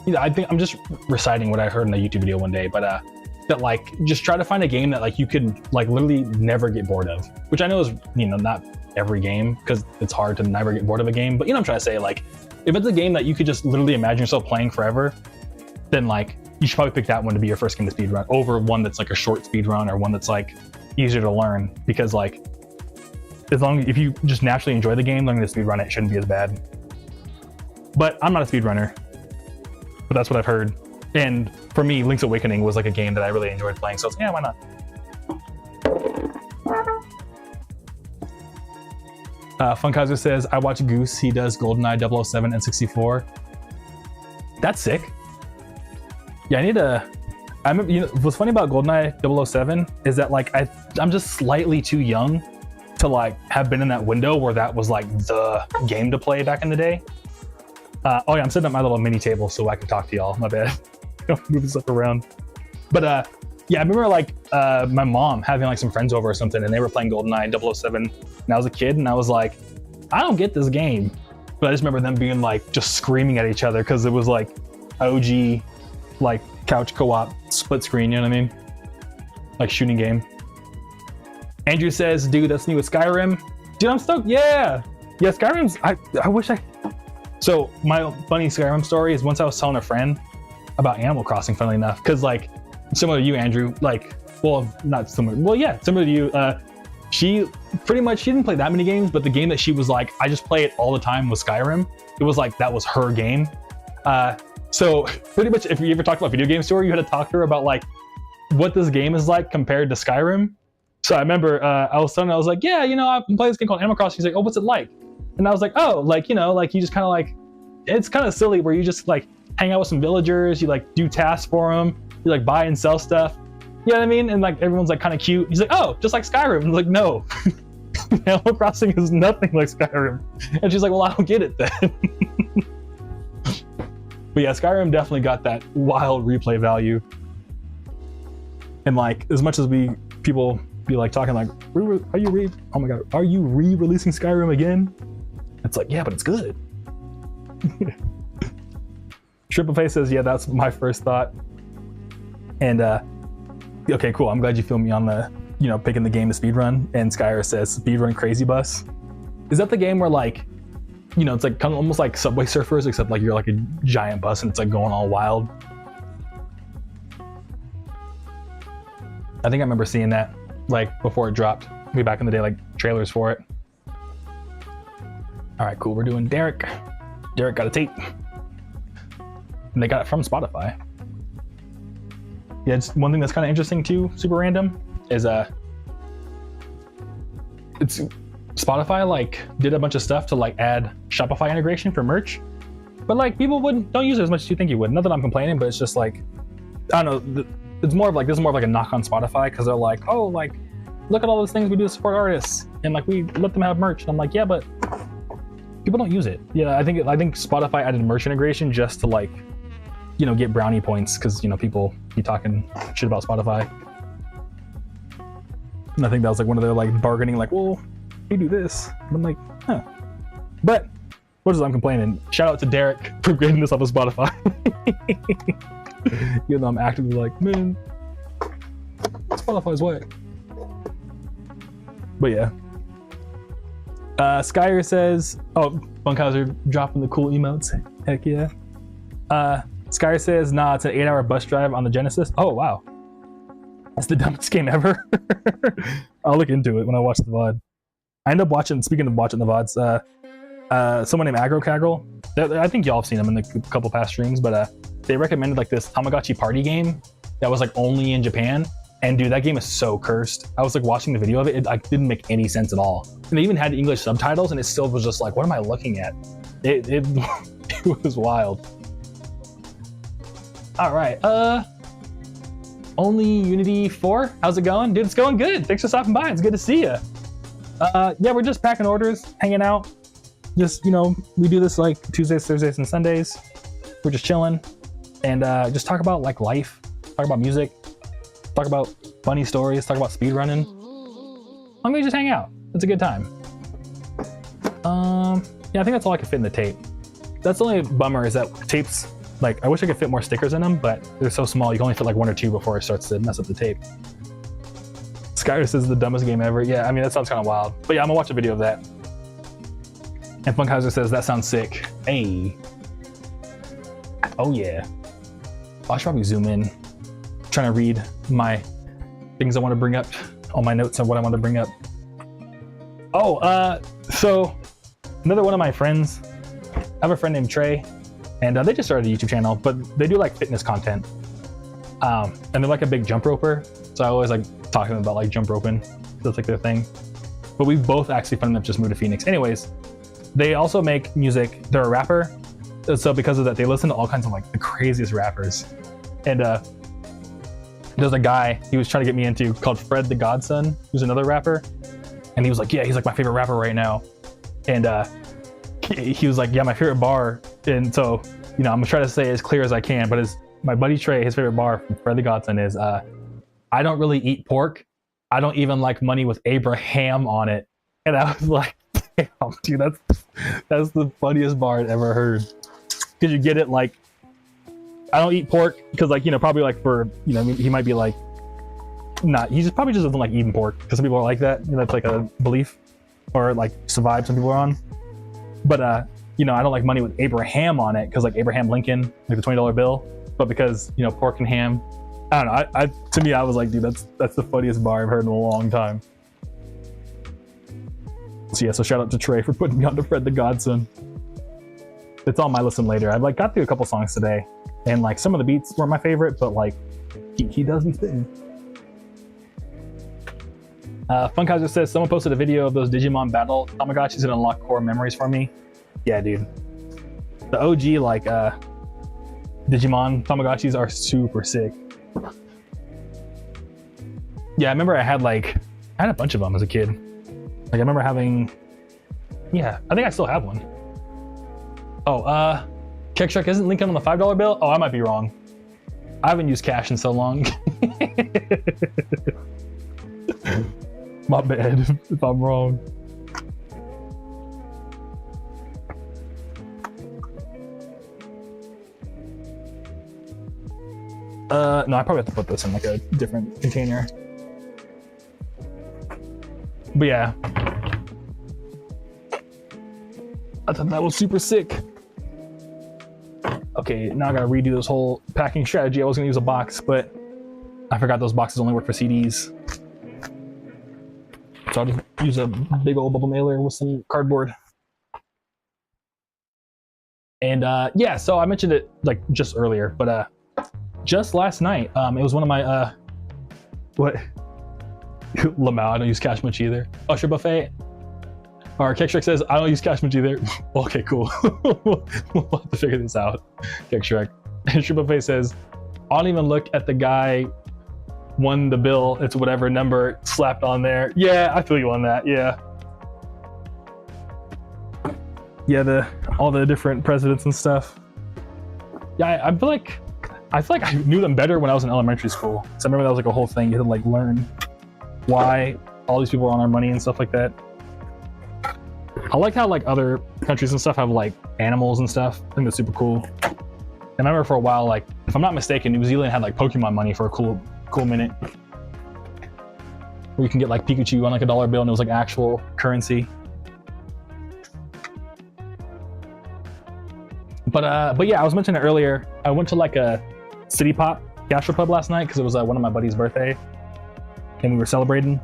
you know, I think I'm just reciting what I heard in a YouTube video one day, but that like, just try to find a game that like you could like literally never get bored of, which I know is, you know, not every game, because it's hard to never get bored of a game, but you know what I'm trying to say, like, if it's a game that you could just literally imagine yourself playing forever, then like you should probably pick that one to be your first game to speedrun over one that's like a short speedrun or one that's like easier to learn, because like if you just naturally enjoy the game, learning to speedrun it shouldn't be as bad. But I'm not a speedrunner, but that's what I've heard. And for me, Link's Awakening was like a game that I really enjoyed playing, so I was like, yeah, why not? Funkaiser says, I watch Goose. He does GoldenEye, 007, and 64. That's sick. Yeah, I remember, you know, what's funny about GoldenEye 007 is that like I'm just slightly too young to like have been in that window where that was like the game to play back in the day. Oh yeah, I'm setting up my little mini table so I can talk to y'all. My bad. Moving stuff around. But yeah, I remember like my mom having like some friends over or something, and they were playing GoldenEye 007, and I was a kid, and I was like, I don't get this game. But I just remember them being like just screaming at each other because it was like OG, like couch co-op split screen, you know what I mean? Like shooting game. Andrew says, dude, that's new with Skyrim. Dude, I'm stoked. Yeah, Skyrim's, I wish I. So my funny Skyrim story is once I was telling a friend about Animal Crossing, funnily enough, because like similar to you, Andrew, like, well, not similar, well, yeah, similar to you, she didn't play that many games, but the game that she was like, I just play it all the time was Skyrim. It was like, that was her game. So pretty much if you ever talked about video game story, you had to talk to her about like what this game is like compared to Skyrim. So I remember I was telling her, I was like, yeah, you know, I've been playing this game called Animal Crossing. She's like, oh, what's it like? And I was like, oh, like, you know, like you just kind of like, it's kind of silly where you just like hang out with some villagers, you like do tasks for them, you like buy and sell stuff. You know what I mean? And like everyone's like kind of cute. He's like, oh, just like Skyrim. And I was like, no, Animal Crossing is nothing like Skyrim. And she's like, well, I don't get it then. But yeah, Skyrim definitely got that wild replay value. And like, as much as people be like talking like, oh my God, are you re-releasing Skyrim again? It's like, yeah, but it's good. Triple Face says, yeah, that's my first thought. And okay, cool. I'm glad you filmed me on the, you know, picking the game to speedrun. And Skyr says, speedrun Crazy Bus. Is that the game where like, you know, it's like kind of almost like Subway Surfers, except like you're like a giant bus and it's like going all wild? I think I remember seeing that like before it dropped, way back in the day, like trailers for it. All right, cool. We're doing Derek. Derek got a tape. And they got it from Spotify. Yeah, it's one thing that's kind of interesting too, super random, is it's Spotify like did a bunch of stuff to like add Shopify integration for merch, but like people don't use it as much as you think you would. Not that I'm complaining, but it's just like, I don't know, it's more of like, this is more of like a knock on Spotify, because they're like, oh, like look at all those things we do to support artists, and like we let them have merch. And I'm like, yeah, but people don't use it. Yeah, I think Spotify added merch integration just to like, you know, get brownie points, because, you know, people be talking shit about Spotify. And I think that was like one of their like bargaining, like, well, we do this. And I'm like, huh. But what is I'm complaining? Shout out to Derek for getting this off of Spotify. Even though I'm actively like, man, Spotify's way. But yeah. Skyer says, oh, Bunkhauser dropping the cool emotes. Heck yeah. Skyer says, nah, it's an 8-hour bus drive on the Genesis. Oh, wow. That's the dumbest game ever. I'll look into it when I watch the VOD. I end up watching, speaking of watching the VODs, someone named AgroCaggle. I think y'all have seen them in a couple past streams, but they recommended like this Tamagotchi party game that was like only in Japan. And dude, that game is so cursed. I was like watching the video of it, it like didn't make any sense at all. And they even had English subtitles, and it still was just like, what am I looking at? It was wild. All right, Only Unity 4, how's it going? Dude, it's going good. Thanks for stopping by, it's good to see you. Yeah, we're just packing orders, hanging out. just, you know, we do this like Tuesdays, Thursdays, and Sundays. We're just chilling and just talk about like life, talk about music, talk about funny stories, talk about speedrunning. I'm gonna just hang out. It's a good time. Yeah, I think that's all I can fit in the tape. That's the only bummer is that tapes, like, I wish I could fit more stickers in them, but they're so small, you can only fit like 1 or 2 before it starts to mess up the tape. Skyris is the dumbest game ever. Yeah, I mean, that sounds kind of wild. But yeah, I'm gonna watch a video of that. And Funkhauser says, that sounds sick. Hey. Oh yeah. I should probably zoom in. I'm trying to read my things I want to bring up, all my notes on what I want to bring up. Oh, so another one of my friends, I have a friend named Trey, and they just started a YouTube channel, but they do like fitness content. And they're like a big jump roper. So I always like talking about like jump roping. That's like their thing. But we both actually found them just moved to Phoenix. Anyways, they also make music. They're a rapper. So because of that, they listen to all kinds of like the craziest rappers. And there's a guy he was trying to get me into called Fred the Godson, who's another rapper. And he was like, yeah, he's like my favorite rapper right now. And he was like, yeah, my favorite bar. And so, you know, I'm gonna try to say it as clear as I can, but my buddy Trey, his favorite bar from Fred the Godson is, I don't really eat pork. I don't even like money with Abraham on it. And I was like, damn, dude, that's the funniest bar I'd ever heard. Cause you get it like, I don't eat pork because like, you know, probably like for, you know, he might be like, he just probably just doesn't like eating pork because some people are like that. You know, that's like a belief or like it's a vibe some people are on. But, you know, I don't like money with Abraham on it because like Abraham Lincoln, like the $20 bill. But because, you know, pork and ham, I don't know. To me, I was like, dude, that's the funniest bar I've heard in a long time. So yeah, so shout out to Trey for putting me on to Fred the Godson. It's on my listen later. I've like got through a couple songs today, and like some of the beats weren't my favorite, but like he does be spitting. Funkhauser says someone posted a video of those Digimon battle Tamagotchis and unlock core memories for me. Yeah, dude. The OG like Digimon Tamagotchis are super sick. Yeah, I remember I had a bunch of them as a kid. Like I remember having, yeah, I think I still have one. Oh, Keck Shrek isn't Lincoln on the $5 bill? Oh, I might be wrong. I haven't used cash in so long. My bad if I'm wrong. No, I probably have to put this in like a different container. But yeah. I thought that was super sick. Okay, now I gotta redo this whole packing strategy. I was gonna use a box, but I forgot those boxes only work for CDs. So I'll just use a big old bubble mailer with some cardboard. And yeah, so I mentioned it like just earlier, but just last night, it was one of my what? Lamau, I don't use cash much either. Usher Buffet. Or Keck Shrek says, I don't use cash much either. Okay, cool. We'll have to figure this out. Keck Shrek. Usher Buffet says, I don't even look at the guy won the bill. It's whatever number slapped on there. Yeah, I feel you on that. Yeah. Yeah, all the different presidents and stuff. Yeah, I feel like I knew them better when I was in elementary school. So I remember that was like a whole thing. You had to like learn why all these people are on our money and stuff like that. I like how like other countries and stuff have like animals and stuff. I think that's super cool. And I remember for a while, like if I'm not mistaken, New Zealand had like Pokemon money for a cool minute, where you can get like Pikachu on like a $1 bill and it was like actual currency. But yeah, I was mentioning it earlier. I went to like a City Pop gastropub last night because it was one of my buddy's birthday, and we were celebrating.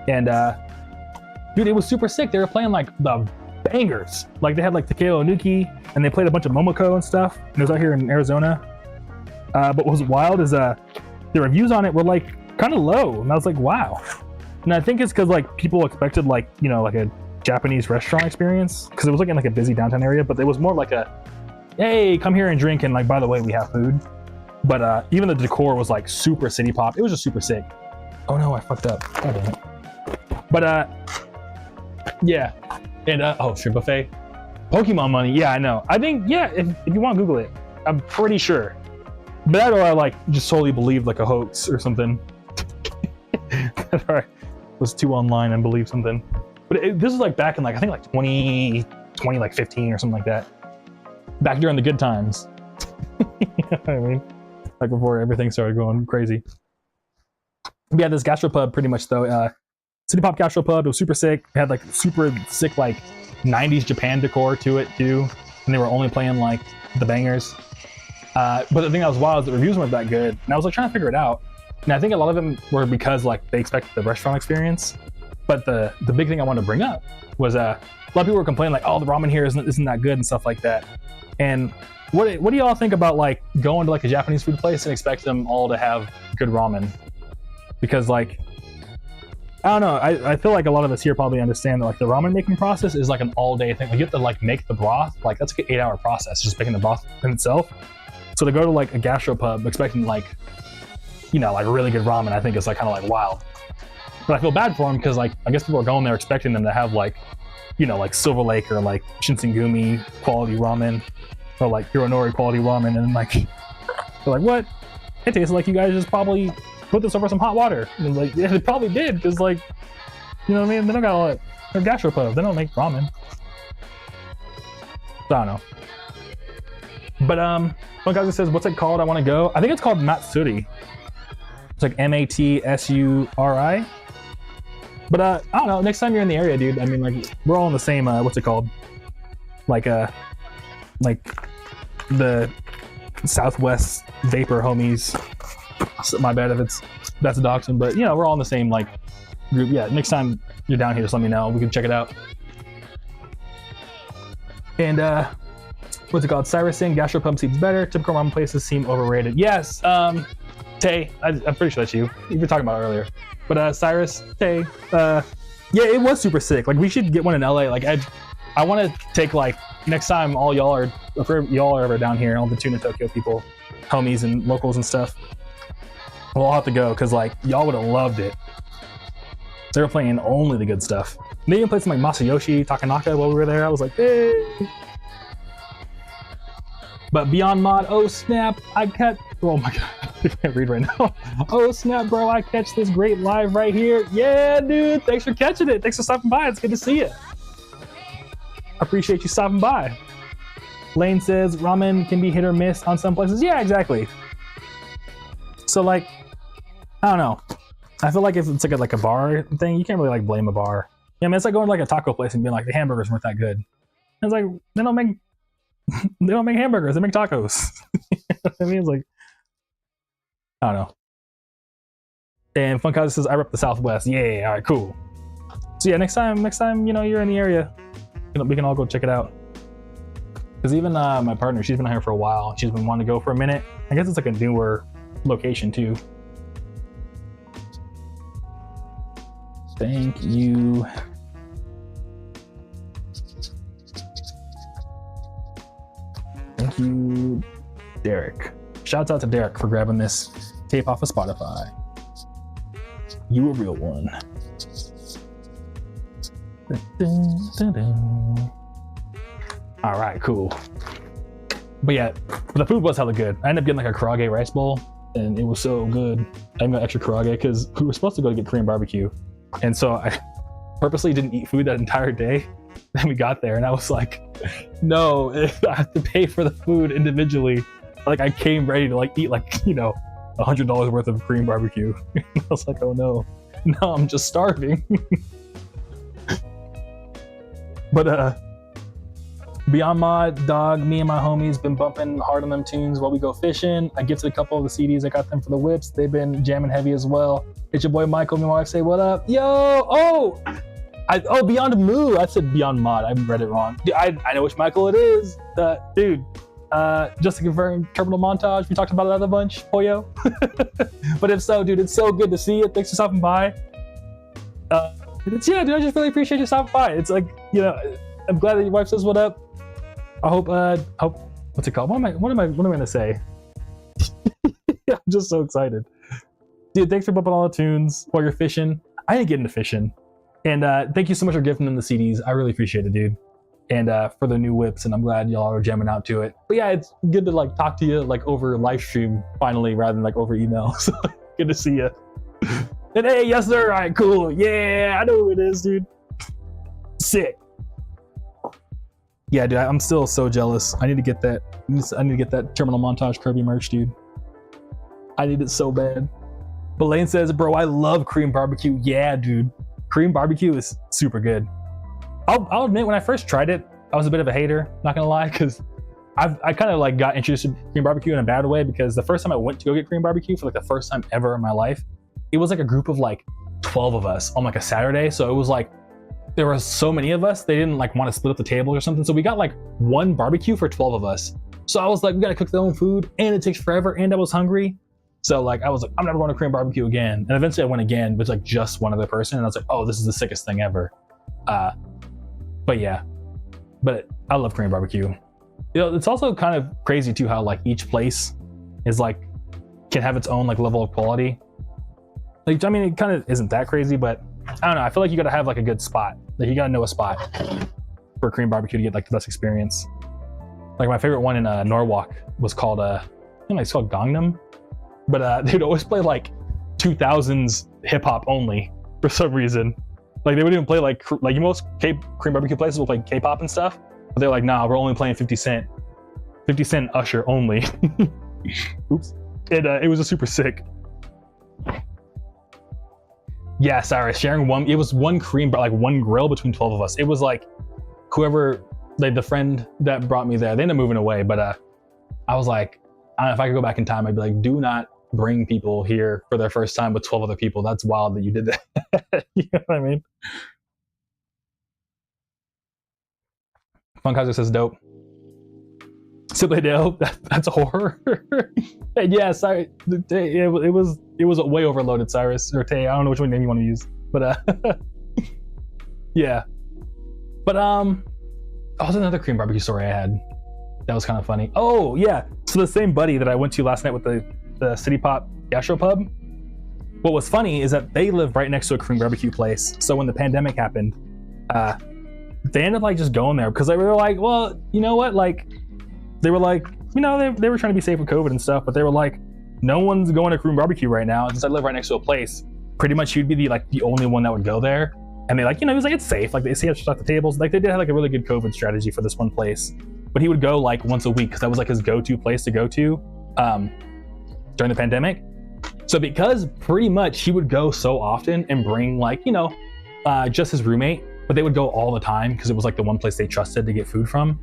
And dude, it was super sick. They were playing like the bangers. Like they had like Takeo Onuki, and they played a bunch of Momoko and stuff. And it was out here in Arizona. But what was wild is the reviews on it were like kind of low, and I was like, wow. And I think it's because like people expected like, you know, like a Japanese restaurant experience, because it was like in like a busy downtown area, but it was more like a, hey, come here and drink, and like, by the way, we have food. But even the decor was like super City Pop. It was just super sick. Oh no, I fucked up. God damn it. But yeah, and oh, shrimp buffet. Pokemon money. Yeah, I know. I think, yeah, if you want to Google it, I'm pretty sure. But that, or I like just solely believed like a hoax or something. Or was too online and believed something. But this is like back in like, I think like 2020, like 15 or something like that. Back during the good times. You know what I mean? Like before everything started going crazy. We had this gastropub pretty much though. City Pop Gastropub, it was super sick. It had like super sick like 90s Japan decor to it too. And they were only playing like the bangers. But the thing that was wild is the reviews weren't that good. And I was like trying to figure it out. And I think a lot of them were because like they expected the restaurant experience. But the big thing I wanted to bring up was a lot of people were complaining like, oh, the ramen here isn't that good and stuff like that. And what do y'all think about like going to like a Japanese food place and expect them all to have good ramen? Because like, I don't know, I feel like a lot of us here probably understand that like the ramen making process is like an all day thing. Like you have to like make the broth, like that's like an 8-hour process, just making the broth in itself. So to go to like a gastropub expecting like, you know, like really good ramen, I think is like kind of like wild. But I feel bad for them because like, I guess people are going there expecting them to have like, you know, like Silver Lake or like Shinsengumi quality ramen or like Hironori quality ramen. And like, they're like, what? It tastes like you guys just probably put this over some hot water. And like, yeah, they probably did because like, you know what I mean? They don't got all that. They're gastropub. They don't make ramen. So, I don't know. But one guy says, what's it called? I want to go. I think it's called Matsuri. It's like Matsuri. But I don't know. Next time you're in the area, dude. I mean, like we're all in the same. What's it called? Like the Southwest Vapor homies. So my bad if that's a dachshund, but you know we're all in the same like group. Yeah. Next time you're down here, just let me know. We can check it out. And what's it called? Cyrus saying gastropub seems better. Typical ramen places seem overrated. Yes. Tay, I'm pretty sure that's you. You were talking about it earlier. But Cyrus, Tay, yeah, it was super sick. Like we should get one in LA. Like I want to take like next time all y'all are, if y'all are ever down here, all the Tuna Tokyo people, homies and locals and stuff, we'll all have to go because like y'all would have loved it. They were playing only the good stuff. They even played some like Masayoshi Takanaka while we were there. I was like, hey. But Beyond Mod, oh snap, I catch, oh my god, I can't read right now. Oh snap, bro, I catch this great live right here. Yeah, dude, thanks for catching it. Thanks for stopping by, it's good to see you. I appreciate you stopping by. Lane says ramen can be hit or miss on some places. Yeah, exactly. So like, I don't know. I feel like if it's like a bar thing, you can't really like blame a bar. Yeah, I mean, it's like going to like a taco place and being like, the hamburgers weren't that good. It's like, they don't make hamburgers, they make tacos. You know what I mean? It's like, I don't know. And Funkaza says, I rep the Southwest. Yeah, all right, cool. So yeah, next time, you know, you're in the area, you know, we can all go check it out. Because even my partner, she's been out here for a while. She's been wanting to go for a minute. I guess it's like a newer location too. Thank you. Thank you, Derek. Shouts out to Derek for grabbing this tape off of Spotify. You a real one. All right, cool. But yeah, the food was hella good. I ended up getting like a karage rice bowl, and it was so good. I got extra karage because we were supposed to go to get Korean barbecue, and so I purposely didn't eat food that entire day. Then we got there, and I was like, "No, I have to pay for the food individually." Like I came ready to like eat like, you know, $100 worth of Korean barbecue. I was like, "Oh no, I'm just starving." But Beyond Mod, dog, me and my homies been bumping hard on them tunes while we go fishing. I gifted a couple of the CDs. I got them for the whips. They've been jamming heavy as well. It's your boy Michael. My wife say, what up? Yo, Beyond Moo. I said Beyond Mod. I read it wrong. Dude, I know which Michael it is. Dude, just to confirm, Terminal Montage. We talked about it a bunch, Poyo. But if so, dude, it's so good to see you. Thanks for stopping by. Dude, I just really appreciate you stopping by. It's like, you know, I'm glad that your wife says what up. I hope what's it called? What am I gonna say? I'm just so excited. Dude, thanks for bumping all the tunes while you're fishing. I didn't get into fishing. And thank you so much for gifting them the CDs. I really appreciate it, dude. and for the new whips, and I'm glad y'all are jamming out to it. But yeah, it's good to like talk to you like over live stream finally rather than like over email. So good to see you. And hey, yes sir, all right, cool. Yeah, I know who it is, dude. Sick. Yeah, dude, I'm still so jealous. I need to get that. I need to get that Terminal Montage Kirby merch, dude. I need it so bad. But Lane says, bro, I love Korean barbecue. Yeah, dude. Korean barbecue is super good. I'll admit, when I first tried it, I was a bit of a hater, not gonna lie, because I kind of like got introduced to Korean barbecue in a bad way, because the first time I went to go get Korean barbecue for like the first time ever in my life, it was like a group of like 12 of us on like a Saturday. So it was like, there were so many of us, they didn't like want to split up the table or something. So we got like one barbecue for 12 of us. So I was like, we gotta cook their own food and it takes forever and I was hungry. So like, I was like, I'm never going to Korean barbecue again. And eventually I went again with like just one other person. And I was like, oh, this is the sickest thing ever. But yeah, but I love Korean barbecue. You know, it's also kind of crazy too, how like each place is like, can have its own like level of quality. Like, I mean, it kind of isn't that crazy, but I don't know. I feel like you got to have like a good spot. Like you got to know a spot for Korean barbecue to get like the best experience. Like my favorite one in Norwalk was called, I think it's called Gangnam, but they'd always play like 2000s hip hop only for some reason. Like they wouldn't even play like most Korean barbecue places will play K-pop and stuff, but they're like, nah, we're only playing 50 Cent Usher only. Oops. And it was just super sick. Yeah, sorry, sharing one, it was one one grill between 12 of us. It was like whoever, like the friend that brought me there, they ended up moving away, but I was like, I don't know, if I could go back in time, I'd be like, do not bring people here for their first time with 12 other people. That's wild that you did that. You know what I mean? Funkhauser says dope. Simply dope. That's a horror. Yeah, sorry. It was way overloaded, Cyrus or Tay. I don't know which one name you want to use, but yeah. But there's another Korean barbecue story I had that was kind of funny. Oh yeah, so the same buddy that I went to last night with the City Pop Gastro Pub. What was funny is that they live right next to a Korean barbecue place. So when the pandemic happened, they ended up like just going there because they were like, well, you know what? Like, they were like, you know, they were trying to be safe with COVID and stuff, but they were like, no one's going to Korean barbecue right now. Since I live right next to a place, pretty much he'd be the only one that would go there. And they like, you know, he was like, it's safe. Like they see how to stock the tables. Like they did have like a really good COVID strategy for this one place, but he would go like once a week because that was like his go-to place to go to during the pandemic. So because pretty much he would go so often and bring like, you know, just his roommate, but they would go all the time because it was like the one place they trusted to get food from.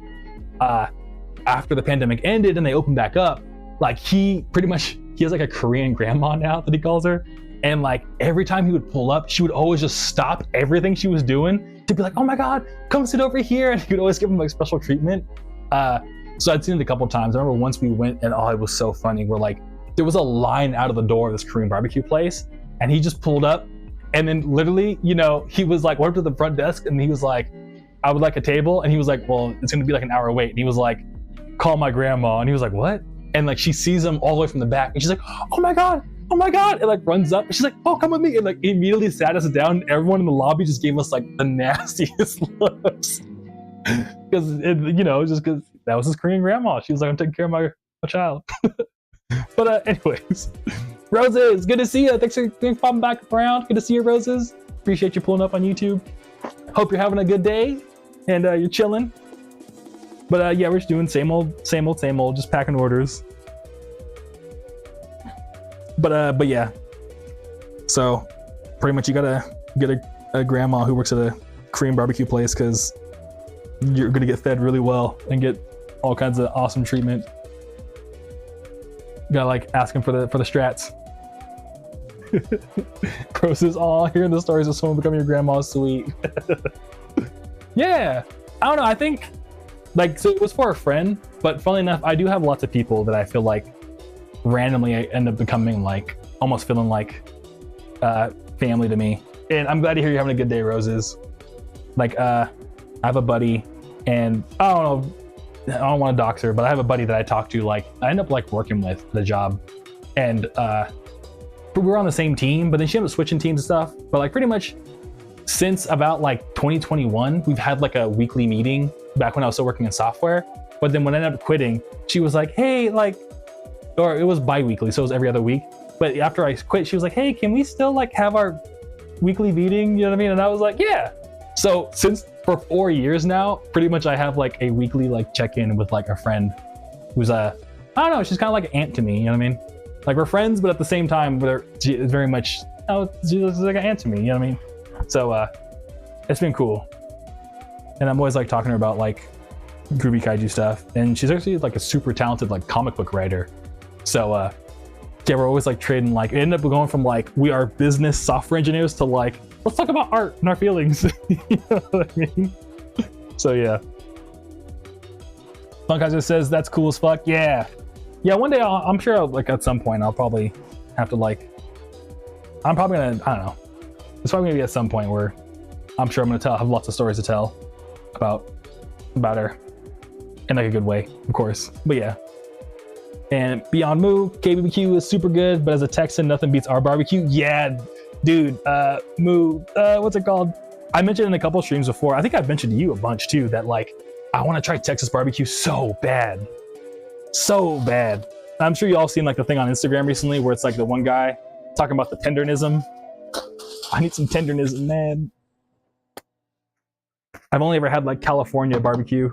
After the pandemic ended and they opened back up, like he has like a Korean grandma now that he calls her. And like every time he would pull up, she would always just stop everything she was doing to be like, oh my God, come sit over here. And he would always give him like special treatment. So I'd seen it a couple of times. I remember once we went and it was so funny. We're like, there was a line out of the door of this Korean barbecue place and he just pulled up and then literally, you know, he was like, went to the front desk and he was like, I would like a table. And he was like, well, it's gonna be like an hour wait. And he was like, call my grandma. And he was like, what? And like, she sees him all the way from the back and she's like, oh my God. And like runs up and she's like, oh, come with me. And like immediately sat us down. Everyone in the lobby just gave us like the nastiest looks. Because, you know, just because that was his Korean grandma. She was like, I'm taking care of my child. But anyways, Roses, good to see you. Thanks for popping back around. Good to see you, Roses. Appreciate you pulling up on YouTube. Hope you're having a good day and you're chilling. But yeah, we're just doing same old, just packing orders. But yeah, so pretty much you gotta get a grandma who works at a Korean barbecue place because you're gonna get fed really well and get all kinds of awesome treatment. You gotta like ask him for the strats. Roses, all hearing the stories of someone becoming your grandma is sweet. Yeah, I don't know. I think like, so it was for a friend, but funnily enough, I do have lots of people that I feel like randomly I end up becoming like, almost feeling like family to me. And I'm glad to hear you're having a good day, Roses. Like, I have a buddy and I don't want to dox her, but I have a buddy that I talk to, like, I end up like working with the job. And we were on the same team, but then she ended up switching teams and stuff. But like pretty much since about like 2021, we've had like a weekly meeting back when I was still working in software. But then when I ended up quitting, she was like, hey, like, or it was bi-weekly, so it was every other week. But after I quit, she was like, hey, can we still like have our weekly meeting? You know what I mean? And I was like, yeah. So since for 4 years now, pretty much I have like a weekly like check-in with like a friend who's I don't know, she's kind of like an aunt to me, you know what I mean? Like we're friends, but at the same time, she is very much, she's like an aunt to me, you know what I mean? So it's been cool. And I'm always like talking to her about like Groovy Kaiju stuff. And she's actually like a super talented like comic book writer. So yeah, we're always like trading, like it ended up going from like we are business software engineers to like, let's talk about art and our feelings. You know what I mean? So yeah. Funkheiser says that's cool as fuck. Yeah. Yeah, one day I'm sure like at some point I'll probably have to like, I'm probably gonna, I don't know. It's probably gonna be at some point where I'm sure I'm gonna have lots of stories to tell about her in like a good way, of course. But yeah. And Beyond Moo, KBBQ is super good, but as a Texan, nothing beats our barbecue. Yeah, dude, Moo, what's it called? I mentioned in a couple streams before, I think I've mentioned to you a bunch too, that like, I wanna try Texas barbecue so bad. So bad. I'm sure you all seen like the thing on Instagram recently where it's like the one guy talking about the tendernism. I need some tendernism, man. I've only ever had like California barbecue.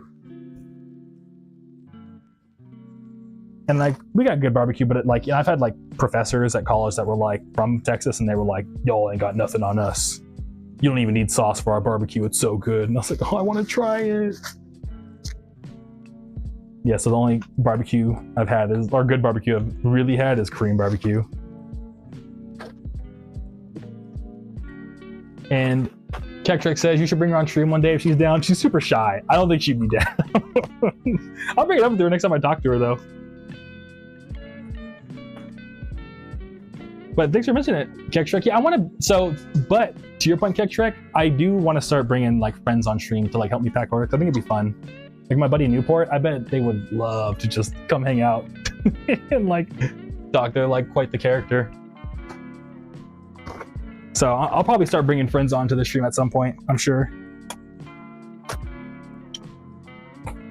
And like, we got good barbecue, but like, you know, I've had like professors at college that were like from Texas and they were like, y'all ain't got nothing on us. You don't even need sauce for our barbecue. It's so good. And I was like, oh, I want to try it. Yeah, so the only barbecue I've had is, or good barbecue I've really had is Korean barbecue. And Kektrek says you should bring her on stream one day if she's down. She's super shy. I don't think she'd be down. I'll bring it up with her next time I talk to her though. But thanks for mentioning it, Kektrek. Yeah, I want to, but to your point, Kektrek, I do want to start bringing like friends on stream to like help me pack orders. I think it'd be fun. Like my buddy Newport, I bet they would love to just come hang out and like talk. They're like quite the character. So I'll probably start bringing friends onto the stream at some point, I'm sure.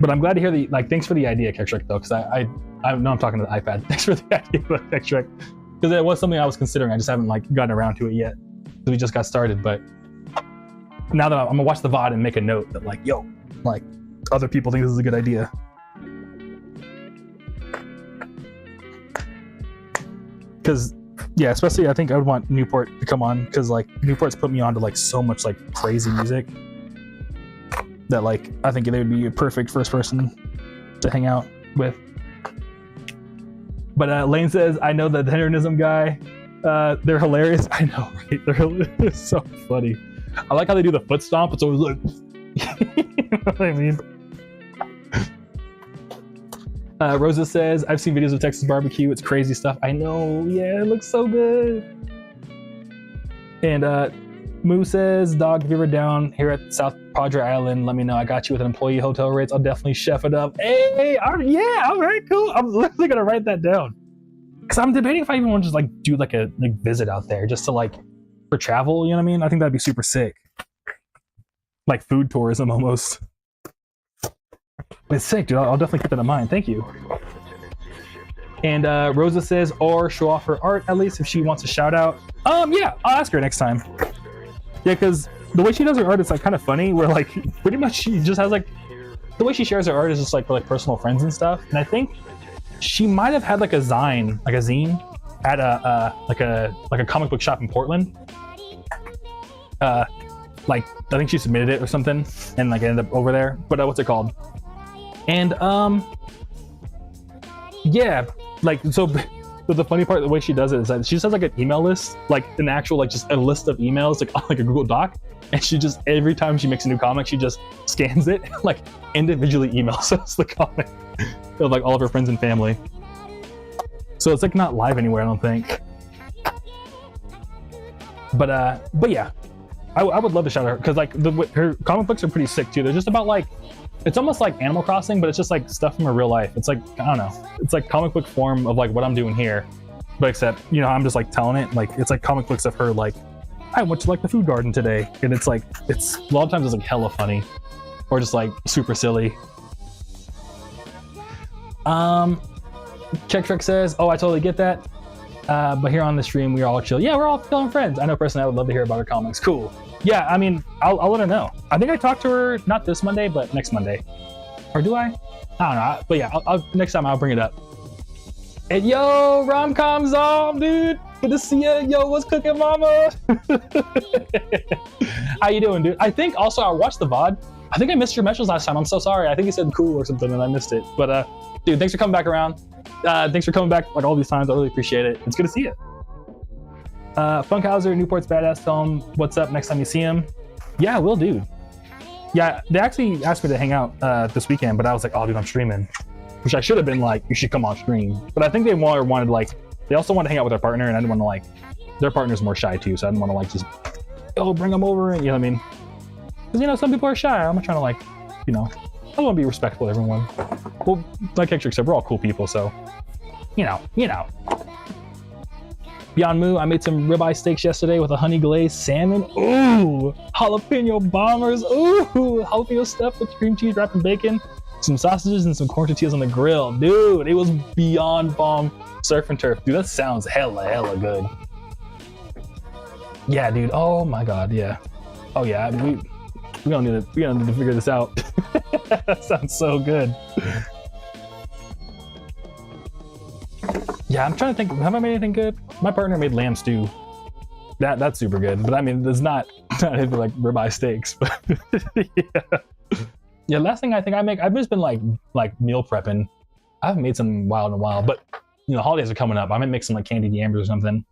But I'm glad to hear the, like, thanks for the idea, Kektrek, though, because I know I'm talking to the iPad. Thanks for the idea, Kektrek. Because it was something I was considering. I just haven't like gotten around to it yet. So we just got started, but now that I'm gonna watch the VOD and make a note that like, yo, like other people think this is a good idea. Because yeah, especially I think I would want Newport to come on because like Newport's put me on to like so much like crazy music that like I think they would be a perfect first person to hang out with. But Lane says, I know the tendernism guy. They're hilarious. I know, right? They're so funny. I like how they do the foot stomp. It's always like, you know what I mean? Rosa says, I've seen videos of Texas barbecue. It's crazy stuff. I know. Yeah, it looks so good. And Moo says, dog, if you're ever down here at South Padre Island, let me know. I got you with an employee hotel rates. I'll definitely chef it up. Hey, yeah, all right, cool. I'm literally gonna write that down. Cause I'm debating if I even want to just like do like a like visit out there just to like for travel, you know what I mean? I think that'd be super sick. Like food tourism almost. It's sick, dude. I'll definitely keep that in mind. Thank you. And Rosa says, or show off her art at least if she wants a shout out. Yeah, I'll ask her next time. Yeah, because the way she does her art is like kind of funny. Where like pretty much she just has like the way she shares her art is just like for like personal friends and stuff. And I think she might have had like a zine at a comic book shop in Portland. Like I think she submitted it or something, and like ended up over there. But what's it called? And yeah, like so. But the funny part, the way she does it is that she just has like an email list, like an actual like just a list of emails, like on like a Google Doc, and she just every time she makes a new comic, she just scans it, like individually emails us the comic of like all of her friends and family. So it's like not live anywhere, I don't think. But yeah, I would love to shout out her because like her comic books are pretty sick too. They're just about like. It's almost like Animal Crossing, but it's just like stuff from her real life. It's like, I don't know. It's like comic book form of like what I'm doing here. But except, you know, I'm just like telling it. Like, it's like comic books of her like, I went to like the food garden today. And it's like, it's a lot of times it's like hella funny. or just like super silly. Check Trick says, oh, I totally get that. But here on the stream, we're all chill. Yeah, we're all feeling friends. I know personally I would love to hear about her comics. Cool. Yeah, I mean, I'll let her know. I think I talked to her, not this Monday, but next Monday. Or do I? I don't know. But yeah, next time I'll bring it up. And yo, Rom-Com Zom, dude. Good to see ya. Yo, what's cooking, mama? How you doing, dude? I think also I watched the VOD. I think I missed your messages last time. I'm so sorry. I think you said cool or something and I missed it. But dude, thanks for coming back around. Thanks for coming back like all these times. I really appreciate it. It's good to see you. Funkhauser, Newport's badass. Tell him what's up next time you see him. Yeah, will do. Yeah, they actually asked me to hang out this weekend, but I was like, oh, dude, I'm streaming. Which I should have been like, you should come on stream. But I think they wanted like, they also wanted to hang out with their partner, and I didn't want to like, their partner's more shy too, so I didn't want to like just, oh, bring them over, and you know what I mean? Because, you know, some people are shy. I'm not trying to like, you know, I want to be respectful to everyone. Well, like Hector said, we're all cool people, so, you know. Beyond Moo, I made some ribeye steaks yesterday with a honey glazed salmon. Ooh, jalapeno bombers. Ooh, jalapeno stuffed with cream cheese wrapped in bacon, some sausages and some corn tortillas on the grill. Dude, it was beyond bomb. Surf and turf. Dude, that sounds hella good. Yeah, dude. Oh my God, yeah. Oh yeah, we gonna need to figure this out. That sounds so good. Yeah, I'm trying to think. Have I made anything good? My partner made lamb stew. That's super good. But I mean, it's not anything like ribeye steaks. But yeah. Last thing I think I make, I've just been like meal prepping. I haven't made some in a while, but you know, holidays are coming up. I might make some like candied yams or something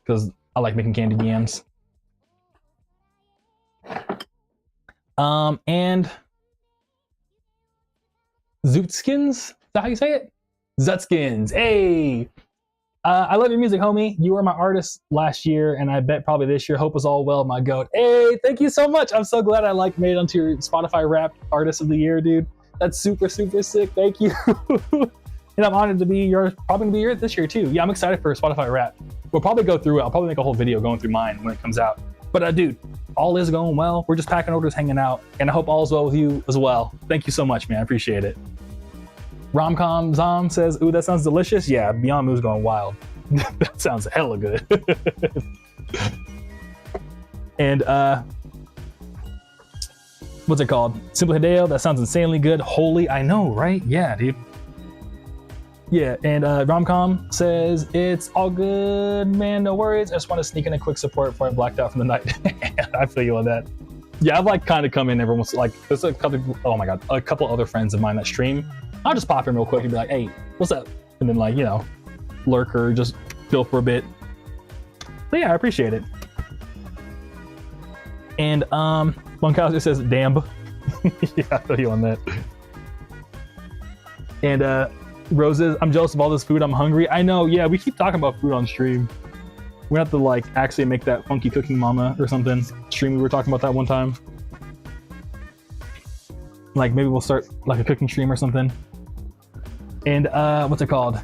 because I like making candied yams. And Zootskins, is that how you say it? Zutskins, hey! I love your music, homie. You were my artist last year, and I bet probably this year. Hope was all well, my goat. Hey, thank you so much. I'm so glad I like made it onto your Spotify Rap Artist of the Year, dude. That's super sick. Thank you. And I'm honored to be yours. Probably gonna be yours this year too. Yeah, I'm excited for Spotify Rap. We'll probably go through it. I'll probably make a whole video going through mine when it comes out. But dude, all is going well. We're just packing orders, hanging out, and I hope all is well with you as well. Thank you so much, man. I appreciate it. Romcom Zom says, ooh, that sounds delicious. Yeah, Beyond Moo's going wild. That sounds hella good. And what's it called? Simply Hideo, that sounds insanely good. Holy, I know, right? Yeah, dude. Yeah, and Romcom says, it's all good, man, no worries. I just want to sneak in a quick support before I blacked out from the night. I feel you on that. Yeah, I've like kind of come in every once, like, there's a couple, oh my God, a couple other friends of mine that stream. I'll just pop in real quick and be like, hey, what's up? And then like, you know, lurk or just chill for a bit. But yeah, I appreciate it. And Bunkhouse says, damn. Yeah, I feel you on that. And Roses, I'm jealous of all this food. I'm hungry. I know, yeah, we keep talking about food on stream. We have to like actually make that funky cooking mama or something. Stream, we were talking about that one time. Like maybe we'll start like a cooking stream or something. And what's it called?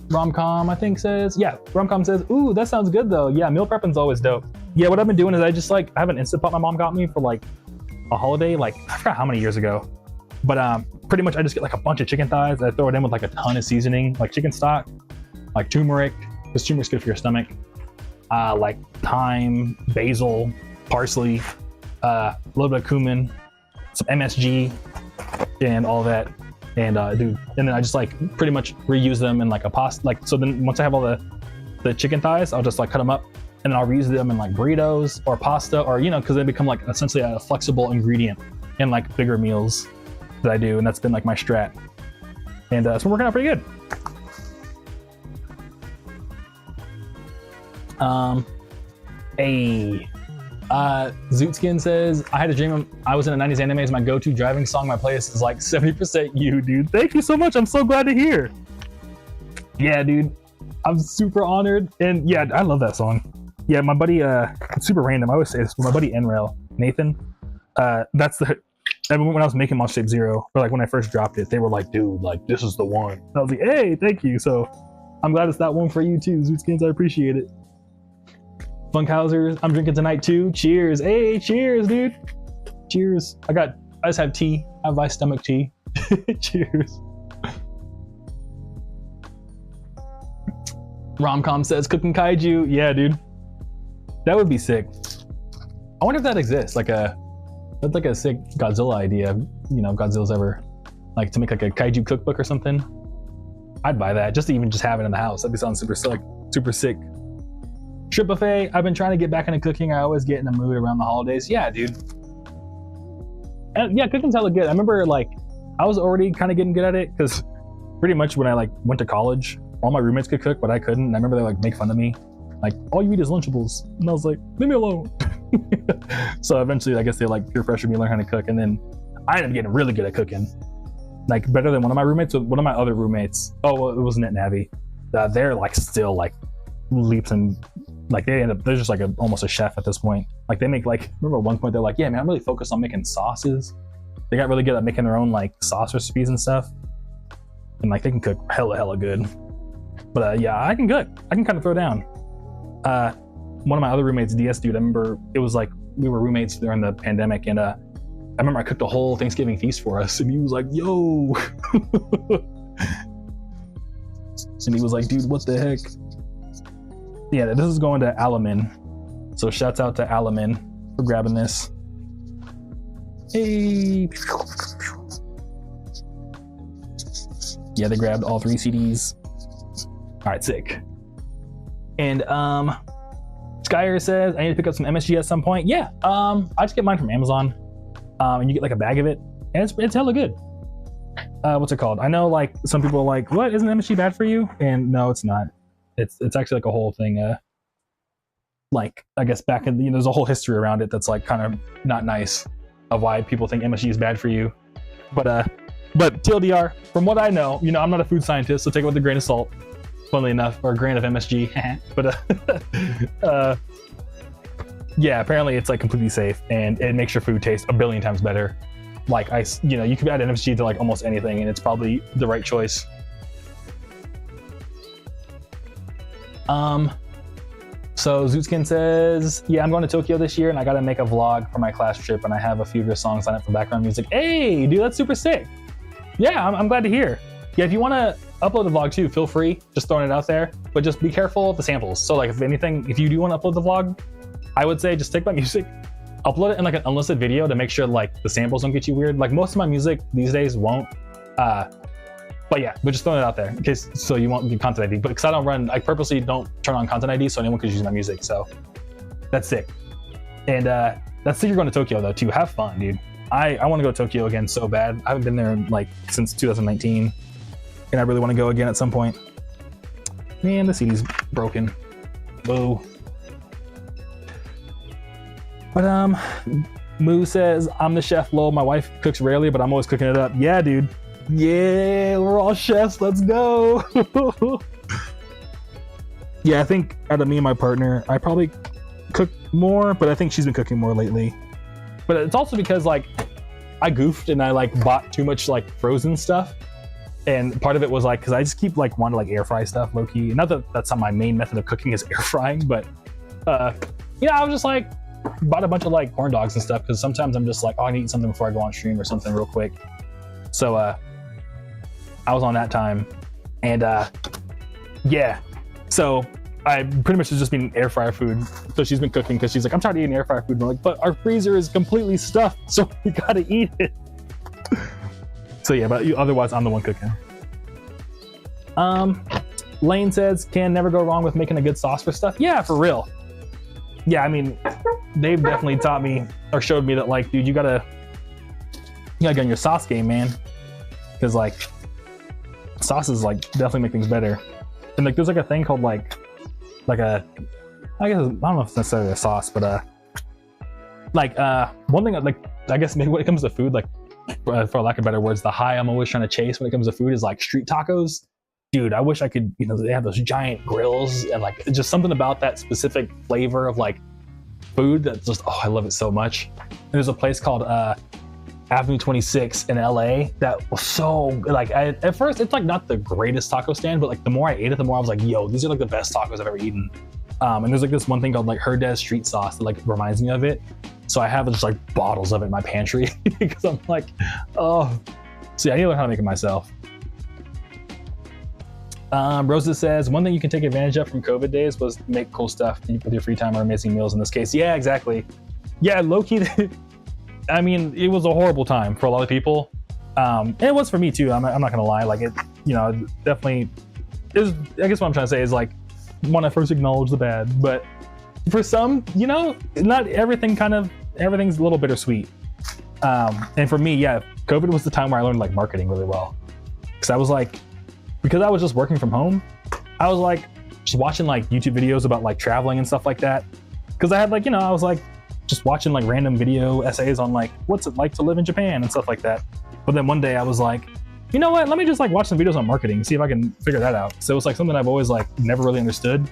Romcom, I think says, yeah, Romcom says, ooh, that sounds good though. Yeah, meal prepping's always dope. Yeah, what I've been doing is I just like, I have an Instant Pot my mom got me for like a holiday, like I forgot how many years ago. But pretty much I just get like a bunch of chicken thighs. I throw it in with like a ton of seasoning, like chicken stock, like turmeric, because turmeric's good for your stomach. Like thyme, basil, parsley, a little bit of cumin, some MSG, and all that. And dude, and then I just like pretty much reuse them in like a pasta. Like, so then once I have all the chicken thighs, I'll just like cut them up and then I'll reuse them in like burritos or pasta, or, you know, because they become like essentially a flexible ingredient in like bigger meals that I do. And that's been like my strat. And it's been working out pretty good. Zootskin says, I had a dream I was in a 90s anime as my go-to driving song. My playlist is like 70% you, dude. Thank you so much. I'm so glad to hear. Yeah, dude. I'm super honored. And yeah, I love that song. Yeah, my buddy, it's super random. I always say this, but my buddy NRail, Nathan, that's the, when I was making Monster Shape Zero, or like when I first dropped it, they were like, dude, like this is the one. And I was like, hey, thank you. So I'm glad it's that one for you too, Zootskins. I appreciate it. Funkhausers, I'm drinking tonight too. Cheers. Hey, cheers, dude. Cheers. I just have tea. I have my stomach tea. Cheers. Romcom says cooking kaiju. Yeah, dude. That would be sick. I wonder if that exists. That's like a sick Godzilla idea. You know, Godzilla's ever like to make like a kaiju cookbook or something. I'd buy that just to even just have it in the house. That'd be sound super sick. Shrimp buffet. I've been trying to get back into cooking. I always get in the mood around the holidays. Yeah, dude. And yeah, cooking's hella good. I remember like I was already kind of getting good at it because pretty much when I like went to college, all my roommates could cook, but I couldn't. And I remember they like make fun of me, like all you eat is Lunchables, and I was like, leave me alone. So eventually, I guess they like peer pressure me to learn how to cook, and then I ended up getting really good at cooking, like better than one of my roommates. One of my other roommates, oh, well, it was Net Navi. They're like still like leaps and like they're just like almost a chef at this point. Like they make like, remember at one point they're like, yeah man, I'm really focused on making sauces. They got really good at making their own like sauce recipes and stuff, and like they can cook hella good. But yeah, I can cook. I can kind of throw down. One of my other roommates, DS dude, I remember it was like we were roommates during the pandemic, and I remember I cooked a whole Thanksgiving feast for us, and he was like, yo. And he was like, dude, what the heck? Yeah, this is going to Alamin. So shouts out to Alamin for grabbing this. Hey. Yeah, they grabbed all 3 CDs. All right, sick. And Skyer says, I need to pick up some MSG at some point. Yeah, I just get mine from Amazon. And you get like a bag of it, and it's hella good. What's it called? I know like some people are like, what, isn't MSG bad for you? And no, it's not. It's actually like a whole thing. Like I guess back in, there's a whole history around it that's like kind of not nice of why people think MSG is bad for you. But TLDR, from what I know, I'm not a food scientist, so take it with a grain of salt. Funnily enough, or a grain of MSG. But yeah, apparently it's like completely safe, and it makes your food taste a billion times better. Like you could add MSG to like almost anything, and it's probably the right choice. So Zootskin says, yeah, I'm going to Tokyo this year, and I got to make a vlog for my class trip, and I have a few of your songs lined up for background music. Hey, dude, that's super sick. Yeah, I'm glad to hear. Yeah, if you want to upload the vlog too, feel free, just throwing it out there, but just be careful of the samples. So like if you do want to upload the vlog, I would say just take my music, upload it in like an unlisted video to make sure like the samples don't get you weird. Like most of my music these days won't, but yeah, but just throwing it out there in case, so you won't get content ID. But because I purposely don't turn on content ID so anyone can use my music. So that's sick. And that's sick. You're going to Tokyo though too. Have fun, dude. I want to go to Tokyo again so bad. I haven't been there like since 2019, and I really want to go again at some point. Man, the CD's broken. Boo. But Moo says, I'm the chef, lol. My wife cooks rarely, but I'm always cooking it up. Yeah, dude. Yeah, we're all chefs. Let's go. Yeah, I think out of me and my partner, I probably cook more, but I think she's been cooking more lately. But it's also because like I goofed and I like bought too much like frozen stuff. And part of it was like, cause I just keep like wanting to like air fry stuff low key. Not that that's not my main method of cooking is air frying, but I was just like, bought a bunch of like corn dogs and stuff. Cause sometimes I'm just like, oh, I need to eat something before I go on stream or something real quick. So I was on that time, and yeah. So I pretty much has just been air fryer food. So she's been cooking because she's like, I'm tired of eating air fryer food. And I'm like, but our freezer is completely stuffed, so we gotta eat it. So yeah, but otherwise I'm the one cooking. Lane says, can never go wrong with making a good sauce for stuff. Yeah, for real. Yeah, I mean, they've definitely taught me or showed me that like, dude, you gotta get on your sauce game, man. Because like sauces like definitely make things better. And like there's like a thing called like a, I guess I don't know if it's necessarily a sauce, but one thing like I guess maybe when it comes to food, like for lack of better words, the high I'm always trying to chase when it comes to food is like street tacos. Dude, I wish I could, they have those giant grills and like just something about that specific flavor of like food that just, oh, I love it so much. And there's a place called Avenue 26 in LA that was so like, at first it's like not the greatest taco stand, but like the more I ate it, the more I was like, yo, these are like the best tacos I've ever eaten. And there's like this one thing called like Herdez street sauce that like reminds me of it. So I have just like bottles of it in my pantry because I'm like, oh. So yeah, I need to learn how to make it myself. Rosa says, one thing you can take advantage of from COVID days was make cool stuff with your free time or amazing meals in this case. Yeah, exactly. Yeah, low-key, I mean, it was a horrible time for a lot of people. And it was for me too, I'm not gonna lie. Like it, you know, definitely is, I guess what I'm trying to say is like, when I first acknowledge the bad, but for some, you know, not everything everything's a little bittersweet. And for me, yeah, COVID was the time where I learned like marketing really well. Because I was just working from home, I was like just watching like YouTube videos about like traveling and stuff like that. Because I had like, you know, I was like just watching like random video essays on like what's it like to live in Japan and stuff like that. But then one day I was like, you know what, let me just like watch some videos on marketing, see if I can figure that out. So it was like something I've always like never really understood.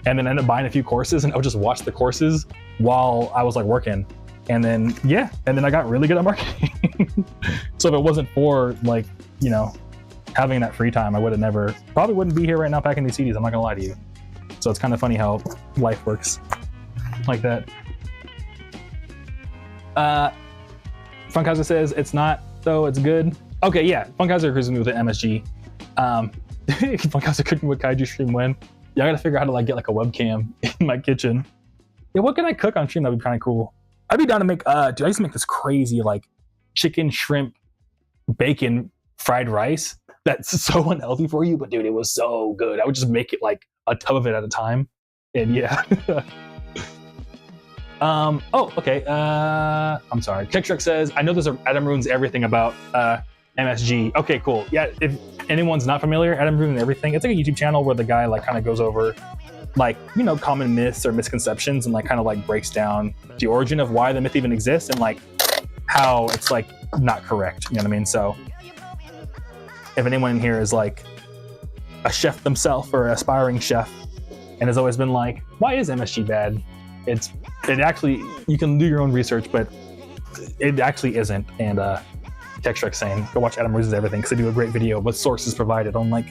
And then I ended up buying a few courses and I would just watch the courses while I was like working. And then, yeah, and then I got really good at marketing. So if it wasn't for like, you know, having that free time, I probably wouldn't be here right now packing these CDs, I'm not gonna lie to you. So it's kind of funny how life works like that. Funkhauser says, it's not though, it's good. Okay, yeah, Funkhauser agrees with me with the MSG. Funkhauser cooking with Kaiju stream when? Yeah, I gotta figure out how to like get like a webcam in my kitchen. Yeah, what can I cook on stream? That'd be kind of cool. I'd be down to make, dude, I used to make this crazy like chicken, shrimp, bacon, fried rice. That's so unhealthy for you, but dude, it was so good. I would just make it like a tub of it at a time. And yeah. Oh, okay. I'm sorry. Kextruck says, I know Adam ruins everything about MSG. Okay, cool. Yeah, if anyone's not familiar, Adam ruins everything. It's like a YouTube channel where the guy like kind of goes over like, you know, common myths or misconceptions and like kind of like breaks down the origin of why the myth even exists and like how it's like not correct. You know what I mean? So if anyone in here is like a chef themselves or an aspiring chef and has always been like, why is MSG bad? It actually, you can do your own research, but it actually isn't. And Textrex saying, go watch Adam Ruiz's Everything because they do a great video with sources provided on like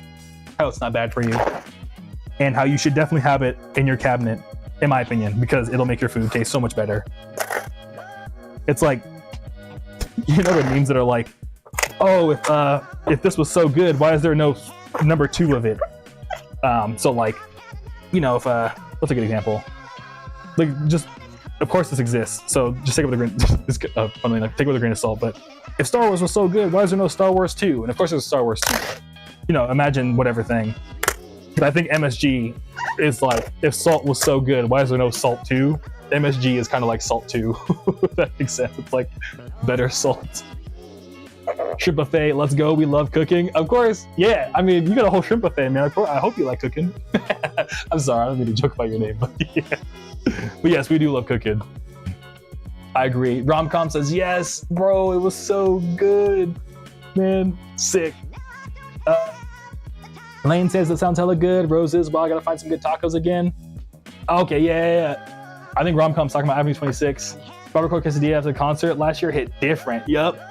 how it's not bad for you and how you should definitely have it in your cabinet, in my opinion, because it'll make your food taste so much better. It's like, you know the memes that are like, oh, if this was so good, why is there no number 2 of it? So like, you know, if what's a good example? Like, just, of course this exists, so just take it with a grain. It's take it with a grain of salt. But if Star Wars was so good, why is there no Star Wars 2? And of course there's Star Wars 2. You know, imagine whatever thing. But I think MSG is like, if salt was so good, why is there no salt 2? MSG is kind of like salt 2. If that makes sense. It's like better salt. Shrimp buffet, let's go. We love cooking. Of course, yeah. I mean, you got a whole shrimp buffet, man. I hope you like cooking. I'm sorry, I don't mean to joke about your name, but yeah. But yes, we do love cooking. I agree. Romcom says, yes, bro, it was so good. Man, sick. Lane says, that sounds hella good. Roses, well, I gotta find some good tacos again. Okay, yeah. I think Romcom's talking about Avenue 26. Barbacoa quesadilla after the concert last year hit different. Yup.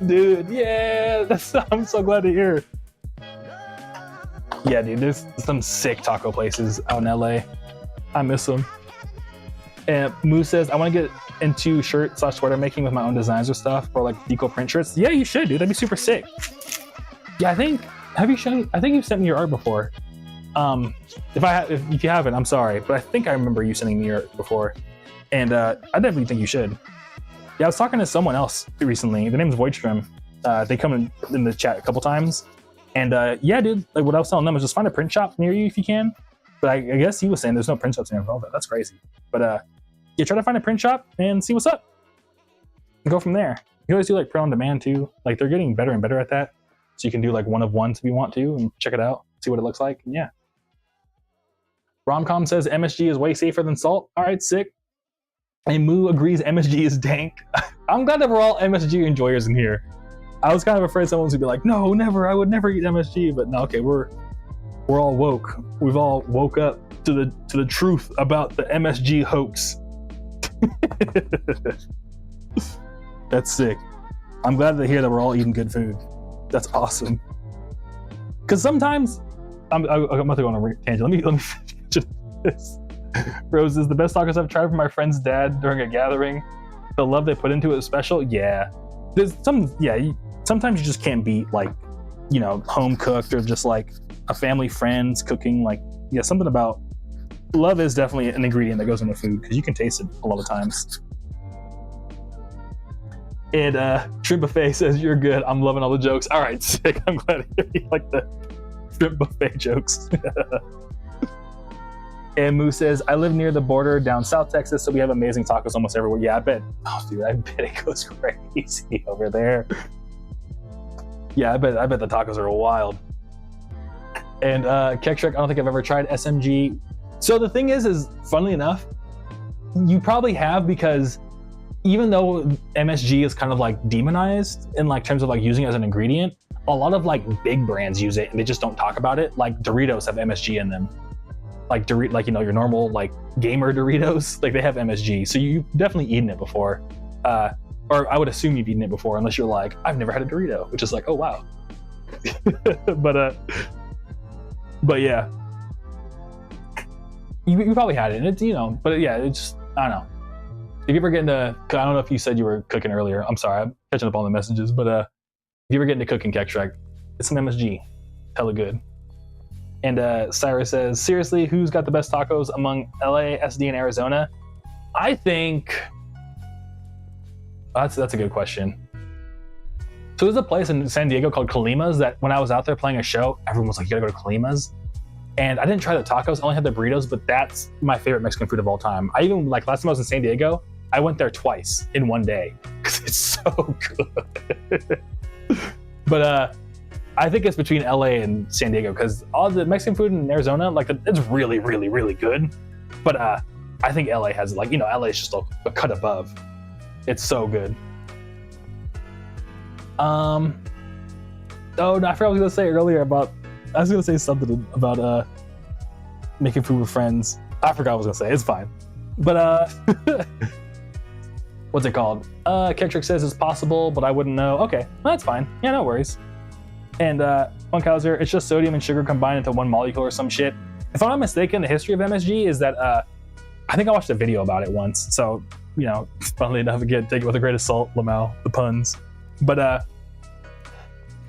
Dude, yeah, I'm so glad to hear. Yeah, dude, there's some sick taco places out in LA. I miss them. And Moo says, I want to get into shirt/sweater making with my own designs or stuff, or like deco print shirts. Yeah, you should, dude. That'd be super sick. Yeah, I think you've sent me your art before. If you haven't, I'm sorry, but I think I remember you sending me your art before, and I definitely think you should. Yeah, I was talking to someone else recently. Their name's Voidstrom. They come in the chat a couple times, and yeah, dude. Like what I was telling them was just find a print shop near you if you can. But I guess he was saying there's no print shops near Velvet. That's crazy. But yeah, try to find a print shop and see what's up. And go from there. You always do like print on demand too. Like they're getting better and better at that. So you can do like one of ones if you want to and check it out, see what it looks like. And yeah. Romcom says MSG is way safer than salt. All right, sick. And Moo agrees MSG is dank. I'm glad that we're all MSG enjoyers in here. I was kind of afraid someone would be like, no, never. I would never eat MSG. But no, okay, we're all woke. We've all woke up to the truth about the MSG hoax. That's sick. I'm glad to hear that we're all eating good food. That's awesome. Because sometimes I'm about to go on a tangent. Let me finish this. Rose is the best tacos I've tried from my friend's dad during a gathering. The love they put into it is special. Yeah, there's some. Yeah, sometimes you just can't beat like, home cooked or just like a family friends cooking. Like, yeah, something about love is definitely an ingredient that goes into food because you can taste it a lot of times. And Shrimp Buffet says, you're good. I'm loving all the jokes. All right, sick. I'm glad you like the Shrimp Buffet jokes. And Moo says, I live near the border down South Texas, so we have amazing tacos almost everywhere. Yeah, I bet. Oh, dude, I bet it goes crazy over there. Yeah, I bet the tacos are wild. And Kektrek, I don't think I've ever tried SMG. So the thing is funnily enough, you probably have, because even though MSG is kind of like demonized in like terms of like using it as an ingredient, a lot of like big brands use it and they just don't talk about it. Like Doritos have MSG in them. Like your normal like gamer Doritos, like they have MSG. So you've definitely eaten it before. Or I would assume you've eaten it before, unless you're like, I've never had a Dorito, which is like, oh wow. But yeah. You probably had it, and it's, but yeah, it's just, I don't know. If you ever get into, I don't know if you said you were cooking earlier. I'm sorry, I'm catching up on the messages, but if you ever get into cooking, Kektrek, it's some MSG. Hella good. And Cyrus says, seriously, who's got the best tacos among LA, SD, and Arizona? I think that's a good question. So there's a place in San Diego called Kalima's that when I was out there playing a show, everyone was like, you gotta go to Kalima's. And I didn't try the tacos, I only had the burritos, but that's my favorite Mexican food of all time. I even, like, last time I was in San Diego, I went there twice in one day because it's so good. But I think it's between LA and San Diego because all the Mexican food in Arizona, like, it's really, really, really good. But I think LA has, like, LA is just a cut above. It's so good. Oh no, I forgot what I was gonna say earlier about. I was gonna say something about making food with friends. I forgot what I was gonna say. It's fine. But what's it called? Kektrek says it's possible, but I wouldn't know. Okay, well, that's fine. Yeah, no worries. And Funkhauser, it's just sodium and sugar combined into one molecule or some shit. If I'm not mistaken, the history of MSG is that I think I watched a video about it once. So, funnily enough, again, take it with a grain of salt, Lamau, the puns. But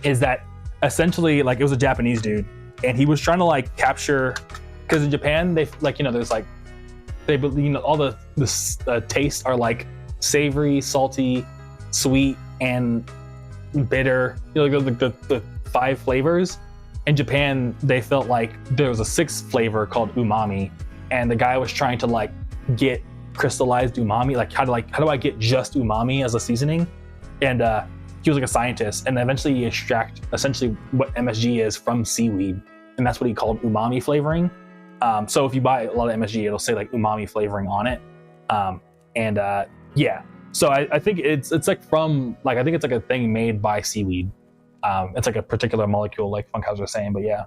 is that essentially, like, it was a Japanese dude, and he was trying to like capture, because in Japan they like, there's like, they all the tastes are like savory, salty, sweet, and bitter. Like the 5 flavors. In Japan, they felt like there was a 6th flavor called umami, and the guy was trying to like get crystallized umami, like how do I get just umami as a seasoning? And he was like a scientist, and eventually he extract essentially what MSG is from seaweed, and that's what he called umami flavoring. So if you buy a lot of MSG, it'll say like umami flavoring on it. Yeah. So I think it's like from, like, I think it's like a thing made by seaweed. It's like a particular molecule, like Funkhauser was saying, but yeah.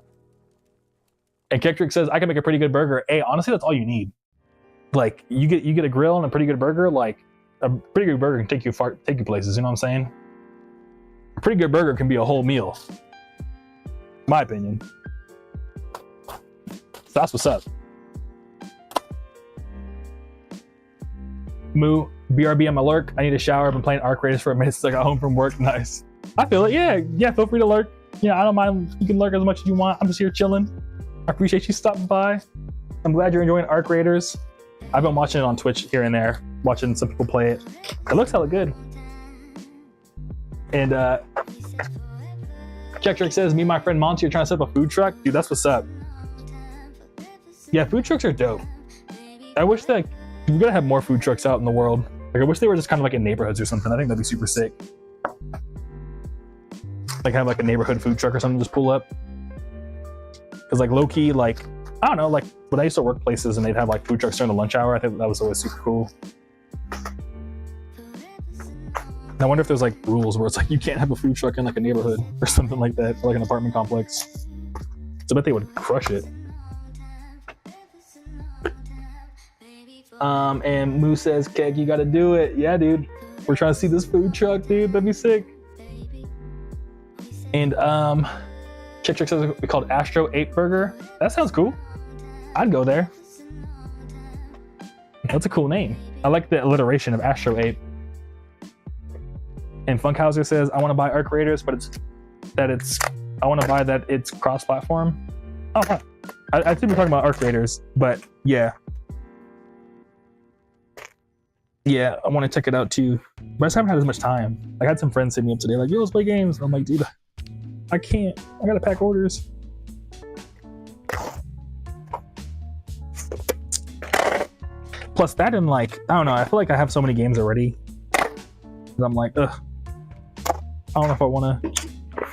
And Kektrek says, I can make a pretty good burger. Hey, honestly, that's all you need. Like, you get a grill and a pretty good burger, like, a pretty good burger can take you places, you know what I'm saying? A pretty good burger can be a whole meal. My opinion. So that's what's up. Moo, BRB on my lurk. I need a shower. I've been playing Arc Raiders for a minute since I got home from work. Nice. I feel it. Yeah, feel free to lurk. Yeah, I don't mind. You can lurk as much as you want. I'm just here chilling. I appreciate you stopping by. I'm glad you're enjoying Arc Raiders. I've been watching it on Twitch here and there, watching some people play it. It looks hella good. And Kektrek says, me and my friend Monty are trying to set up a food truck. Dude, that's what's up. Yeah, food trucks are dope. I wish that we're gonna have more food trucks out in the world. Like, I wish they were just kind of like in neighborhoods or something. I think that'd be super sick. Like, have like a neighborhood food truck or something just pull up. Because like low key, like, I don't know, like when I used to work places and they'd have like food trucks during the lunch hour, I think that was always super cool. And I wonder if there's like rules where it's like you can't have a food truck in like a neighborhood or something like that, or like an apartment complex. So I bet they would crush it. And Moo says, Keg, you gotta do it. Yeah, dude. We're trying to see this food truck, dude. That'd be sick. And Kektrek says it's called Astro 8 Burger. That sounds cool. I'd go there. That's a cool name. I like the alliteration of Astro Ape. And Funkhauser says, I want to buy Arc Raiders, but I want to buy that it's cross-platform. Oh, huh. I think we're talking about Arc Raiders, but yeah. Yeah, I want to check it out too. But I just haven't had as much time. I had some friends hit me up today, like, yo, let's play games. And I'm like, dude, I can't. I gotta pack orders. Plus that and like, I don't know, I feel like I have so many games already. And I'm like, ugh. I don't know if I want to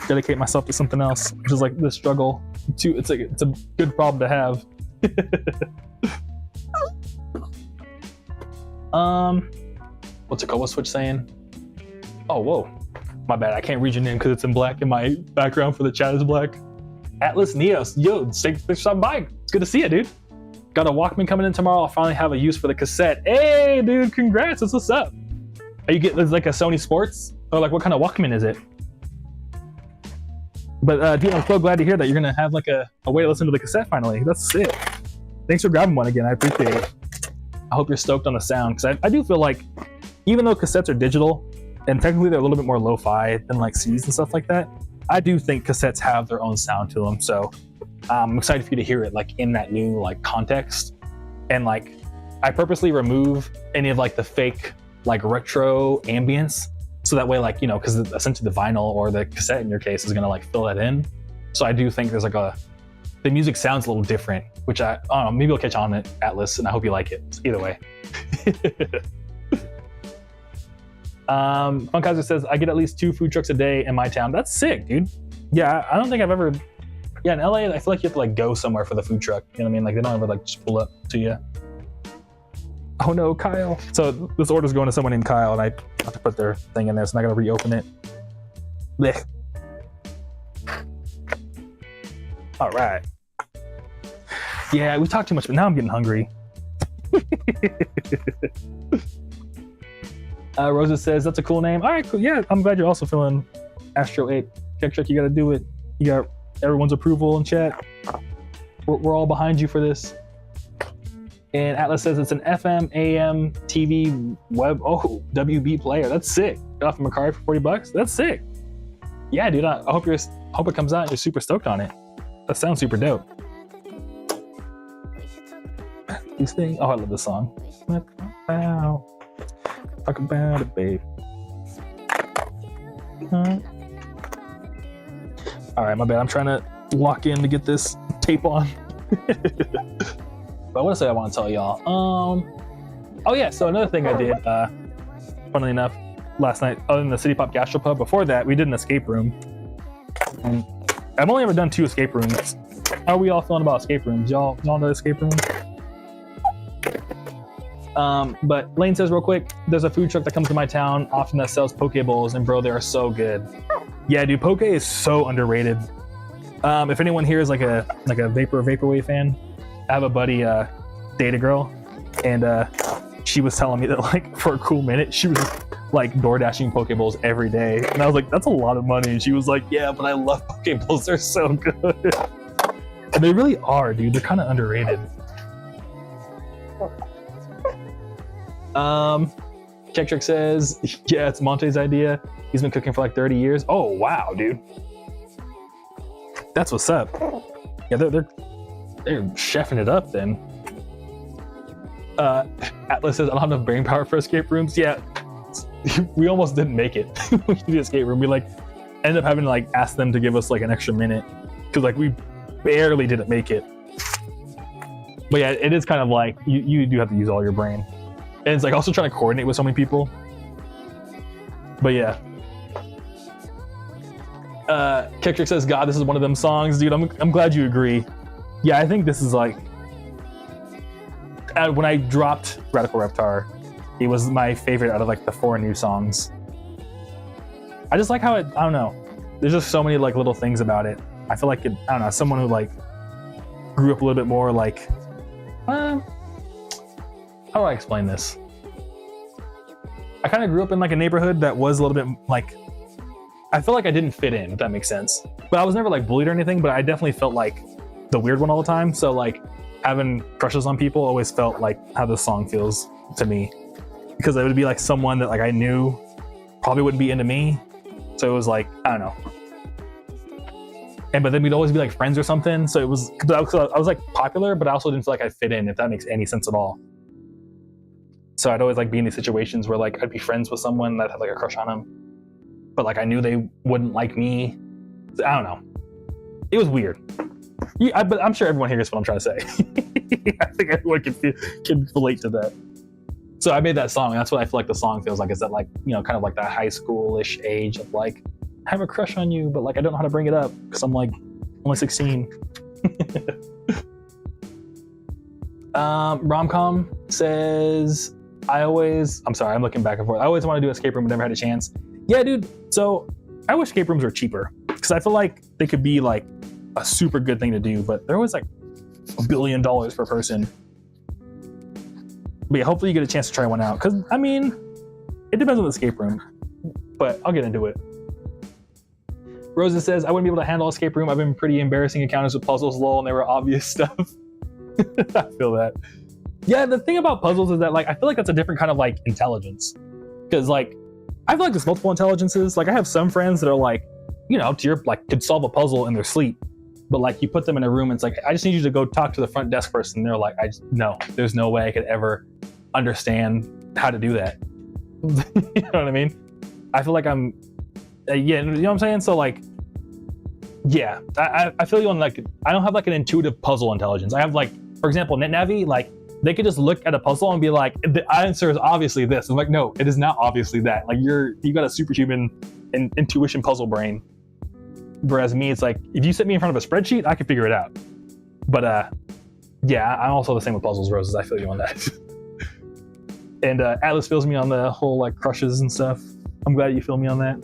dedicate myself to something else, which is like the struggle. It's a good problem to have. What's it called? What's Switch saying? Oh, whoa. My bad. I can't read your name because it's in black and my background for the chat is black. Atlas Neos. Yo, thanks for stopping by. It's good to see you, dude. Got a Walkman coming in tomorrow. I'll finally have a use for the cassette. Hey, dude, congrats. That's what's up. Are you getting like a Sony Sports? Or like what kind of Walkman is it? But dude, I'm so glad to hear that you're gonna have like a way to listen to the cassette finally. That's sick. Thanks for grabbing one again. I appreciate it. I hope you're stoked on the sound because I do feel like even though cassettes are digital and technically they're a little bit more lo-fi than like CDs and stuff like that, I do think cassettes have their own sound to them. So I'm excited for you to hear it like in that new like context. And like I purposely remove any of like the fake like retro ambience so that way like, you know, because essentially the vinyl or the cassette in your case is gonna like fill that in. So I do think there's like the music sounds a little different, which I don't know, maybe I'll catch on it, Atlas, and I hope you like it. Either way. Funkhauser says, I get at least 2 food trucks a day in my town. That's sick, dude. Yeah, I don't think I've ever, in LA, I feel like you have to like go somewhere for the food truck. You know what I mean? Like they don't ever like just pull up to you. Oh no, Kyle. So this order's going to someone named Kyle and I have to put their thing in there, so I'm not gonna reopen it. Blech. All right. Yeah, we talked too much, but now I'm getting hungry. Rosa says, that's a cool name. All right, cool. Yeah, I'm glad you're also feeling Astro 8. Check, you got to do it. You got everyone's approval in chat. We're all behind you for this. And Atlas says it's an FM, AM, TV, web, WB player. That's sick. Got off of Macari for $40. That's sick. Yeah, dude, I hope it comes out and you're super stoked on it. That sounds super dope. These things. Oh, I love this song. Wow. Talk about it, babe. All right, my bad. I'm trying to lock in to get this tape on. But what else I want to tell y'all? Oh yeah. So another thing I did, funnily enough, last night, other than the City Pop Gastropub, before that, we did an escape room. And I've only ever done 2 escape rooms. How are we all feeling about escape rooms? Y'all know escape rooms? But Lane says real quick, there's a food truck that comes to my town often that sells poke bowls, and bro, they are so good. Yeah, dude, poke is so underrated. If anyone here is like a vaporwave fan, I have a buddy, date a girl, and she was telling me that like for a cool minute she was like door dashing poke bowls every day, and I was like, that's a lot of money. And she was like, yeah, but I love poke bowls, they're so good. And they really are, dude. They're kind of underrated. Check says, yeah, it's Monte's idea. He's been cooking for like 30 years. Oh wow, dude. That's what's up. Yeah, they're chefing it up then. Atlas says, I don't have enough brain power for escape rooms. Yeah, we almost didn't make it. We did the escape room. We like ended up having to like ask them to give us like an extra minute because like we barely didn't make it. But yeah, it is kind of like you do have to use all your brain. And it's like also trying to coordinate with so many people. But yeah. Kektrick says, God, this is one of them songs. Dude, I'm glad you agree. Yeah, I think this is like... when I dropped Radical Reptar, it was my favorite out of like the 4 new songs. I just like how it... I don't know. There's just so many like little things about it. I feel like, I don't know, someone who like grew up a little bit more like... how do I explain this? I kind of grew up in like a neighborhood that was a little bit like, I feel like I didn't fit in, if that makes sense. But I was never like bullied or anything, but I definitely felt like the weird one all the time. So like having crushes on people always felt like how this song feels to me, because it would be like someone that like I knew probably wouldn't be into me, so it was like, I don't know. But then we'd always be like friends or something, so it was, I was like popular, but I also didn't feel like I fit in, if that makes any sense at all. So I'd always like be in these situations where like I'd be friends with someone that had like a crush on them, but like I knew they wouldn't like me. I don't know. It was weird. Yeah, but I'm sure everyone hears what I'm trying to say. I think everyone can relate to that. So I made that song, and that's what I feel like the song feels like, is that like, you know, kind of like that high school-ish age of like, I have a crush on you, but like I don't know how to bring it up because I'm like only 16. Romcom says, I'm sorry, I'm looking back and forth. I always want to do escape room, but never had a chance. Yeah, dude. So I wish escape rooms were cheaper, because I feel like they could be like a super good thing to do, but they're always like $1 billion per person. But yeah, hopefully you get a chance to try one out, because I mean, it depends on the escape room, but I'll get into it. Rosa says, I wouldn't be able to handle escape room. I've been pretty embarrassing encounters with puzzles, lol, and they were obvious stuff. I feel that. Yeah, the thing about puzzles is that like I feel like that's a different kind of like intelligence, because like I feel like there's multiple intelligences. Like I have some friends that are like, you know, could solve a puzzle in their sleep, but like you put them in a room and it's like, I just need you to go talk to the front desk person. And they're like, no, there's no way I could ever understand how to do that. You know what I mean? I feel like I'm, yeah, you know what I'm saying? So like, yeah, I feel you on like, I don't have like an intuitive puzzle intelligence. I have like, for example, NetNavi, like they could just look at a puzzle and be like, the answer is obviously this. I'm like, no, it is not obviously that. Like you got a superhuman intuition puzzle brain. Whereas me, it's like, if you set me in front of a spreadsheet, I can figure it out. But yeah, I'm also the same with puzzles, Roses. I feel you on that. And Atlas feels me on the whole like crushes and stuff. I'm glad you feel me on that.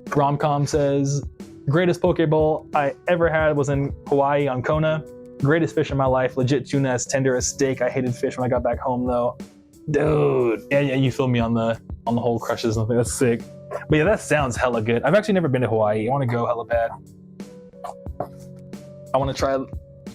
Romcom says, greatest Pokeball I ever had was in Hawaii on Kona. Greatest fish in my life. Legit tuna as tender as steak. I hated fish when I got back home though. Dude. Yeah, you feel me on the whole crushes and everything. That's sick. But yeah, that sounds hella good. I've actually never been to Hawaii. I want to go hella bad. I want to try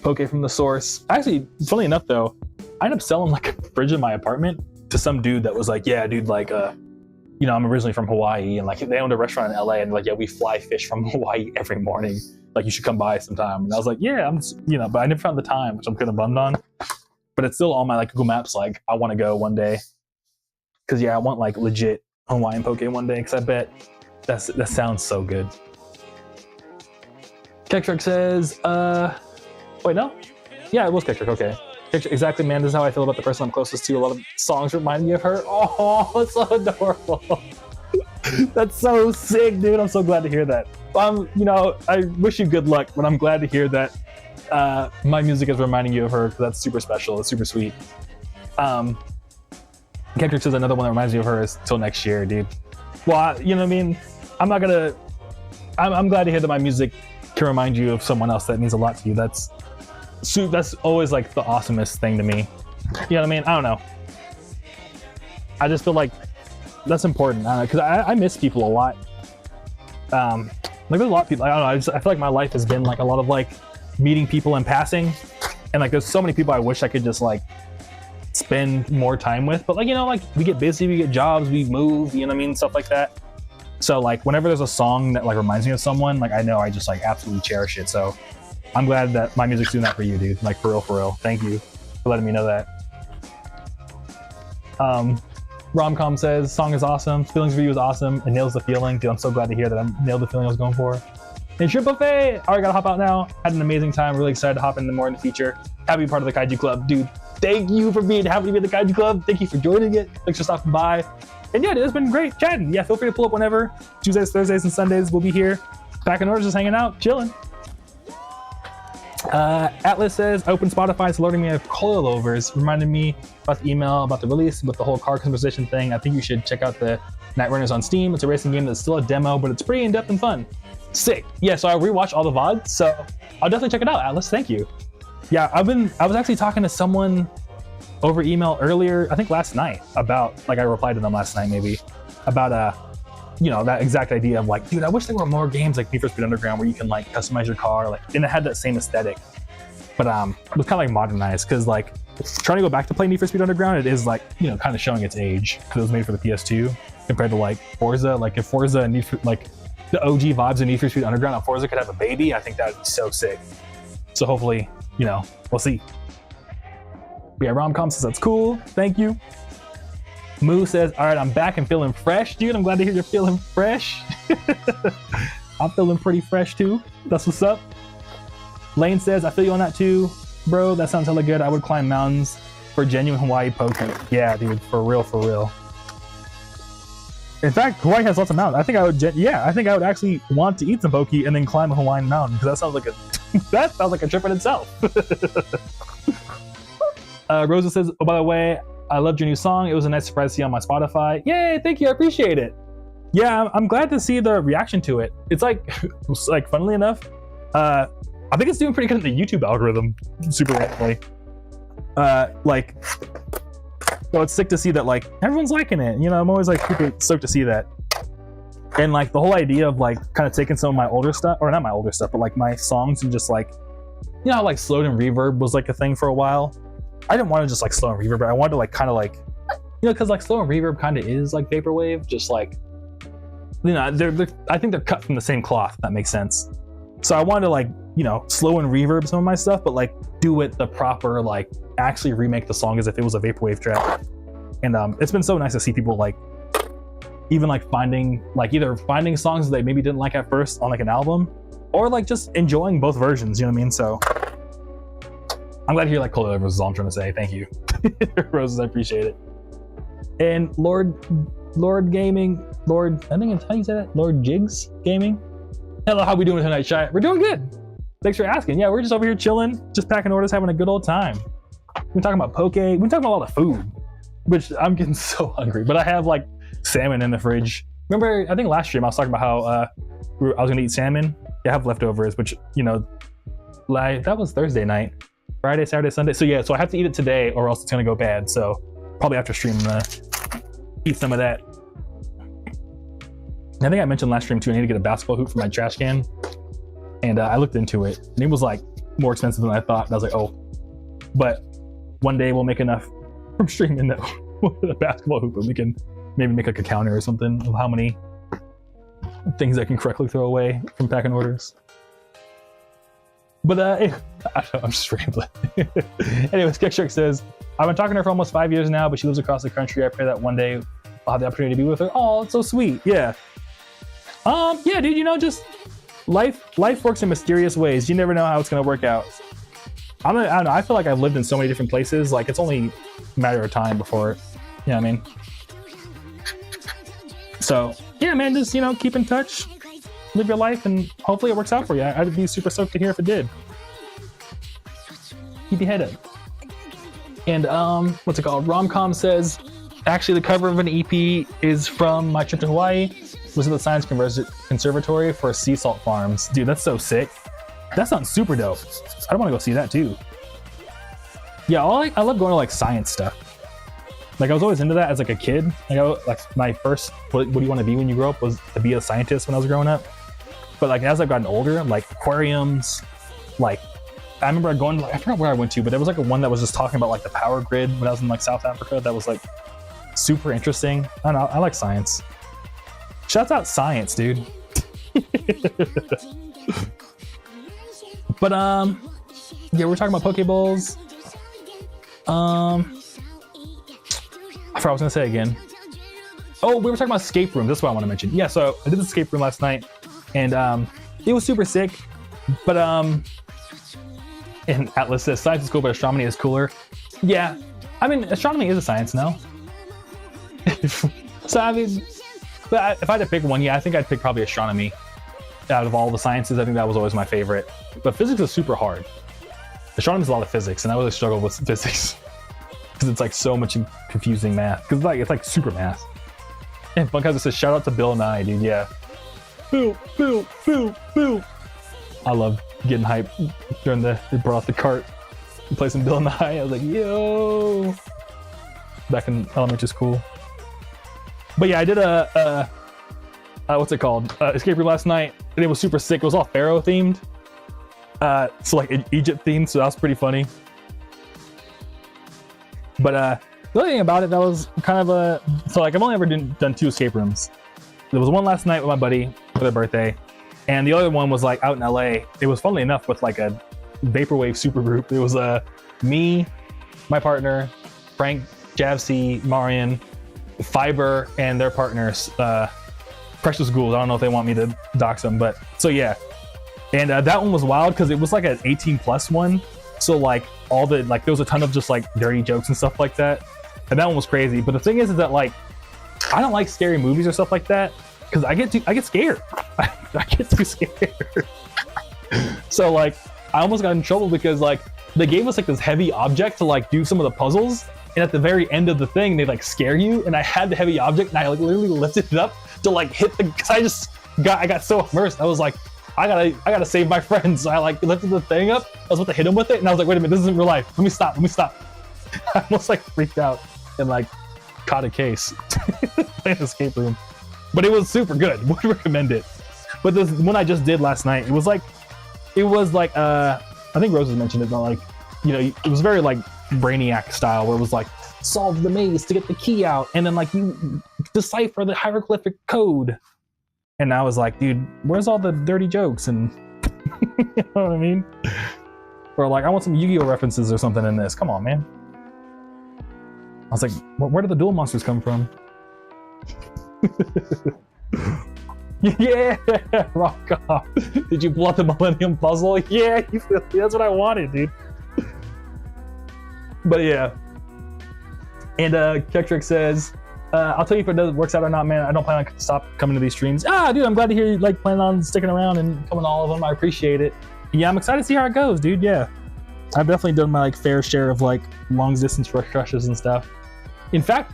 Poke from the source. Actually, funny enough though, I ended up selling like a fridge in my apartment to some dude that was like, yeah, dude, like, you know, I'm originally from Hawaii, and like they owned a restaurant in LA, and like, yeah, we fly fish from Hawaii every morning. Like, you should come by sometime. And I was like, yeah, you know, but I never found the time, which I'm kind of bummed on. But it's still on my like Google Maps. Like, I want to go one day, because yeah, I want like legit Hawaiian poke one day, because I bet that sounds so good. Kektrick says, wait, no, yeah, it was Kektrick. Okay. Exactly, man. This is how I feel about the person I'm closest to. A lot of songs remind me of her. Oh, it's so adorable. That's so sick, dude. I'm so glad to hear that. You know, I wish you good luck, but I'm glad to hear that my music is reminding you of her, because that's super special. It's super sweet. Kektrick says another one that reminds me of her is Till Next Year, dude. Well, you know what I mean? I'm glad to hear that my music can remind you of someone else that means a lot to you. That's always like the awesomest thing to me. You know what I mean? I don't know. I just feel like that's important. I don't know, because I miss people a lot. Like there's a lot of people. I don't know. I feel like my life has been like a lot of like meeting people in passing, and like there's so many people I wish I could just like spend more time with. But like, you know, like we get busy, we get jobs, we move. You know what I mean? Stuff like that. So like whenever there's a song that like reminds me of someone, like I know I just like absolutely cherish it. So I'm glad that my music's doing that for you, dude. Like, for real. Thank you for letting me know that. Romcom says, song is awesome. Feelings for you is awesome. It nails the feeling. Dude, I'm so glad to hear that I nailed the feeling I was going for. And Shrimp Buffet, alright, gotta hop out now. Had an amazing time. Really excited to hop in more in the future. Happy to be part of the Kaiju Club. Dude, thank you for being happy to be in the Kaiju Club. Thank you for joining it. Thanks for stopping by. And yeah, dude, it's been great chatting. Yeah, feel free to pull up whenever. Tuesdays, Thursdays, and Sundays, we'll be here. Back in order, just hanging out, chilling. Atlas says, open Spotify, it's alerting me of coilovers, reminding me about the email about the release with the whole car composition thing. I think you should check out the Night Runners on Steam. It's a racing game that's still a demo, but it's pretty in-depth and fun. Sick. Yeah, so I rewatched all the VODs, so I'll definitely check it out, Atlas. Thank you. Yeah, I was actually talking to someone over email earlier, I think last night, about, like I replied to them last night maybe, about you know, that exact idea of like, dude, I wish there were more games like Need for Speed Underground where you can like customize your car, like, and it had that same aesthetic. but it was kind of like modernized because like trying to go back to play Need for Speed Underground, it is like, you know, kind of showing its age because it was made for the PS2 compared to like Forza. Like if Forza Need for, like the OG vibes of Need for Speed Underground on Forza could have a baby, I think that would be so sick. So hopefully, you know, we'll see. But yeah, Romcom says that's cool. Thank you. Moo says, all right, I'm back and feeling fresh, dude. I'm glad to hear you're feeling fresh. I'm feeling pretty fresh too. That's what's up. Lane says, I feel you on that too, bro. That sounds hella good. I would climb mountains for genuine Hawaii poke. Yeah, dude, for real, for real. In fact, Hawaii has lots of mountains. I think I would, I think I would actually want to eat some poke and then climb a Hawaiian mountain because that sounds like a trip in itself. Rosa says, oh, by the way, I loved your new song. It was a nice surprise to see on my Spotify. Yay, thank you, I appreciate it. Yeah, I'm glad to see the reaction to it. It's like funnily enough, I think it's doing pretty good in the YouTube algorithm, super randomly. So it's sick to see that like everyone's liking it. You know, I'm always like super stoked to see that. And like the whole idea of like kind of taking some of my older stuff, or not my older stuff, but like my songs and just like, you know how like slowed and reverb was like a thing for a while. I didn't want to just like slow and reverb, but I wanted to like kind of like, you know, because like slow and reverb kind of is like vaporwave, just like, you know, I think they're cut from the same cloth, if that makes sense. So I wanted to like, you know, slow and reverb some of my stuff, but like do it the proper, like actually remake the song as if it was a vaporwave track. And it's been so nice to see people like, even like finding, like either finding songs that they maybe didn't like at first on like an album, or like just enjoying both versions, you know what I mean? So I'm glad to hear like Cold Roses is all I'm trying to say. Thank you. Roses, I appreciate it. And Lord Gaming, I think it's how you say that? Lord Jigs Gaming. Hello, how we doing tonight, Shy? We're doing good. Thanks for asking. Yeah, we're just over here chilling, just packing orders, having a good old time. We're talking about poke, we're talking about a lot of food, which I'm getting so hungry, but I have like salmon in the fridge. Remember, I think last stream I was talking about how I was gonna eat salmon. Yeah, I have leftovers, which, you know, like that was Thursday night. Friday, Saturday, Sunday. So yeah, so I have to eat it today or else it's gonna go bad. So probably after stream, eat some of that. I think I mentioned last stream too, I need to get a basketball hoop for my trash can. And I looked into it and it was like more expensive than I thought. And I was like, oh, but one day we'll make enough from streaming that we'll get a basketball hoop and we can maybe make like a counter or something of how many things I can correctly throw away from packing orders. But I don't know, I'm just rambling. Anyways, Kickshark says, I've been talking to her for almost 5 years now, but she lives across the country. I pray that one day I'll have the opportunity to be with her. Oh, it's so sweet. Yeah. Yeah, dude, you know, just life works in mysterious ways. You never know how it's gonna work out. I don't know, I feel like I've lived in so many different places, like it's only a matter of time before, you know what I mean? So yeah, man, just, you know, keep in touch, live your life, and hopefully it works out for you. I'd be super stoked to hear if it did. Keep your head up. And what's it called? Romcom says, actually the cover of an EP is from my trip to Hawaii. Was at the Science Conservatory for sea salt farms. Dude, that's so sick. That sounds super dope. I want to go see that too. Yeah, I love going to like science stuff. Like I was always into that as like a kid. Like my first, what do you want to be when you grow up, was to be a scientist when I was growing up. But like as I've gotten older, like aquariums, like I remember going to, like, I forgot where I went to, but there was like a one that was just talking about like the power grid when I was in like South Africa. That was like super interesting. I don't know, I like science. Shouts out science, dude. But yeah, we're talking about Pokeballs. I forgot what I was gonna say again. Oh, we were talking about escape rooms. That's what I want to mention. Yeah, so I did the escape room last night, and it was super sick. But and Atlas says science is cool, but astronomy is cooler. Yeah, I mean astronomy is a science now. So I mean, but if I had to pick one, yeah, I think I'd pick probably astronomy. Out of all the sciences, I think that was always my favorite. But physics is super hard. Astronomy is a lot of physics, and I really struggle with physics because it's like so much confusing math. Because it's like super math. And Bunkhouse says, shout out to Bill Nye, dude. Yeah. Bill. I love getting hyped during they brought out the cart and play some Bill Nye. I was like, yo. Back in elementary school. But yeah, I did a what's it called? Escape room last night, and it was super sick. It was all Pharaoh themed. So like Egypt themed, so that was pretty funny. But the other thing about it, that was kind of so like I've only ever done 2 escape rooms. There was one last night with my buddy for their birthday, and the other one was like out in LA. It was funnily enough with like a vaporwave super group. It was me, my partner, Frank, Javc, Marian, Fiber, and their partners, Precious Ghouls. I don't know if they want me to dox them, but so yeah. And that one was wild because it was like an 18+ one. So like all the like there was a ton of just like dirty jokes and stuff like that. And that one was crazy. But the thing is that like I don't like scary movies or stuff like that because I get scared. I get too scared. So like I almost got in trouble because like they gave us like this heavy object to like do some of the puzzles, and at the very end of the thing they like scare you, and I had the heavy object and I like literally lifted it up to like hit the, cause I got so immersed. I was like, I gotta save my friends. So I like lifted the thing up. I was about to hit him with it, and I was like, wait a minute, this isn't real life. Let me stop. I almost like freaked out and like caught a case playing an escape room. But it was super good. Would recommend it. But this one I just did last night, it was like I think Rose has mentioned it, but like, you know, it was very like Brainiac style, where it was like solve the maze to get the key out, and then like you decipher the hieroglyphic code. And I was like, dude, where's all the dirty jokes? And you know what I mean? Or like, I want some Yu-Gi-Oh references or something in this. Come on, man. I was like, where did the duel monsters come from? Yeah, rock off. Did you pull out the Millennium Puzzle? Yeah, that's what I wanted, dude. But yeah. And Kektrick says, I'll tell you if it works out or not, man. I don't plan on stop coming to these streams. Dude, I'm glad to hear you like plan on sticking around and coming to all of them. I appreciate it. Yeah, I'm excited to see how it goes, dude. Yeah, I've definitely done my like fair share of like long distance rush rushes and stuff. In fact,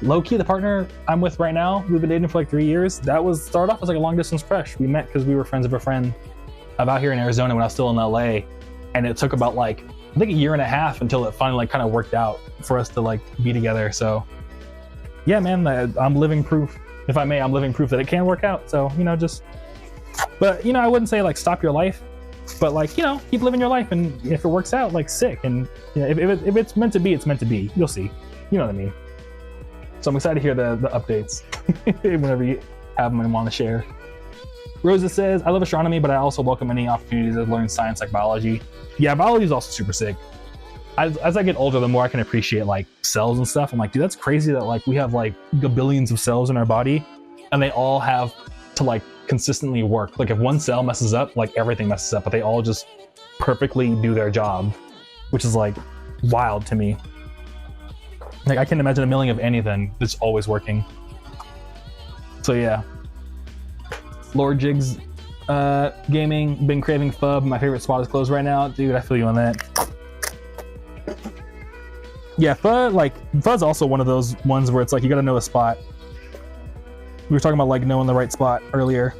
low-key, the partner I'm with right now, we've been dating for like 3 years. That started off as like a long-distance crush. We met because we were friends of a friend out here in Arizona when I was still in LA, and it took about like I think a year and a half until it finally like kind of worked out for us to like be together. So yeah, man, I'm living proof. If I may, I'm living proof that it can work out. So you know, but you know, I wouldn't say like stop your life, but like you know, keep living your life, and if it works out, like sick. And you know, if it's meant to be, it's meant to be. You'll see. You know what I mean. So I'm excited to hear the updates whenever you have them and want to share. Rosa says, I love astronomy, but I also welcome any opportunities to learn science like biology. Yeah, biology is also super sick. As I get older, the more I can appreciate like cells and stuff. I'm like, dude, that's crazy that like we have like billions of cells in our body, and they all have to like consistently work. Like if one cell messes up, like everything messes up, but they all just perfectly do their job, which is like wild to me. Like I can't imagine a milling of anything that's always working. So yeah. Lord Jigs Gaming, been craving pho. My favorite spot is closed right now. Dude, I feel you on that. Yeah, pho's also one of those ones where it's like you gotta know a spot. We were talking about like knowing the right spot earlier.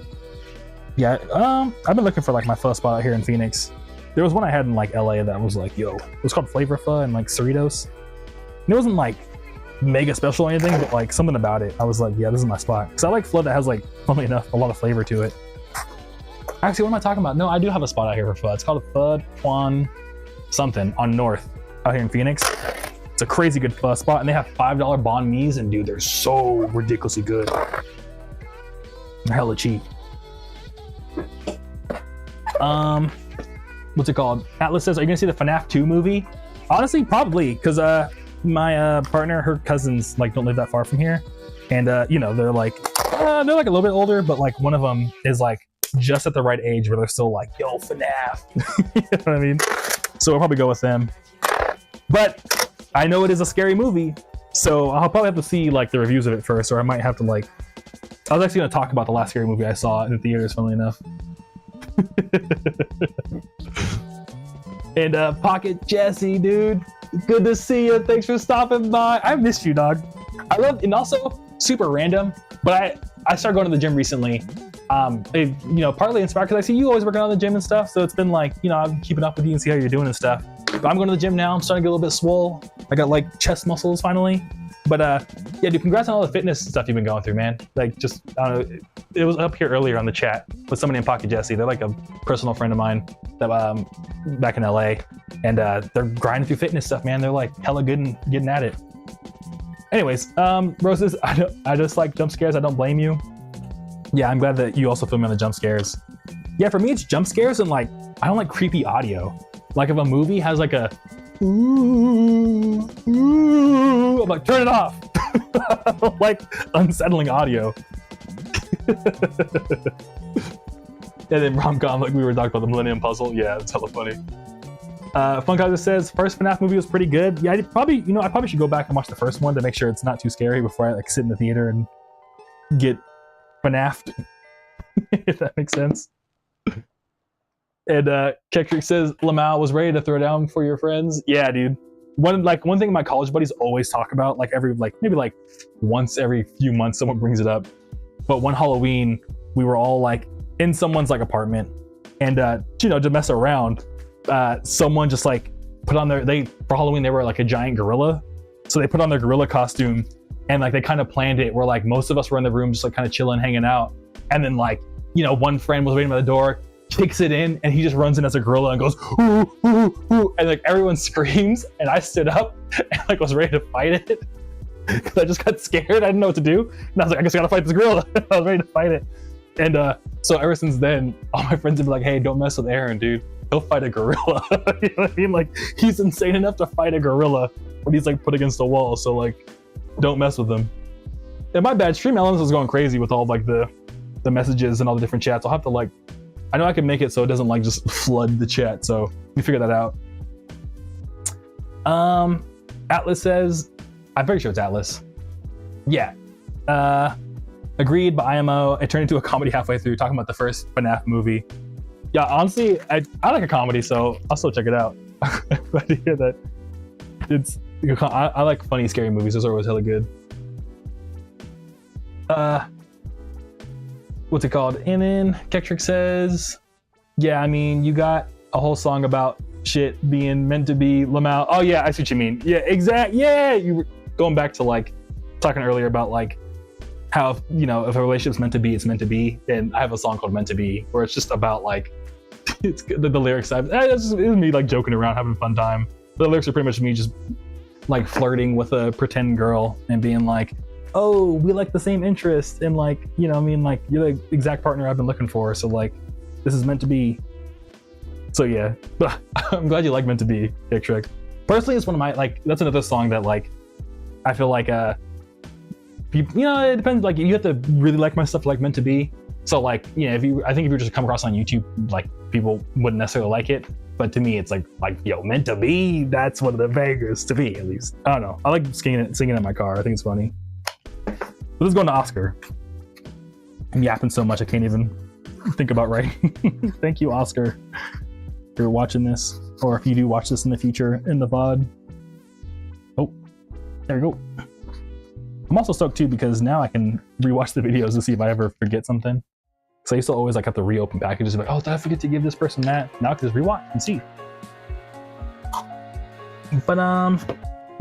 Yeah, I've been looking for like my pho spot out here in Phoenix. There was one I had in like LA that was like, yo, it was called Flavor Pho and like Cerritos. And it wasn't like mega special or anything, but like something about it, I was like, yeah, this is my spot. Because I like pho that has like, funnily enough, a lot of flavor to it. Actually, what am I talking about? No, I do have a spot out here for pho. It's called Pho Tuan something on North out here in Phoenix. It's a crazy good pho spot, and they have $5 banh mi's, and dude, they're so ridiculously good. They're hella cheap. What's it called? Atlas says, are you gonna see the FNAF 2 movie? Honestly, probably, because my partner, her cousins like don't live that far from here, and you know, they're like a little bit older, but like one of them is like just at the right age where they're still like, yo, FNAF. You know what I mean? So we'll probably go with them. But I know it is a scary movie, so I'll probably have to see like the reviews of it first, or I might have to like, I was actually going to talk about the last scary movie I saw in the theaters, funnily enough. And Pocket Jesse, dude, good to see you. Thanks for stopping by. I missed you, dog. I love, and also super random, but I started going to the gym recently. You know, partly inspired because I see you always working on the gym and stuff, so it's been like, you know, I'm keeping up with you and see how you're doing and stuff. But I'm going to the gym now. I'm starting to get a little bit swole. I got like chest muscles finally. But yeah, dude, congrats on all the fitness stuff you've been going through, man. Like, just, I don't know, it was up here earlier on the chat with somebody named Pocket Jesse. They're like a personal friend of mine that back in LA, and they're grinding through fitness stuff, man. They're like hella good and getting at it. Anyways, Roses, I just like jump scares. I don't blame you. Yeah, I'm glad that you also feel me on the jump scares. Yeah, for me, it's jump scares and like, I don't like creepy audio. Like if a movie has like a, ooh, ooh, I'm like, turn it off. I don't like unsettling audio. And then rom-com, like we were talking about the Millennium Puzzle. Yeah, it's hella funny. Funkhauser says, first FNAF movie was pretty good. Yeah, I probably should go back and watch the first one to make sure it's not too scary before I like sit in the theater and get FNAF'd. If that makes sense. And Kektrick says, Lamau was ready to throw down for your friends. Yeah, dude. One thing my college buddies always talk about, like maybe once every few months someone brings it up. But one Halloween, we were all like in someone's like apartment, and to mess around, someone just like put on for Halloween they were like a giant gorilla. So they put on their gorilla costume, and like they kind of planned it where like most of us were in the room just like kind of chilling, hanging out. And then like, one friend was waiting by the door, kicks it in, and he just runs in as a gorilla and goes, ooh, ooh, ooh, and like everyone screams, and I stood up and like was ready to fight it because I just got scared. I didn't know what to do, and I was like, I guess I gotta fight this gorilla. I was ready to fight it. And so ever since then, all my friends have been like, hey, don't mess with Aaron, dude. He'll fight a gorilla. You know what I mean? Like, he's insane enough to fight a gorilla when he's like put against the wall, so like, don't mess with him. And my bad, Stream Elements was going crazy with all like the messages and all the different chats. I'll have to like, I know I can make it so it doesn't like just flood the chat, so let me figure that out. Atlas says, I'm pretty sure it's Atlas. Yeah. Agreed by IMO. It turned into a comedy halfway through, talking about the first FNAF movie. Yeah, honestly, I like a comedy, so I'll still check it out. Glad to hear that. I like funny, scary movies. Those are always hella good. What's it called? And then Kektrick says, yeah, I mean, you got a whole song about shit being meant to be Lamau. Oh yeah, I see what you mean. Yeah, exact. Yeah, you were going back to like talking earlier about like how, if a relationship's meant to be, it's meant to be. And I have a song called Meant to Be where it's just about like, it's the lyrics. It was me like joking around, having a fun time. The lyrics are pretty much me just like flirting with a pretend girl and being like, oh, we like the same interests, and like, like you're the exact partner I've been looking for, so like this is meant to be. So yeah, but I'm glad you like Meant to Be, Kektrick. Personally, it's one of my that's another song that like I feel like people, it depends, like you have to really like my stuff like Meant to Be. So like, I think if you just come across on YouTube, like people wouldn't necessarily like it, but to me it's like yo, Meant to Be, that's one of the bangers to me, at least. I don't know, I like singing it in my car. I think it's funny. But let's go to Oscar. I'm yapping so much I can't even think about writing. Thank you, Oscar, for watching this, or if you do watch this in the future in the VOD. Oh, there we go. I'm also stoked too because now I can rewatch the videos to see if I ever forget something. So I used to always like have to reopen packages and be like, oh, did I forget to give this person that? Now I can just rewatch and see. But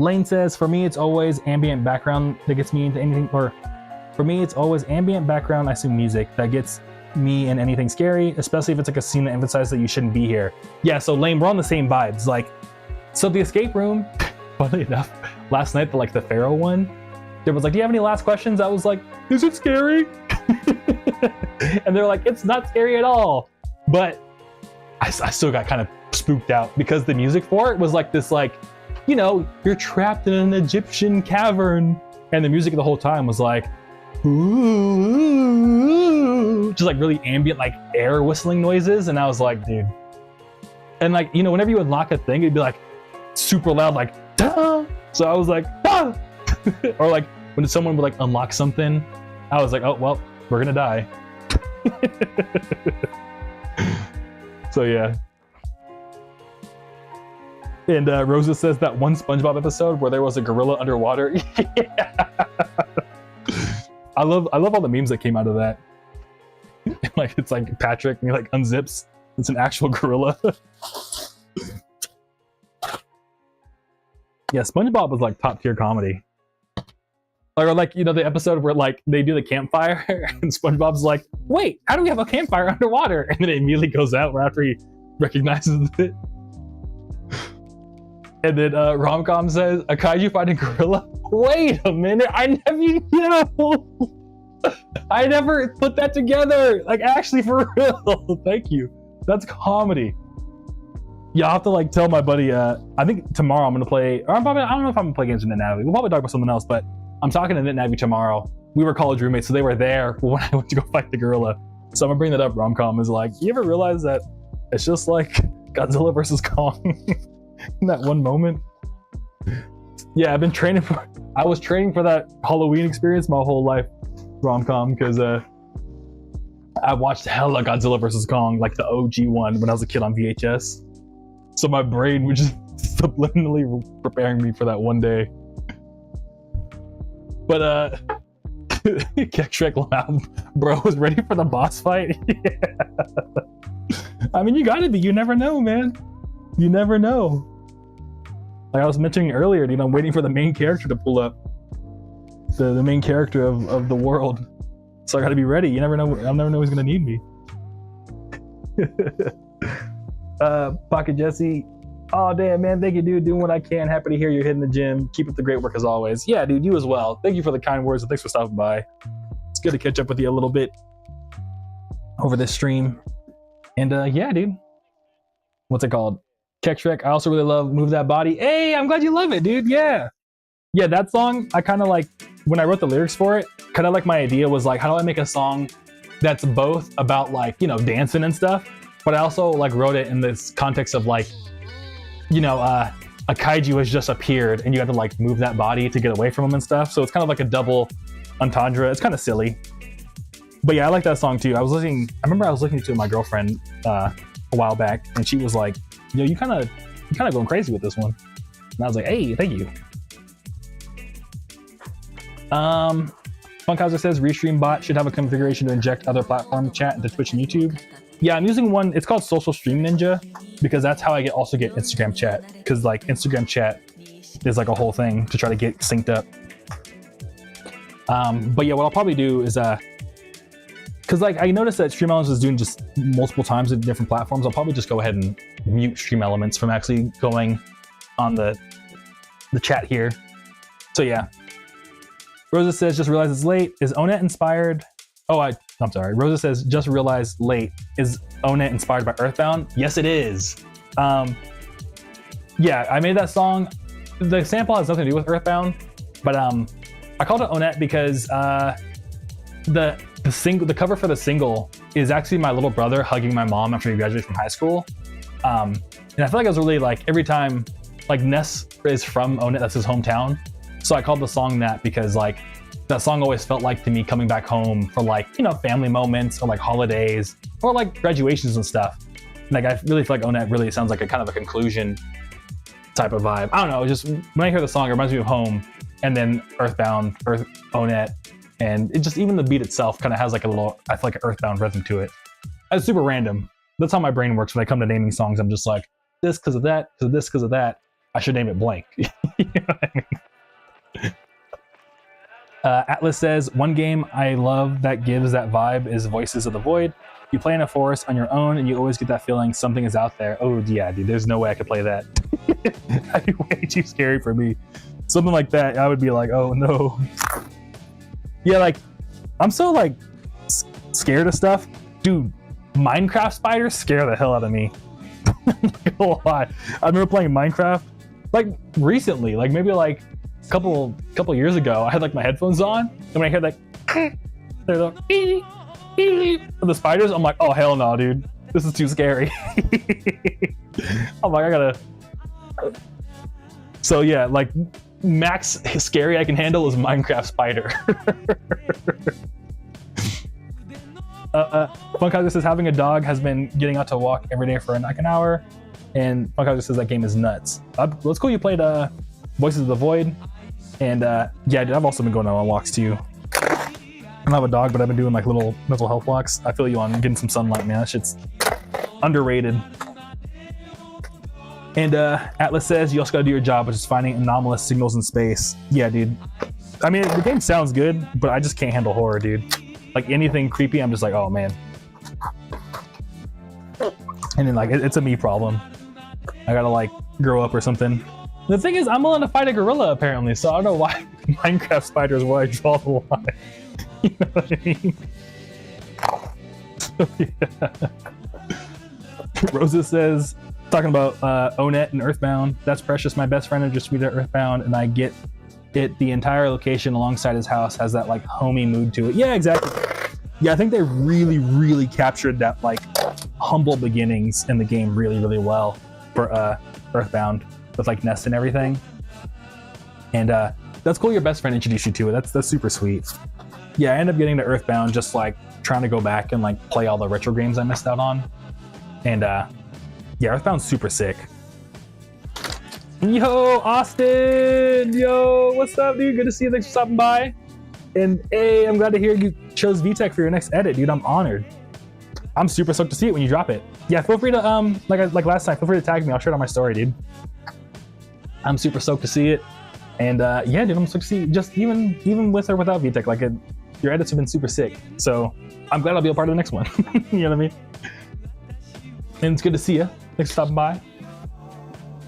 Lane says, for me it's always ambient background that gets me into anything, or for me it's always ambient background, I assume music, that gets me in anything scary, especially if it's like a scene that emphasizes that you shouldn't be here. Yeah, so Lane, we're on the same vibes. Like, so the escape room, funnily enough, last night, the Pharaoh one, there was like, do you have any last questions? I was like, is it scary? And they're like, it's not scary at all. But I still got kind of spooked out because the music for it was like this, like, you're trapped in an Egyptian cavern, and the music the whole time was like, ooh, just like really ambient, like air whistling noises. And I was like, dude. And like, whenever you unlock a thing, it'd be like super loud, like, duh. So I was like, ah. Or like when someone would like unlock something, I was like, oh, well, we're gonna die. So yeah. And Rosa says that one SpongeBob episode where there was a gorilla underwater. Yeah. I love all the memes that came out of that. Like it's like Patrick and he like unzips. It's an actual gorilla. Yeah, SpongeBob was like top tier comedy. Or like, you know, the episode where like they do the campfire and SpongeBob's like, wait, how do we have a campfire underwater? And then it immediately goes out right after he recognizes it. And then Romcom says, a kaiju fighting gorilla? Wait a minute, I never put that together. Like, actually, for real. Thank you. That's comedy. Yeah, I'll have to like tell my buddy, I think tomorrow I'm gonna play, or I don't know if I'm gonna play games with Nit Navi. We'll probably talk about something else, but I'm talking to Nit Navi tomorrow. We were college roommates, so they were there when I went to go fight the gorilla. So I'm gonna bring that up. Romcom is like, you ever realize that it's just like Godzilla versus Kong in that one moment? Yeah, I was training for that Halloween experience my whole life, Romcom, because I watched hella Godzilla versus Kong, like the OG one, when I was a kid on VHS. So my brain was just subliminally preparing me for that one day. But Shrek Loud, bro, was ready for the boss fight. Yeah. I mean, you gotta be. You never know, man. You never know. Like I was mentioning earlier, you know, I'm waiting for the main character to pull up. The main character of the world. So I gotta be ready. You never know. I'll never know who's gonna need me. Pocket Jesse. Oh damn, man, thank you, dude. Doing what I can. Happy to hear you're hitting the gym. Keep up the great work as always. Yeah, dude, you as well. Thank you for the kind words and thanks for stopping by. It's good to catch up with you a little bit over this stream. And yeah, dude. What's it called? Keck Shrek. I also really love Move That Body. Hey, I'm glad you love it, dude. Yeah. Yeah, that song, I kind of like, when I wrote the lyrics for it, kind of like my idea was like, how do I make a song that's both about like, you know, dancing and stuff, but I also like wrote it in this context of like, you know, a kaiju has just appeared and you have to like move that body to get away from him and stuff. So it's kind of like a double entendre. It's kind of silly. But yeah, I like that song too. I remember I was listening to it with my girlfriend a while back and she was like, yo, you kind of going crazy with this one. And I was like, hey, thank you. Funkhauser says Restream bot should have a configuration to inject other platform chat into Twitch and YouTube. Yeah, I'm using one. It's called Social Stream Ninja because that's how I also get Instagram chat. Because like Instagram chat is like a whole thing to try to get synced up. But yeah, what I'll probably do is because like I noticed that Stream Elements is doing just multiple times with different platforms. I'll probably just go ahead and mute Stream Elements from actually going on the chat here. So yeah. Rosa says, just realized it's late. Is Onet inspired? Oh, I'm sorry. Rosa says, just realized late. Is Onet inspired by Earthbound? Yes, it is. Yeah, I made that song. The sample has nothing to do with Earthbound, but I called it Onet because the cover for the single is actually my little brother hugging my mom after he graduated from high school. And I feel like I was really like, every time, like Ness is from Onet, that's his hometown. So I called the song that because like that song always felt like to me coming back home for like, you know, family moments or like holidays or like graduations and stuff. Like I really feel like Onet really sounds like a kind of a conclusion type of vibe. I don't know, just when I hear the song, it reminds me of home and then Earthbound, Onet, and it just, even the beat itself kind of has like a little, I feel like an Earthbound rhythm to it. It's super random. That's how my brain works when I come to naming songs. I'm just like, this because of that, because of this, because of that. I should name it blank. You know what I mean? Atlas says, one game I love that gives that vibe is Voices of the Void. You play in a forest on your own and you always get that feeling something is out there. Oh yeah, dude, there's no way I could play that. That'd be way too scary for me. Something like that, I would be like, oh no. Yeah, like, I'm so like scared of stuff. Dude, Minecraft spiders scare the hell out of me. Like, a lot. I remember playing Minecraft, like recently, like maybe like couple years ago. I had like my headphones on, and when I heard like they're like the spiders, I'm like, oh hell no, dude, this is too scary. I'm like, I gotta. So yeah, like max scary I can handle is Minecraft spider. Funkhauser says having a dog has been getting out to walk every day for like an hour, and Funkhauser says that game is nuts. It's cool you played Voices of the Void. And yeah, dude, I've also been going on walks too. I don't have a dog, but I've been doing like little mental health walks. I feel you on getting some sunlight, man. That shit's underrated. And Atlas says you also gotta do your job, which is finding anomalous signals in space. Yeah, dude. I mean, the game sounds good, but I just can't handle horror, dude. Like anything creepy, I'm just like, oh man. And then like, it's a me problem. I gotta like grow up or something. The thing is, I'm willing to fight a gorilla apparently, so I don't know why Minecraft spider is where I draw the line. You know what I mean? So, yeah. Rosa says, talking about Onet and Earthbound, that's Precious, my best friend, who just tweeted Earthbound, and I get it. The entire location alongside his house has that like homey mood to it. Yeah, exactly. Yeah, I think they really captured that like humble beginnings in the game really well for Earthbound with like Nest and everything. And that's cool. Your best friend introduced you to it. That's super sweet. Yeah, I ended up getting to Earthbound just like trying to go back and like play all the retro games I missed out on. And yeah, Earthbound's super sick. Yo, Austin! Yo, what's up, dude? Good to see you. Thanks for stopping by. And hey, I'm glad to hear you chose VTech for your next edit, dude. I'm honored. I'm super stoked to see it when you drop it. Yeah, feel free to like last time, feel free to tag me. I'll share it on my story, dude. I'm super stoked to see it. And yeah, dude, I'm stoked to see just even with or without VTech, like your edits have been super sick. So I'm glad I'll be a part of the next one. You know what I mean? And it's good to see you. Thanks for stopping by.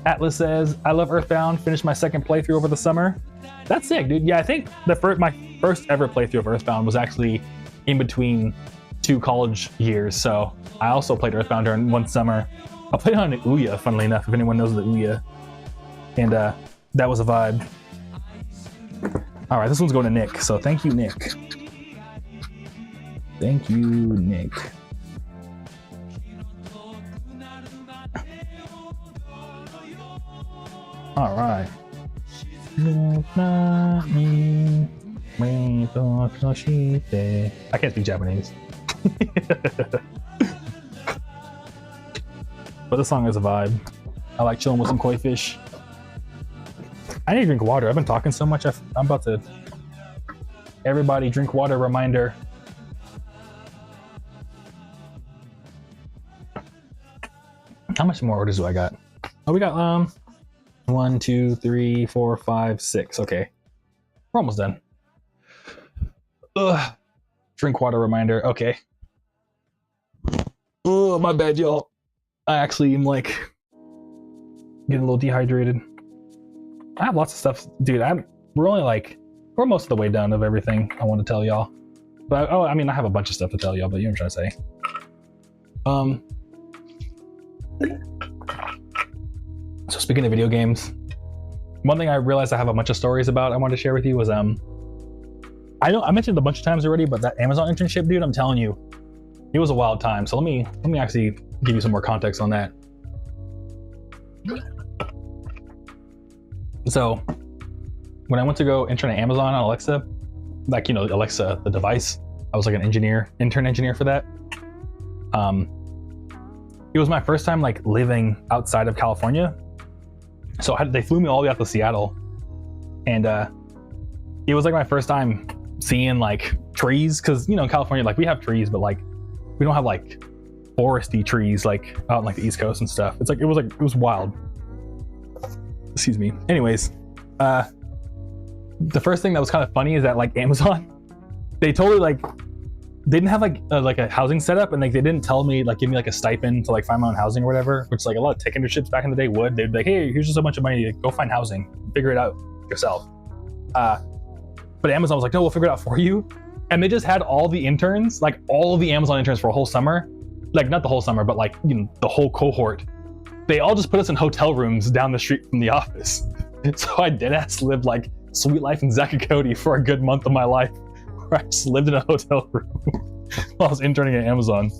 Atlas says, I love Earthbound. Finished my second playthrough over the summer. That's sick, dude. Yeah, I think my first ever playthrough of Earthbound was actually in between 2 college years. So I also played Earthbound during one summer. I played on an Ouya, funnily enough, if anyone knows the Ouya. And that was a vibe. All right, this one's going to Nick. So thank you, Nick. Thank you, Nick. All right. I can't speak Japanese. But this song is a vibe. I like chilling with some koi fish. I need to drink water. I've been talking so much. I'm about to... Everybody drink water reminder. How much more orders do I got? Oh, we got 1, 2, 3, 4, 5, 6. Okay. We're almost done. Ugh. Drink water reminder. Okay. Oh, my bad, y'all. I actually am like getting a little dehydrated. I have lots of stuff, dude. We're most of the way done of everything I want to tell y'all. But I mean, I have a bunch of stuff to tell y'all, but you know what I'm trying to say. So speaking of video games, one thing I realized I have a bunch of stories about I wanted to share with you was I mentioned it a bunch of times already, but that Amazon internship, dude, I'm telling you, it was a wild time. So let me actually give you some more context on that. So when I went to go intern at Amazon on Alexa, like, you know, Alexa, the device, I was like an intern engineer for that. It was my first time like living outside of California. So they flew me all the way out to Seattle. And it was like my first time seeing like trees. Cause you know, in California, like we have trees, but like we don't have like foresty trees like out on like the East Coast and stuff. It was wild. Excuse me. Anyways, the first thing that was kind of funny is that like Amazon, they totally like, they didn't have like a housing setup, and like they didn't tell me like give me like a stipend to like find my own housing or whatever, which like a lot of tech internships back in the day would. They'd be like, hey, here's just a bunch of money to go find housing, figure it out yourself. But Amazon was like, no, we'll figure it out for you. And they just had all the interns, like all of the Amazon interns for a whole summer, like not the whole summer, but like, you know, the whole cohort. They all just put us in hotel rooms down the street from the office. So I deadass lived like sweet life in Zakakoti for a good month of my life, where I just lived in a hotel room while I was interning at Amazon.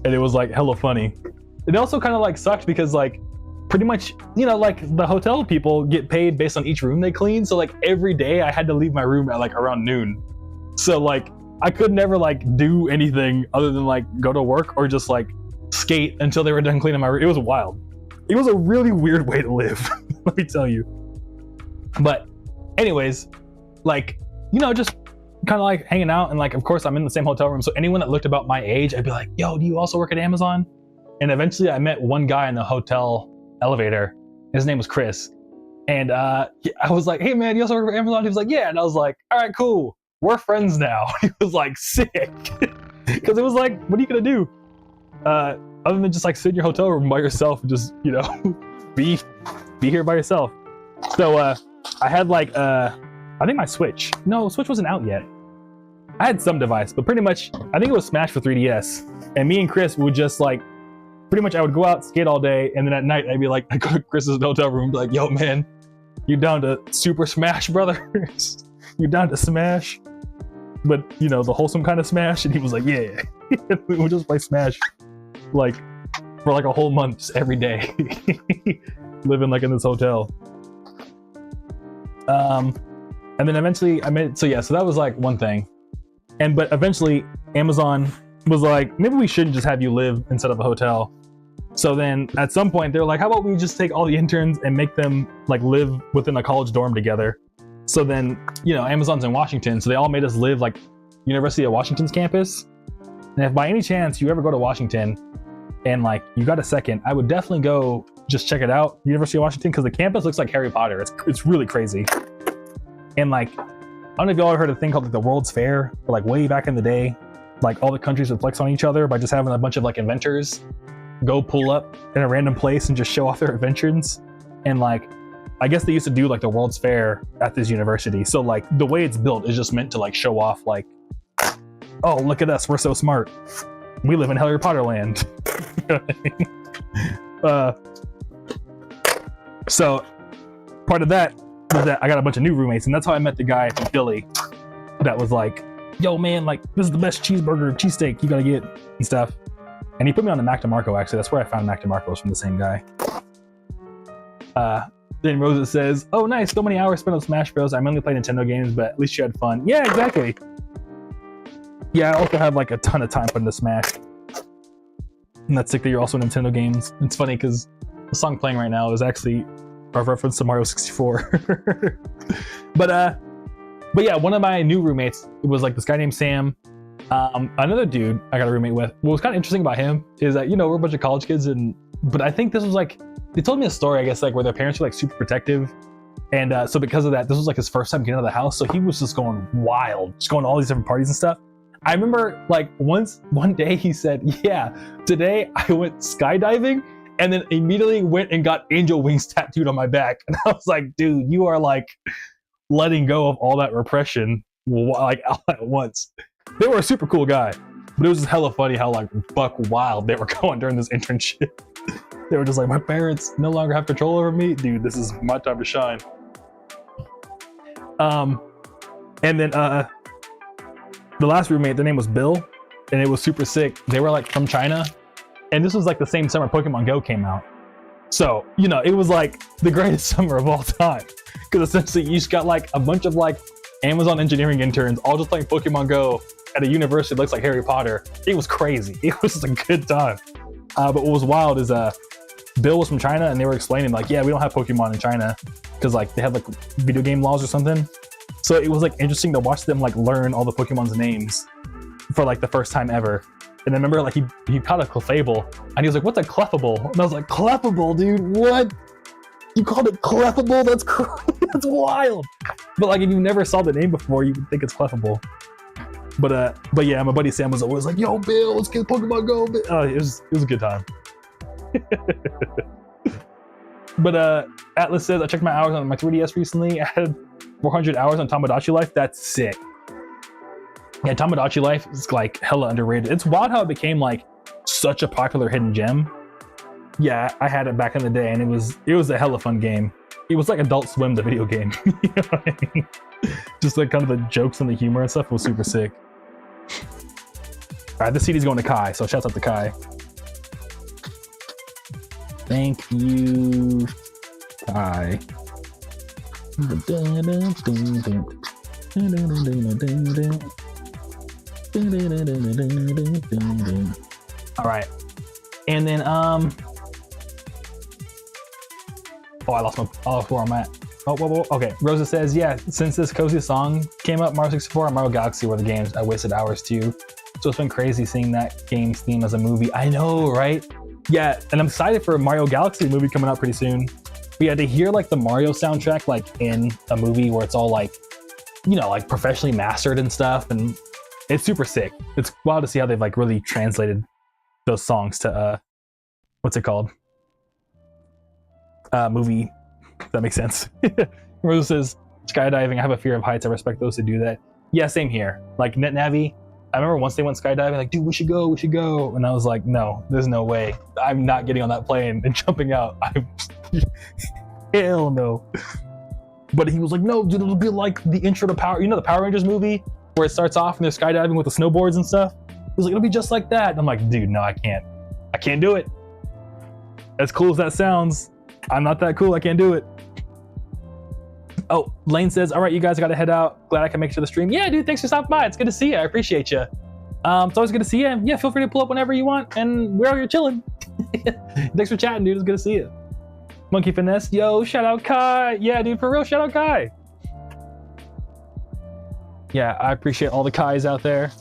And it was like hella funny. It also kind of like sucked because like pretty much, you know, like the hotel people get paid based on each room they clean. So like every day I had to leave my room at like around noon. So like I could never like do anything other than like go to work or just like skate until they were done cleaning my room. It was wild. It was a really weird way to live, let me tell you. But anyways, like, you know, just kind of like hanging out, and like, of course I'm in the same hotel room. So anyone that looked about my age, I'd be like, yo, do you also work at Amazon? And eventually I met one guy in the hotel elevator. His name was Chris. And I was like, hey man, you also work for Amazon? He was like, yeah. And I was like, all right, cool. We're friends now. He was like, sick. Because it was like, what are you going to do? Other than just like sit in your hotel room by yourself and just, you know, be here by yourself. So I had like, I think my Switch. No, Switch wasn't out yet. I had some device, but pretty much, I think it was Smash for 3DS. And me and Chris would just like, pretty much I would go out, skate all day, and then at night I'd be like, I go to Chris's hotel room and be like, yo man, you down to Super Smash Brothers? You down to Smash? But, you know, the wholesome kind of Smash? And he was like, yeah. We would just play Smash like for like a whole month, just every day. Living like in this hotel. And then eventually so that was like one thing. But eventually Amazon was like, maybe we shouldn't just have you live instead of a hotel. So then at some point they're like, how about we just take all the interns and make them like live within a college dorm together? So then, you know, Amazon's in Washington, so they all made us live like University of Washington's campus. And if by any chance you ever go to Washington and like you got a second, I would definitely go just check it out, University of Washington, because the campus looks like Harry Potter. It's really crazy. And like, I don't know if y'all ever heard of a thing called like the World's Fair, or like way back in the day, like all the countries would flex on each other by just having a bunch of like inventors go pull up in a random place and just show off their inventions. And like, I guess they used to do like the World's Fair at this university. So like the way it's built is just meant to like show off like, oh, look at us, we're so smart. We live in Harry Potter land. So part of that was that I got a bunch of new roommates, and that's how I met the guy from Philly that was like, yo man, like this is the best cheeseburger, cheesesteak you gotta get and stuff. And he put me on the Mac DeMarco, actually. That's where I found Mac DeMarco, was from the same guy. Then Rosa says, oh nice, so many hours spent on Smash Bros. I mainly play Nintendo games, but at least you had fun. Yeah, exactly. Yeah, I also have like a ton of time put into Smash. And that's sick that you're also in Nintendo games. It's funny because the song playing right now is actually a reference to Mario 64. But yeah, one of my new roommates was like this guy named Sam. Another dude I got a roommate with. What was kind of interesting about him is that, you know, we're a bunch of college kids, but I think this was like, they told me a story, I guess, like where their parents were like super protective. And so because of that, this was like his first time getting out of the house. So he was just going wild, just going to all these different parties and stuff. I remember like one day he said, yeah, today I went skydiving and then immediately went and got angel wings tattooed on my back. And I was like, dude, you are like letting go of all that repression like all at once. They were a super cool guy, but it was just hella funny how like buck wild they were going during this internship. They were just like, my parents no longer have control over me. Dude, this is my time to shine. And then the last roommate, their name was Bill, and it was super sick. They were like from China, and this was like the same summer Pokemon Go came out. So, you know, it was like the greatest summer of all time, because essentially you just got like a bunch of like Amazon engineering interns all just playing Pokemon Go at a university that looks like Harry Potter. It was crazy. It was a good time. But what was wild is Bill was from China, and they were explaining like, yeah, we don't have Pokemon in China because like they have like video game laws or something. So it was like interesting to watch them like learn all the Pokemon's names for like the first time ever. And I remember like he caught a Clefable, and he was like, what's a Clefable? And I was like, Clefable, dude, what? You called it Clefable? That's that's wild. But like if you never saw the name before, you would think it's Clefable. But yeah, my buddy Sam was always like, yo, Bill, let's get Pokemon Go. It was a good time. But Atlas says, I checked my hours on my 3DS recently. I had 400 hours on Tamagotchi Life. That's sick. Yeah, Tamagotchi Life is like hella underrated. It's wild how it became like such a popular hidden gem. Yeah, I had it back in the day, and it was a hella fun game. It was like Adult Swim, the video game. You know what I mean? Just like kind of the jokes and the humor and stuff was super sick. All right, this CD's going to Kai, so shouts out to Kai. Thank you, Kai. All right, and then oh, I lost where I'm at. Oh, okay. Rosa says, yeah, since this cozy song came up, Mario 64 and Mario Galaxy were the games I wasted hours to. So it's been crazy seeing that game's theme as a movie. I know, right? Yeah, and I'm excited for a Mario Galaxy movie coming out pretty soon. But yeah, to hear like the Mario soundtrack like in a movie where it's all like, you know, like professionally mastered and stuff, and it's super sick. It's wild to see how they've like really translated those songs to what's it called? Movie. If that makes sense. Rose says, skydiving, I have a fear of heights. I respect those who do that. Yeah, same here. Like NetNavi, I remember once they went skydiving, like, dude, we should go. And I was like, no, there's no way. I'm not getting on that plane and jumping out. Hell no. But he was like, no, dude, it'll be like the intro to Power, you know, the Power Rangers movie where it starts off and they're skydiving with the snowboards and stuff. He was like, it'll be just like that. And I'm like, dude, no, I can't do it. As cool as that sounds, I'm not that cool. I can't do it. Oh, Lane says, all right, you guys got to head out. Glad I can make it to the stream. Yeah, dude, thanks for stopping by. It's good to see you. I appreciate you. It's always good to see you. Yeah, feel free to pull up whenever you want. And we're out here chilling. Thanks for chatting, dude. It's good to see you. Monkey Finesse. Yo, shout out Kai. Yeah, dude, for real, shout out Kai. Yeah, I appreciate all the Kais out there.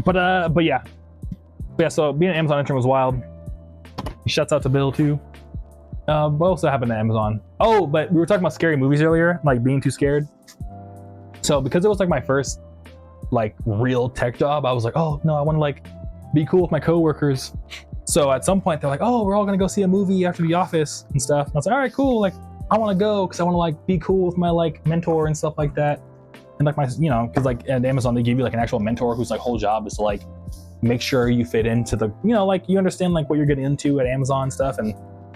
But yeah. So being an Amazon intern was wild. Shouts out to Bill too. What else happened to Amazon? Oh, but we were talking about scary movies earlier, like being too scared. So because it was like my first like real tech job, I was like, oh no, I want to like be cool with my coworkers. So at some point they're like, oh, we're all gonna go see a movie after the office and stuff. And I was like, all right, cool. Like I want to go because I want to like be cool with my like mentor and stuff like that. And like my, you know, because like at Amazon they give you like an actual mentor whose like whole job is to like make sure you fit into the, you know, like you understand like what you're getting into at Amazon and stuff and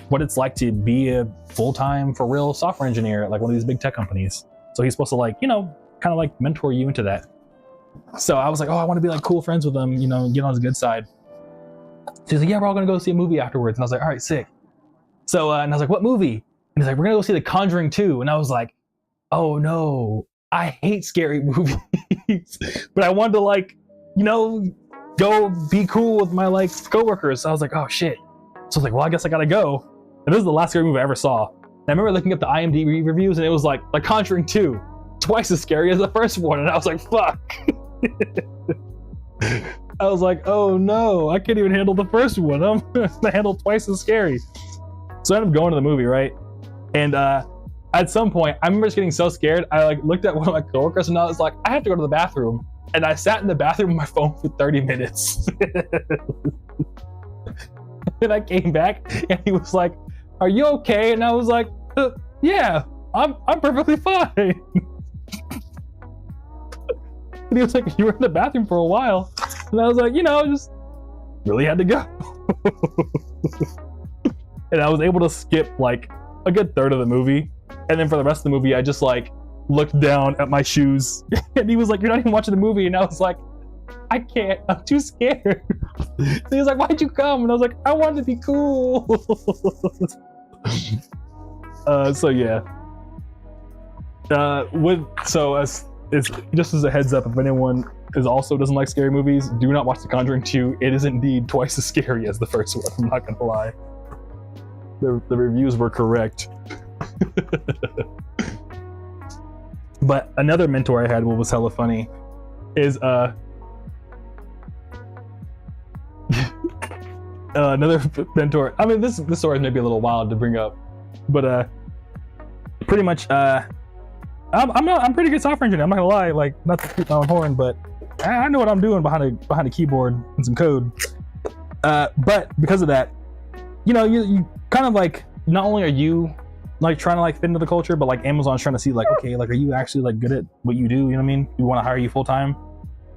what it's like to be a full-time for real software engineer at like one of these big tech companies. So he's supposed to like, you know, kind of like mentor you into that. So I was like, oh, I want to be like cool friends with him, you know, get on his good side. So he's like, yeah, we're all gonna go see a movie afterwards. And I was like, all right, sick. So and I was like, what movie? And he's like, we're gonna go see The Conjuring 2. And I was like, oh no, I hate scary movies. But I wanted to like, you know, go be cool with my like coworkers. So I was like, oh shit. So I was like, well, I guess I gotta go. And this is the last scary movie I ever saw. And I remember looking up the IMDb reviews and it was like The Conjuring 2, twice as scary as the first one. And I was like, fuck. I was like, oh no, I can't even handle the first one. I'm gonna handle twice as scary. So I ended up going to the movie, right? And at some point, I remember just getting so scared, I like looked at one of my coworkers and I was like, I have to go to the bathroom. And I sat in the bathroom with my phone for 30 minutes. And I came back and he was like, are you okay? And I was like, yeah, I'm perfectly fine. And he was like, you were in the bathroom for a while. And I was like, you know, just really had to go. And I was able to skip like a good third of the movie. And then for the rest of the movie, I just like looked down at my shoes. And he was like, you're not even watching the movie. And I was like, I can't, I'm too scared. And he was like, why'd you come? And I was like, I wanted to be cool. So yeah. It's just as a heads up, if anyone also doesn't like scary movies, do not watch The Conjuring 2. It is indeed twice as scary as the first one. I'm not gonna lie. The reviews were correct. But another mentor I had, what was hella funny, is another mentor. I mean, this story is maybe a little wild to bring up, but pretty much I'm pretty good software engineer. I'm not gonna lie, like not to toot my own horn, but I know what I'm doing behind a keyboard and some code. But because of that, you know, you kind of like, not only are you like trying to like fit into the culture, but like Amazon's trying to see like, okay, like are you actually like good at what you do? You know what I mean? We want to hire you full time.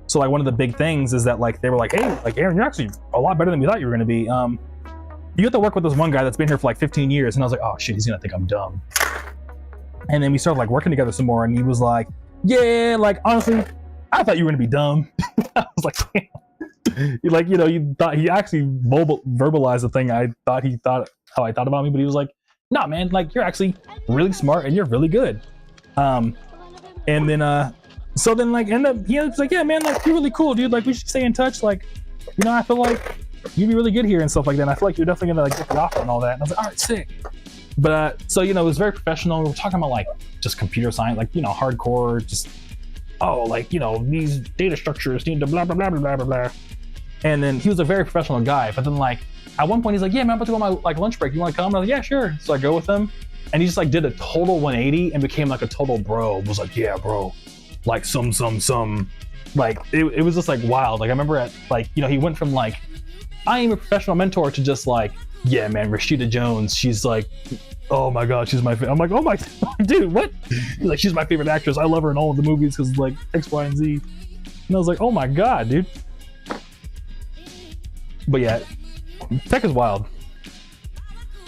So like one of the big things is that like they were like, hey, like Aaron, you're actually a lot better than we thought you were gonna be. You have to work with this one guy that's been here for like 15 years. And I was like, oh shit, he's gonna think I'm dumb. And then we started like working together some more, and he was like, yeah, like honestly, I thought you were gonna be dumb. I was like, damn. Like, you know, you thought he actually verbalized the thing how I thought about me, but he was like, nah, man, like you're actually really smart and you're really good. And then so then like end up he was like, yeah, man, like you're really cool, dude. Like we should stay in touch. Like, you know, I feel like you'd be really good here and stuff like that. And I feel like you're definitely gonna like get the offer and all that. And I was like, all right, sick. But so, you know, it was very professional. We were talking about like just computer science, like, you know, hardcore, just, oh, like, you know, these data structures need to blah, blah, blah, blah, blah, blah. And then he was a very professional guy, but then like at one point he's like, yeah, man, I'm about to go on my like lunch break. You want to come? And I was like, yeah, sure. So I go with him, and he just like did a total 180 and became like a total bro. Was like, yeah, bro, like some. Like it was just like wild. Like I remember at like, you know, he went from like, I am a professional mentor to just like, yeah, man, Rashida Jones, she's like, oh my god, she's my favorite. I'm like, oh my dude, what? He's like, she's my favorite actress. I love her in all of the movies because like X, Y, and Z. And I was like, oh my god, dude. But yeah, tech is wild.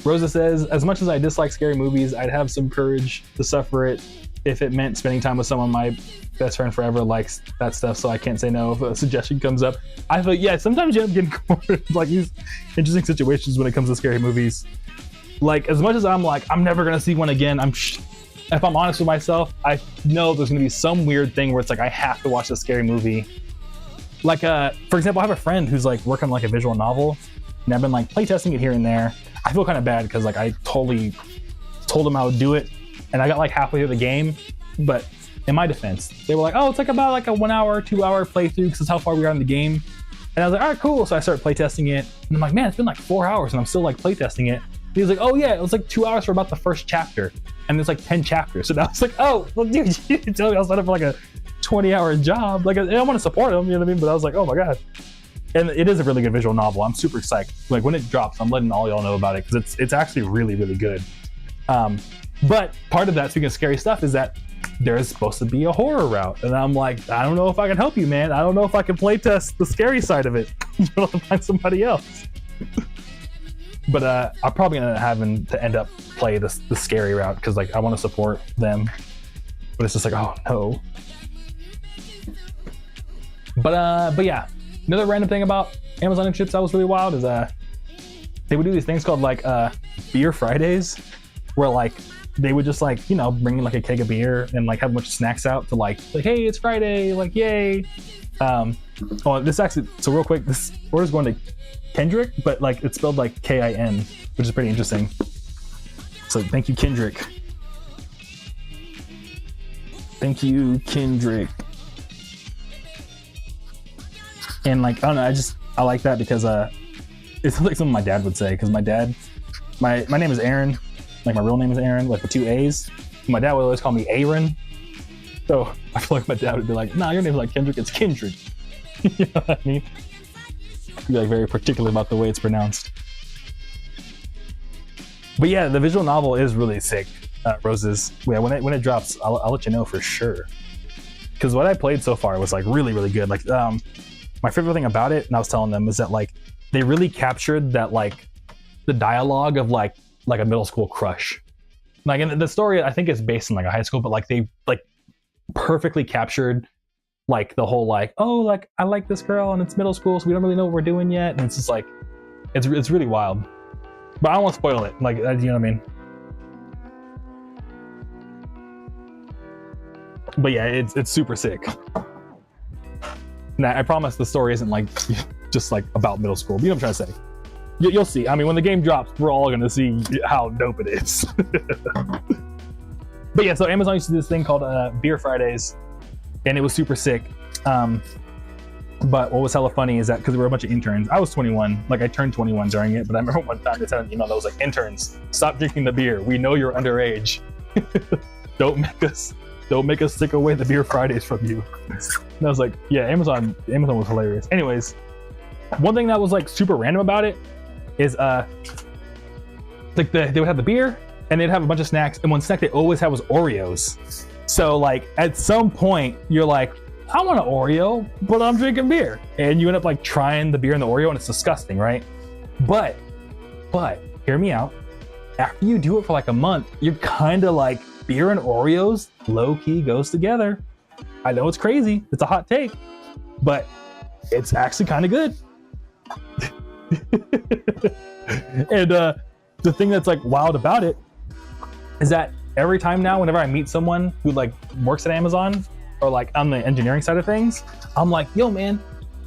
Rosa says, as much as I dislike scary movies, I'd have some courage to suffer it if it meant spending time with someone my best friend forever likes that stuff, so I can't say no if a suggestion comes up. I feel, yeah, sometimes you end up getting cornered like these interesting situations when it comes to scary movies. Like, as much as I'm like, I'm never gonna see one again, if I'm honest with myself, I know there's gonna be some weird thing where it's like, I have to watch a scary movie. Like, for example, I have a friend who's like working on like a visual novel, and I've been like playtesting it here and there. I feel kind of bad because like I totally told him I would do it, and I got like halfway through the game, but in my defense, they were like, oh, it's like about like a 1 hour, 2 hour playthrough because that's how far we are in the game. And I was like, all right, cool. So I started playtesting it, and I'm like, man, it's been like 4 hours and I'm still like playtesting it. And he was like, oh yeah, it was like 2 hours for about the first chapter, and there's like 10 chapters. So I was like, oh, well, dude, you didn't tell me I was set up for like a 20-hour job. Like, I want to support him, you know what I mean? But I was like, oh my god. And it is a really good visual novel. I'm super psyched. Like, when it drops, I'm letting all y'all know about it because it's actually really, really good. But part of that, speaking of scary stuff, is that there's supposed to be a horror route, and I'm like, I don't know if I can help you, man. I don't know if I can playtest the scary side of it. You'll have to find somebody else. But I'm probably gonna having to end up play the scary route because like I want to support them. But it's just like, oh no. But yeah, another random thing about Amazon and chips that was really wild is they would do these things called like beer Fridays, where like they would just like, you know, bring in like a keg of beer and like have a bunch of snacks out to like hey, it's Friday, like yay. Oh, this actually, so real quick, this order's going to Kendrick, but like it's spelled like K-I-N, which is pretty interesting. So thank you, Kendrick. Thank you, Kendrick. And like, I don't know, I like that because it's like something my dad would say, because my dad, my name is Aaron, like my real name is Aaron, like with 2 A's. My dad would always call me Aaron. So I feel like my dad would be like, nah, your name's like Kendrick, it's Kendrick. You know what I mean? I'd be like very particular about the way it's pronounced. But yeah, the visual novel is really sick, Roses. Yeah, when it drops, I'll let you know for sure. Because what I played so far was like really, really good. Like my favorite thing about it, and I was telling them, is that like they really captured that like the dialogue of like a middle school crush. Like, and the story I think is based in like a high school, but like they like perfectly captured like the whole like, oh, like I like this girl and it's middle school, so we don't really know what we're doing yet, and it's just like it's really wild. But I don't want to spoil it, like, you know what I mean? But yeah, it's super sick. Now I promise the story isn't like just like about middle school. You know what I'm trying to say? You'll see. I mean, when the game drops, we're all gonna see how dope it is. But yeah, so Amazon used to do this thing called Beer Fridays, and it was super sick. But what was hella funny is that because we were a bunch of interns, I was 21, like I turned 21 during it, but I remember one time they sent an email that was like, interns, stop drinking the beer. We know you're underage. Don't make us take away the Beer Fridays from you. And I was like, yeah, Amazon was hilarious. Anyways, one thing that was like super random about it is like they would have the beer and they'd have a bunch of snacks, and one snack they always had was Oreos. So like at some point you're like, I want an Oreo, but I'm drinking beer. And you end up like trying the beer and the Oreo, and it's disgusting, right? But hear me out. After you do it for like a month, you're kind of like, beer and Oreos low-key goes together. I know it's crazy. It's a hot take, but it's actually kind of good. And the thing that's like wild about it is that every time now, whenever I meet someone who like works at Amazon or like on the engineering side of things, I'm like, yo man,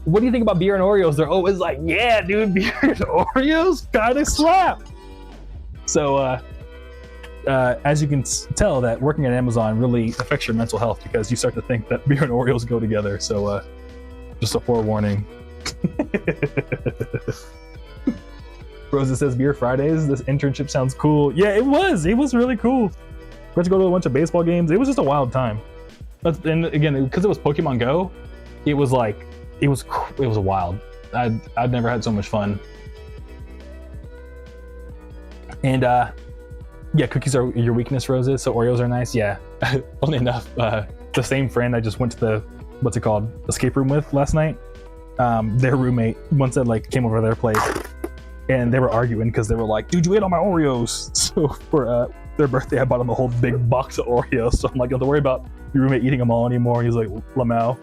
what do you think about beer and Oreos? They're always like, yeah dude, beer and Oreos kind of slap. So as you can tell, that working at Amazon really affects your mental health, because you start to think that beer and Oreos go together. So just a forewarning. Rosa says Beer Fridays. This internship sounds cool. Yeah, it was. It was really cool. Got to go to a bunch of baseball games. It was just a wild time. And again, because it was Pokemon Go, it was like it was wild. I'd never had so much fun. And yeah, cookies are your weakness, Roses. So Oreos are nice. Yeah. Only enough. The same friend I just went to the escape room with last night. Their roommate once said like came over to their place. And they were arguing because they were like, dude, you ate all my Oreos. So for their birthday, I bought them a whole big box of Oreos. So I'm like, don't worry about your roommate eating them all anymore. He's like, Lamau.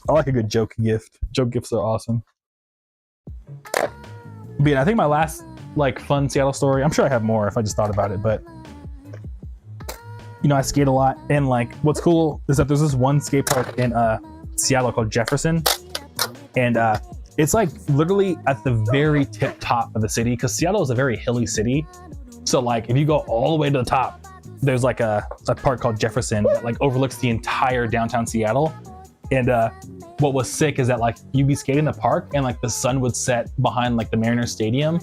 I like a good joke gift. Joke gifts are awesome. But yeah, I think my last like fun Seattle story, I'm sure I have more if I just thought about it, but you know, I skate a lot. And like, what's cool is that there's this one skate park in Seattle called Jefferson. And it's like literally at the very tip top of the city, because Seattle is a very hilly city. So like if you go all the way to the top, there's like a park called Jefferson that like overlooks the entire downtown Seattle. And what was sick is that like you'd be skating in the park and like the sun would set behind like the Mariners Stadium.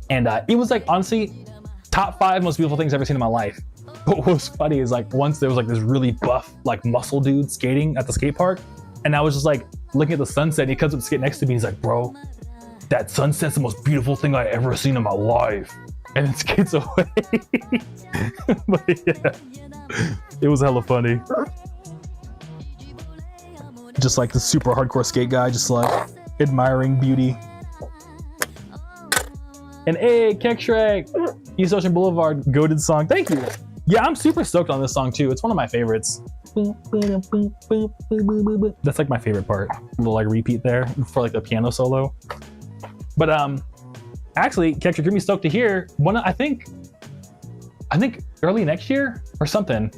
And it was like honestly top 5 most beautiful things I've ever seen in my life. But what was funny is like once there was like this really buff like muscle dude skating at the skate park, and I was just like looking at the sunset, and he comes up to skate next to me. He's like, bro, that sunset's the most beautiful thing I ever seen in my life. And then skates away. But yeah, it was hella funny. Just like the super hardcore skate guy, just like admiring beauty. And hey, Keck Shrek, East Ocean Boulevard, goated song. Thank you. Yeah, I'm super stoked on this song too. It's one of my favorites. That's like my favorite part. The like repeat there for like the piano solo. But actually, Keck Shrek, you're gonna be stoked to hear one. I think early next year or something.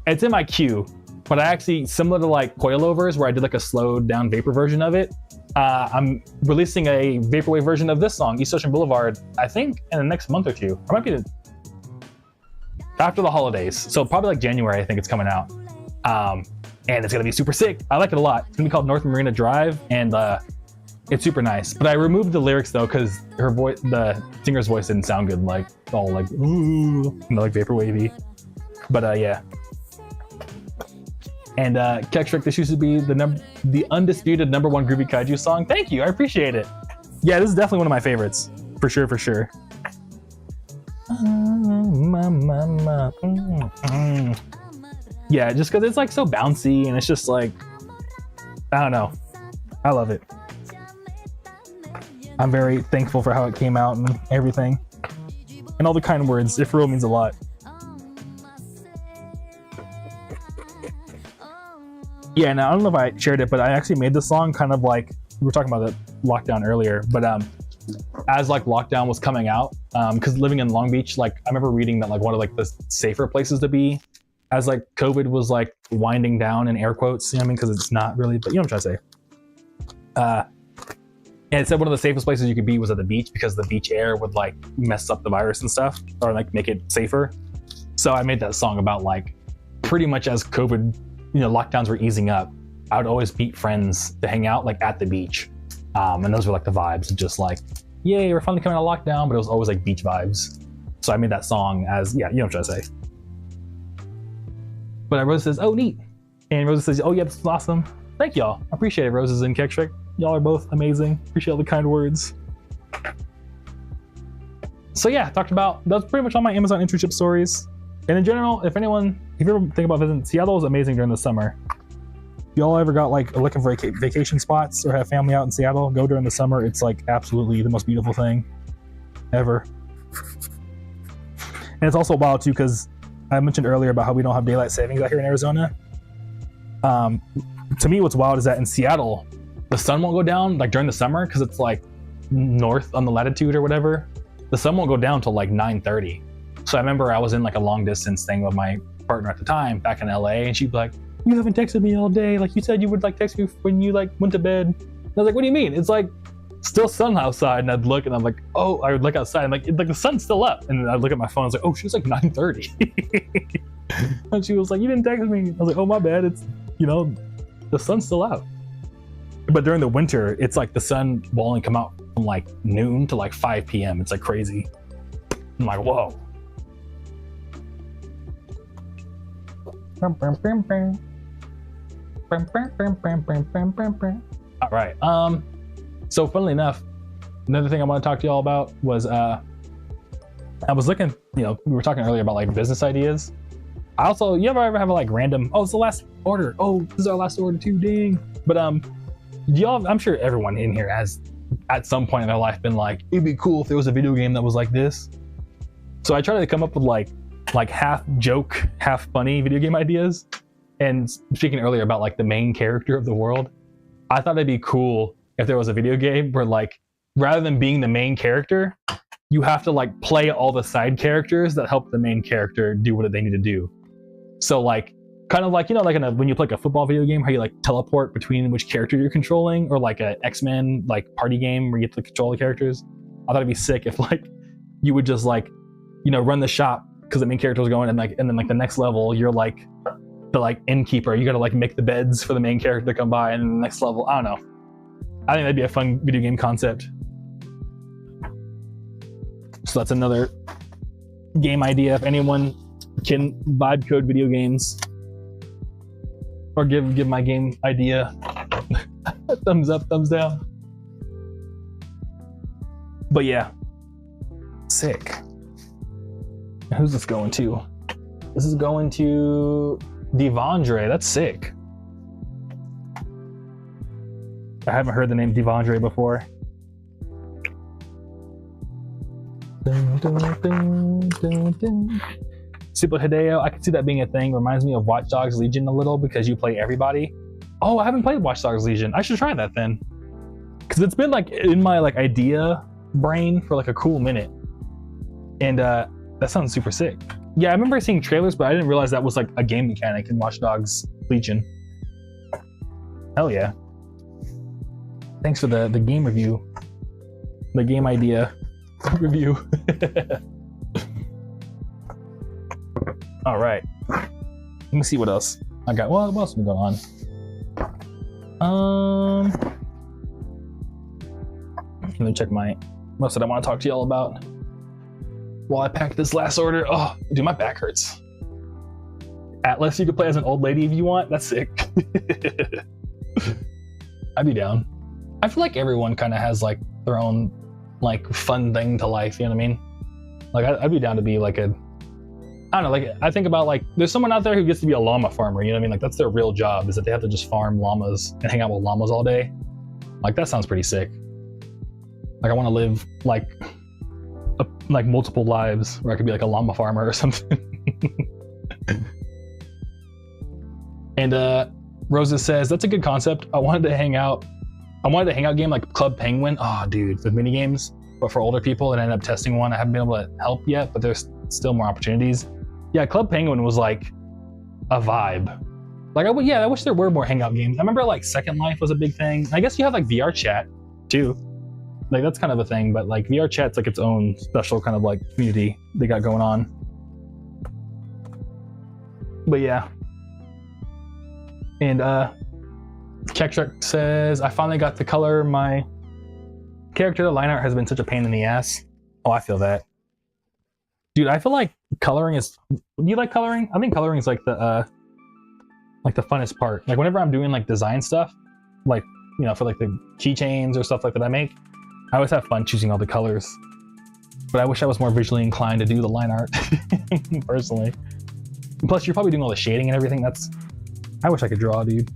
It's in my queue. But I actually, similar to like Coilovers, where I did like a slowed down vapor version of it, I'm releasing a vaporwave version of this song, East Ocean Boulevard, I think in the next month or two. Or might be after the holidays. So probably like January, I think it's coming out. And it's gonna be super sick. I like it a lot. It's gonna be called North Marina Drive, and it's super nice. But I removed the lyrics though, because her voice, the singer's voice didn't sound good, like all like, ooh, you know, like vaporwavy. But yeah. And Keck Shrek, this used to be the undisputed #1 Groovy Kaiju song. Thank you, I appreciate it. Yeah, this is definitely one of my favorites, for sure, for sure. Yeah, just because it's like so bouncy and it's just like, I don't know, I love it. I'm very thankful for how it came out and everything, and all the kind words. It for real means a lot. Yeah, now I don't know if I shared it, but I actually made this song kind of like, we were talking about the lockdown earlier, but as like lockdown was coming out, because living in Long Beach, like I remember reading that like one of like the safer places to be as like COVID was like winding down, in air quotes, you know what I mean? Because it's not really, but you know what I'm trying to say. And it said one of the safest places you could be was at the beach, because the beach air would like mess up the virus and stuff, or like make it safer. So I made that song about like pretty much as COVID, you know, lockdowns were easing up, I would always meet friends to hang out like at the beach. And those were like the vibes, just like, yay, we're finally coming out of lockdown, but it was always like beach vibes. So I made that song as, yeah, you know what I'm trying to say. But Rosa says, oh, neat. And Rosa says, oh, yeah, this is awesome. Thank y'all. I appreciate it, Roses and Keck Shrek. Y'all are both amazing. Appreciate all the kind words. So yeah, talked about, that's pretty much all my Amazon internship stories. And in general, if you ever think about visiting, Seattle is amazing during the summer. If y'all ever got like looking for vacation spots or have family out in Seattle, go during the summer. It's like absolutely the most beautiful thing ever. And it's also wild too, because I mentioned earlier about how we don't have daylight savings out here in Arizona. To me, what's wild is that in Seattle, the sun won't go down like during the summer, because it's like north on the latitude or whatever. The sun won't go down till like 9:30. So I remember I was in like a long distance thing with my partner at the time back in LA, and she'd be like, you haven't texted me all day. Like you said you would like text me when you like went to bed. And I was like, what do you mean? It's like still sun outside. And I'd look and I'm like, oh, I would look outside. I'm like the sun's still up. And I'd look at my phone. I was like, oh, she was like 9:30. And she was like, you didn't text me. I was like, oh, my bad. It's, you know, the sun's still out. But during the winter, it's like the sun will only come out from like noon to like 5 p.m. It's like crazy. I'm like, whoa. All right. So funnily enough, another thing I want to talk to y'all about was I was looking, you know, we were talking earlier about like business ideas. I also, you ever have a like random, oh, it's the last order. Oh, this is our last order too, ding. But y'all, I'm sure everyone in here has at some point in their life been like, it'd be cool if there was a video game that was like this. So I tried to come up with like half joke, half funny video game ideas. And speaking earlier about like the main character of the world, I thought it'd be cool if there was a video game where like, rather than being the main character, you have to like play all the side characters that help the main character do what they need to do. So like, kind of like, you know, like when you play like a football video game, how you like teleport between which character you're controlling, or like a X-Men like party game where you get to control the characters. I thought it'd be sick if like you would just like, you know, run the shop because the main character was going, and then like the next level you're like the like innkeeper. You gotta like make the beds for the main character to come by, and then the next level, I don't know. I think that'd be a fun video game concept. So that's another game idea. If anyone can vibe code video games or give my game idea a thumbs up, thumbs down. But yeah, sick. Who's this going to? This is going to Devondre. That's sick. I haven't heard the name Devondre before. Dun, dun, dun, dun, dun. Super Hideo, I can see that being a thing. Reminds me of Watch Dogs Legion a little because you play everybody. Oh, I haven't played Watch Dogs Legion. I should try that then. Because it's been like in my like idea brain for like a cool minute. And that sounds super sick. Yeah, I remember seeing trailers, but I didn't realize that was like a game mechanic in Watch Dogs Legion. Hell yeah. Thanks for the game review. The game idea review. All right. Let me see what else I got. What else has been going on? Let me check what else that I want to talk to y'all about while I pack this last order. Oh, dude, my back hurts. Atlas, you could play as an old lady if you want. That's sick. I'd be down. I feel like everyone kind of has like their own like fun thing to life. You know what I mean? Like I'd be down to be like I don't know, like I think about like there's someone out there who gets to be a llama farmer, you know what I mean? Like that's their real job, is that they have to just farm llamas and hang out with llamas all day. Like that sounds pretty sick. Like I want to live like multiple lives where I could be like a llama farmer or something. And Rosa says that's a good concept. I wanted a hangout game like Club Penguin. Oh dude, with mini games, but for older people, and I ended up testing one. I haven't been able to help yet, but there's still more opportunities. Yeah, Club Penguin was like a vibe. Like I wish there were more hangout games. I remember like Second Life was a big thing. I guess you have like VR chat too. Like that's kind of a thing, but like VR chat's like its own special kind of like community they got going on. But yeah. And Check says, I finally got to color my character. The line art has been such a pain in the ass. Oh, I feel that. Dude, I feel like coloring is... Do you like coloring? I think coloring is like the funnest part. Like whenever I'm doing like design stuff, like, you know, for like the keychains or stuff like that I make, I always have fun choosing all the colors. But I wish I was more visually inclined to do the line art, personally. Plus, you're probably doing all the shading and everything. I wish I could draw, dude.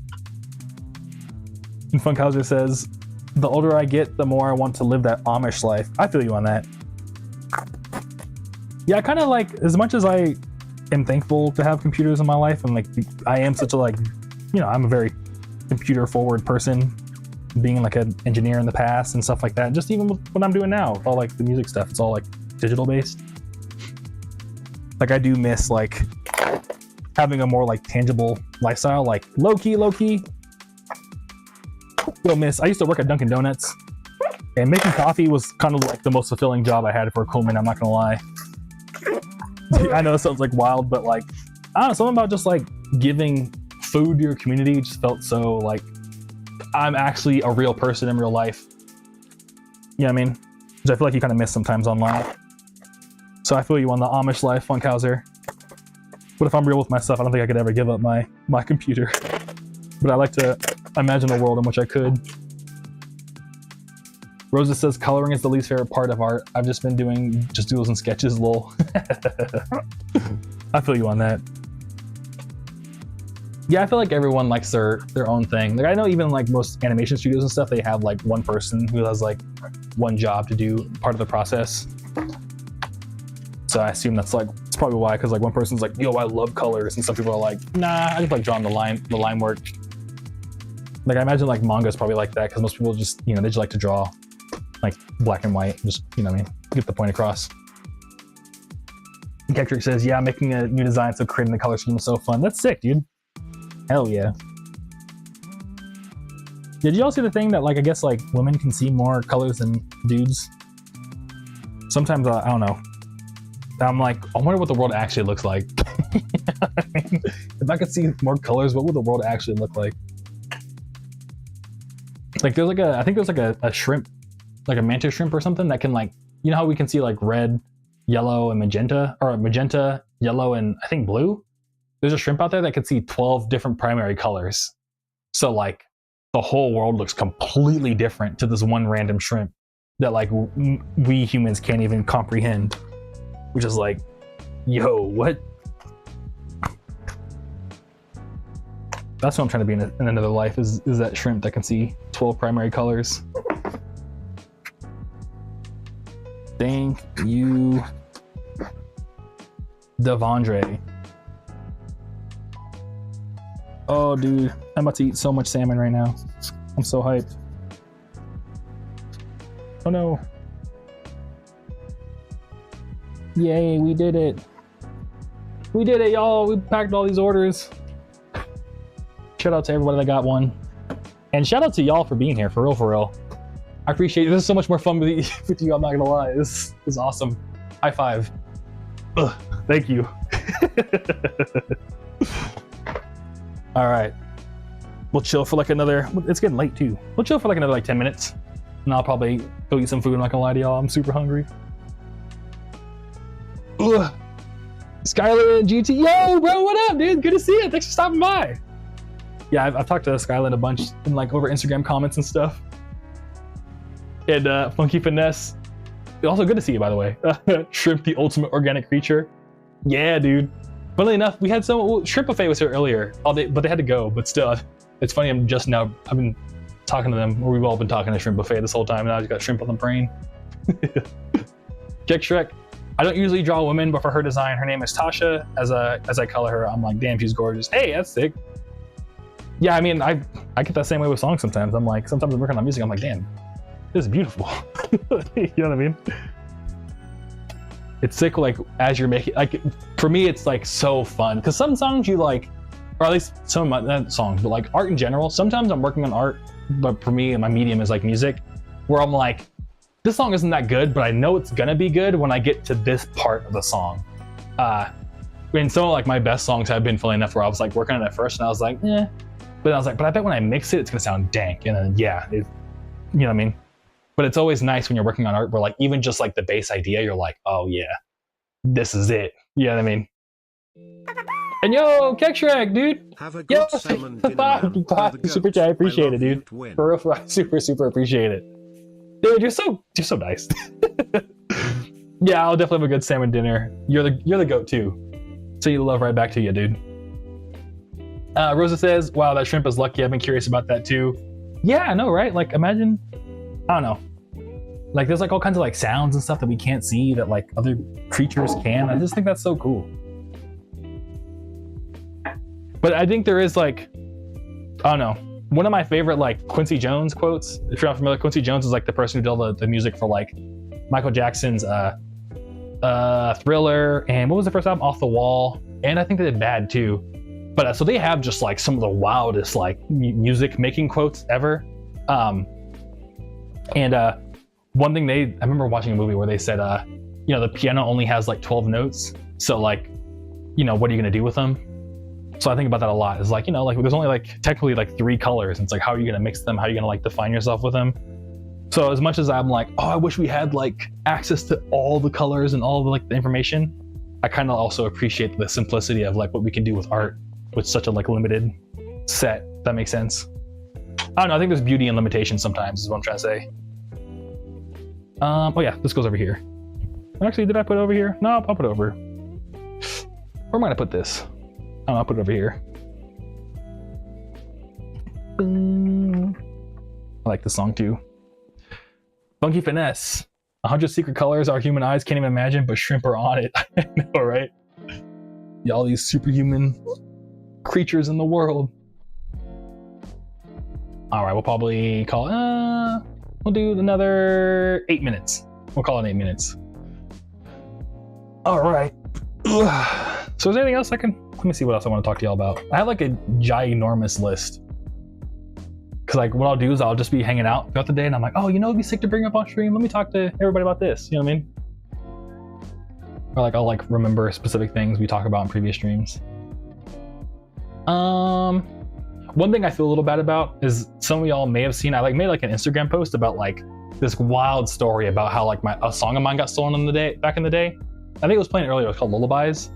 And Funkhauser says, the older I get, the more I want to live that Amish life. I feel you on that. Yeah, I kind of like, as much as I am thankful to have computers in my life, and like, I am such a like, you know, I'm a very computer forward person, being like an engineer in the past and stuff like that. Just even with what I'm doing now, with all like the music stuff, it's all like digital based. Like I do miss like having a more like tangible lifestyle, like low-key. Still miss, I used to work at Dunkin' Donuts, and making coffee was kind of like the most fulfilling job I had for a cool minute, I'm not gonna lie. I know it sounds like wild, but like, I don't know, something about just like giving food to your community just felt so like I'm actually a real person in real life. You know what I mean? Which I feel like you kind of miss sometimes online. So I feel you on the Amish life, Funkhauser. But if I'm real with myself, I don't think I could ever give up my computer. But I like to imagine a world in which I could. Rosa says coloring is the least favorite part of art. I've just been doing just doodles and sketches, lol. I feel you on that. Yeah, I feel like everyone likes their own thing. Like I know even like most animation studios and stuff, they have like one person who has like one job to do part of the process. So I assume that's like, it's probably why, because like one person's like, yo, I love colors, and some people are like, nah, I just like drawing the line work. Like I imagine like manga is probably like that, because most people just, you know, they just like to draw like black and white, just, you know what I mean, get the point across. Kektrick says, yeah, making a new design, so creating the color scheme is so fun. That's sick, dude. Hell yeah. Did y'all see the thing that like, I guess like women can see more colors than dudes? Sometimes, I don't know. I'm like, I wonder what the world actually looks like. I mean, if I could see more colors, what would the world actually look like? Like there's like I think there's like a shrimp, like a mantis shrimp or something that can like, you know how we can see like red, yellow, and magenta, or magenta, yellow, and I think blue? There's a shrimp out there that can see 12 different primary colors. So like the whole world looks completely different to this one random shrimp that like we humans can't even comprehend. Which is like, yo, what? That's what I'm trying to be in another life, is that shrimp that can see 12 primary colors. Thank you, Devondre. Oh, dude, I'm about to eat so much salmon right now. I'm so hyped. Oh no. Yay, we did it. We did it, y'all. We packed all these orders. Shout out to everybody that got one. And shout out to y'all for being here, for real. I appreciate it. This is so much more fun with you, I'm not gonna lie. This is awesome. High five. Ugh, thank you. All right. We'll chill for like another, it's getting late too. We'll chill for like another like 10 minutes. And I'll probably go eat some food, I'm not gonna lie to y'all. I'm super hungry. Ugh. Skylar and GT, yo bro, what up, dude? Good to see you. Thanks for stopping by. Yeah, I've talked to Skyland a bunch in like over Instagram comments and stuff. And Funky Finesse, also good to see you, by the way. Shrimp, the ultimate organic creature. Yeah, dude. Funnily enough, we had Shrimp Buffet was here earlier, but they had to go. But still, it's funny. I've been talking to them, or we've all been talking to Shrimp Buffet this whole time, and I just got shrimp on the brain. Jack Shrek. I don't usually draw women, but for her design, her name is Tasha. As I color her, I'm like, damn, she's gorgeous. Hey, that's sick. Yeah, I mean, I get that same way with songs sometimes. I'm like, sometimes I'm working on music, I'm like, damn, this is beautiful. You know what I mean? It's sick, like, as you're making, like, for me, it's like so fun. Because some songs you like, or at least some of my, not songs, but like art in general, sometimes I'm working on art, but for me, my medium is like music, where I'm like, this song isn't that good, but I know it's gonna be good when I get to this part of the song. And some of like my best songs have been funny enough where I was like working on it at first and I was like, eh. But I was like, but I bet when I mix it, it's gonna sound dank. And then yeah, you know what I mean? But it's always nice when you're working on art where like even just like the base idea, you're like, oh yeah, this is it. You know what I mean? And yo, Kekshrek, dude. Have a good salmon dinner, man. Super chat, I appreciate it, dude. For real, I super appreciate it. Dude, you're so nice. Yeah, I'll definitely have a good salmon dinner. You're the goat too. So you love right back to you, dude. Rosa says, wow, that shrimp is lucky. I've been curious about that too. Yeah, I know, right? Like imagine, I don't know. Like there's like all kinds of like sounds and stuff that we can't see that like other creatures can. I just think that's so cool. But I think there is like, I don't know. One of my favorite like Quincy Jones quotes, if you're not familiar, Quincy Jones is like the person who did all the music for like Michael Jackson's Thriller, and what was the first album? Off the Wall, and I think they did Bad too. But so they have just like some of the wildest like music making quotes ever. And one thing I remember watching a movie where they said, you know, the piano only has like 12 notes, so like, you know, what are you gonna do with them? So I think about that a lot. Is like, you know, like there's only like technically like 3 colors. And it's like, how are you gonna mix them? How are you gonna like define yourself with them? So as much as I'm like, oh, I wish we had like access to all the colors and all of like the information, I kind of also appreciate the simplicity of like what we can do with art with such a like limited set. If that makes sense. I don't know. I think there's beauty in limitations sometimes is what I'm trying to say. Oh yeah, this goes over here. Actually, did I put it over here? No, I'll put it over. Where am I gonna put this? Oh, I'll put it over here. I like this song too. Funky Finesse. 100 secret colors our human eyes can't even imagine, but shrimp are on it. I know, right? Yeah, all these superhuman creatures in the world. All right, we'll probably call we'll do another 8 minutes. We'll call it 8 minutes. All right. So is there anything else let me see what else I want to talk to y'all about. I have like a ginormous list. Cause like what I'll do is I'll just be hanging out throughout the day and I'm like, oh, you know, it'd be sick to bring up on stream. Let me talk to everybody about this. You know what I mean? Or like I'll like remember specific things we talk about in previous streams. One thing I feel a little bad about is some of y'all may have seen, I like made like an Instagram post about like this wild story about how like a song of mine got stolen back in the day. I think it was playing earlier, it was called Lullabies.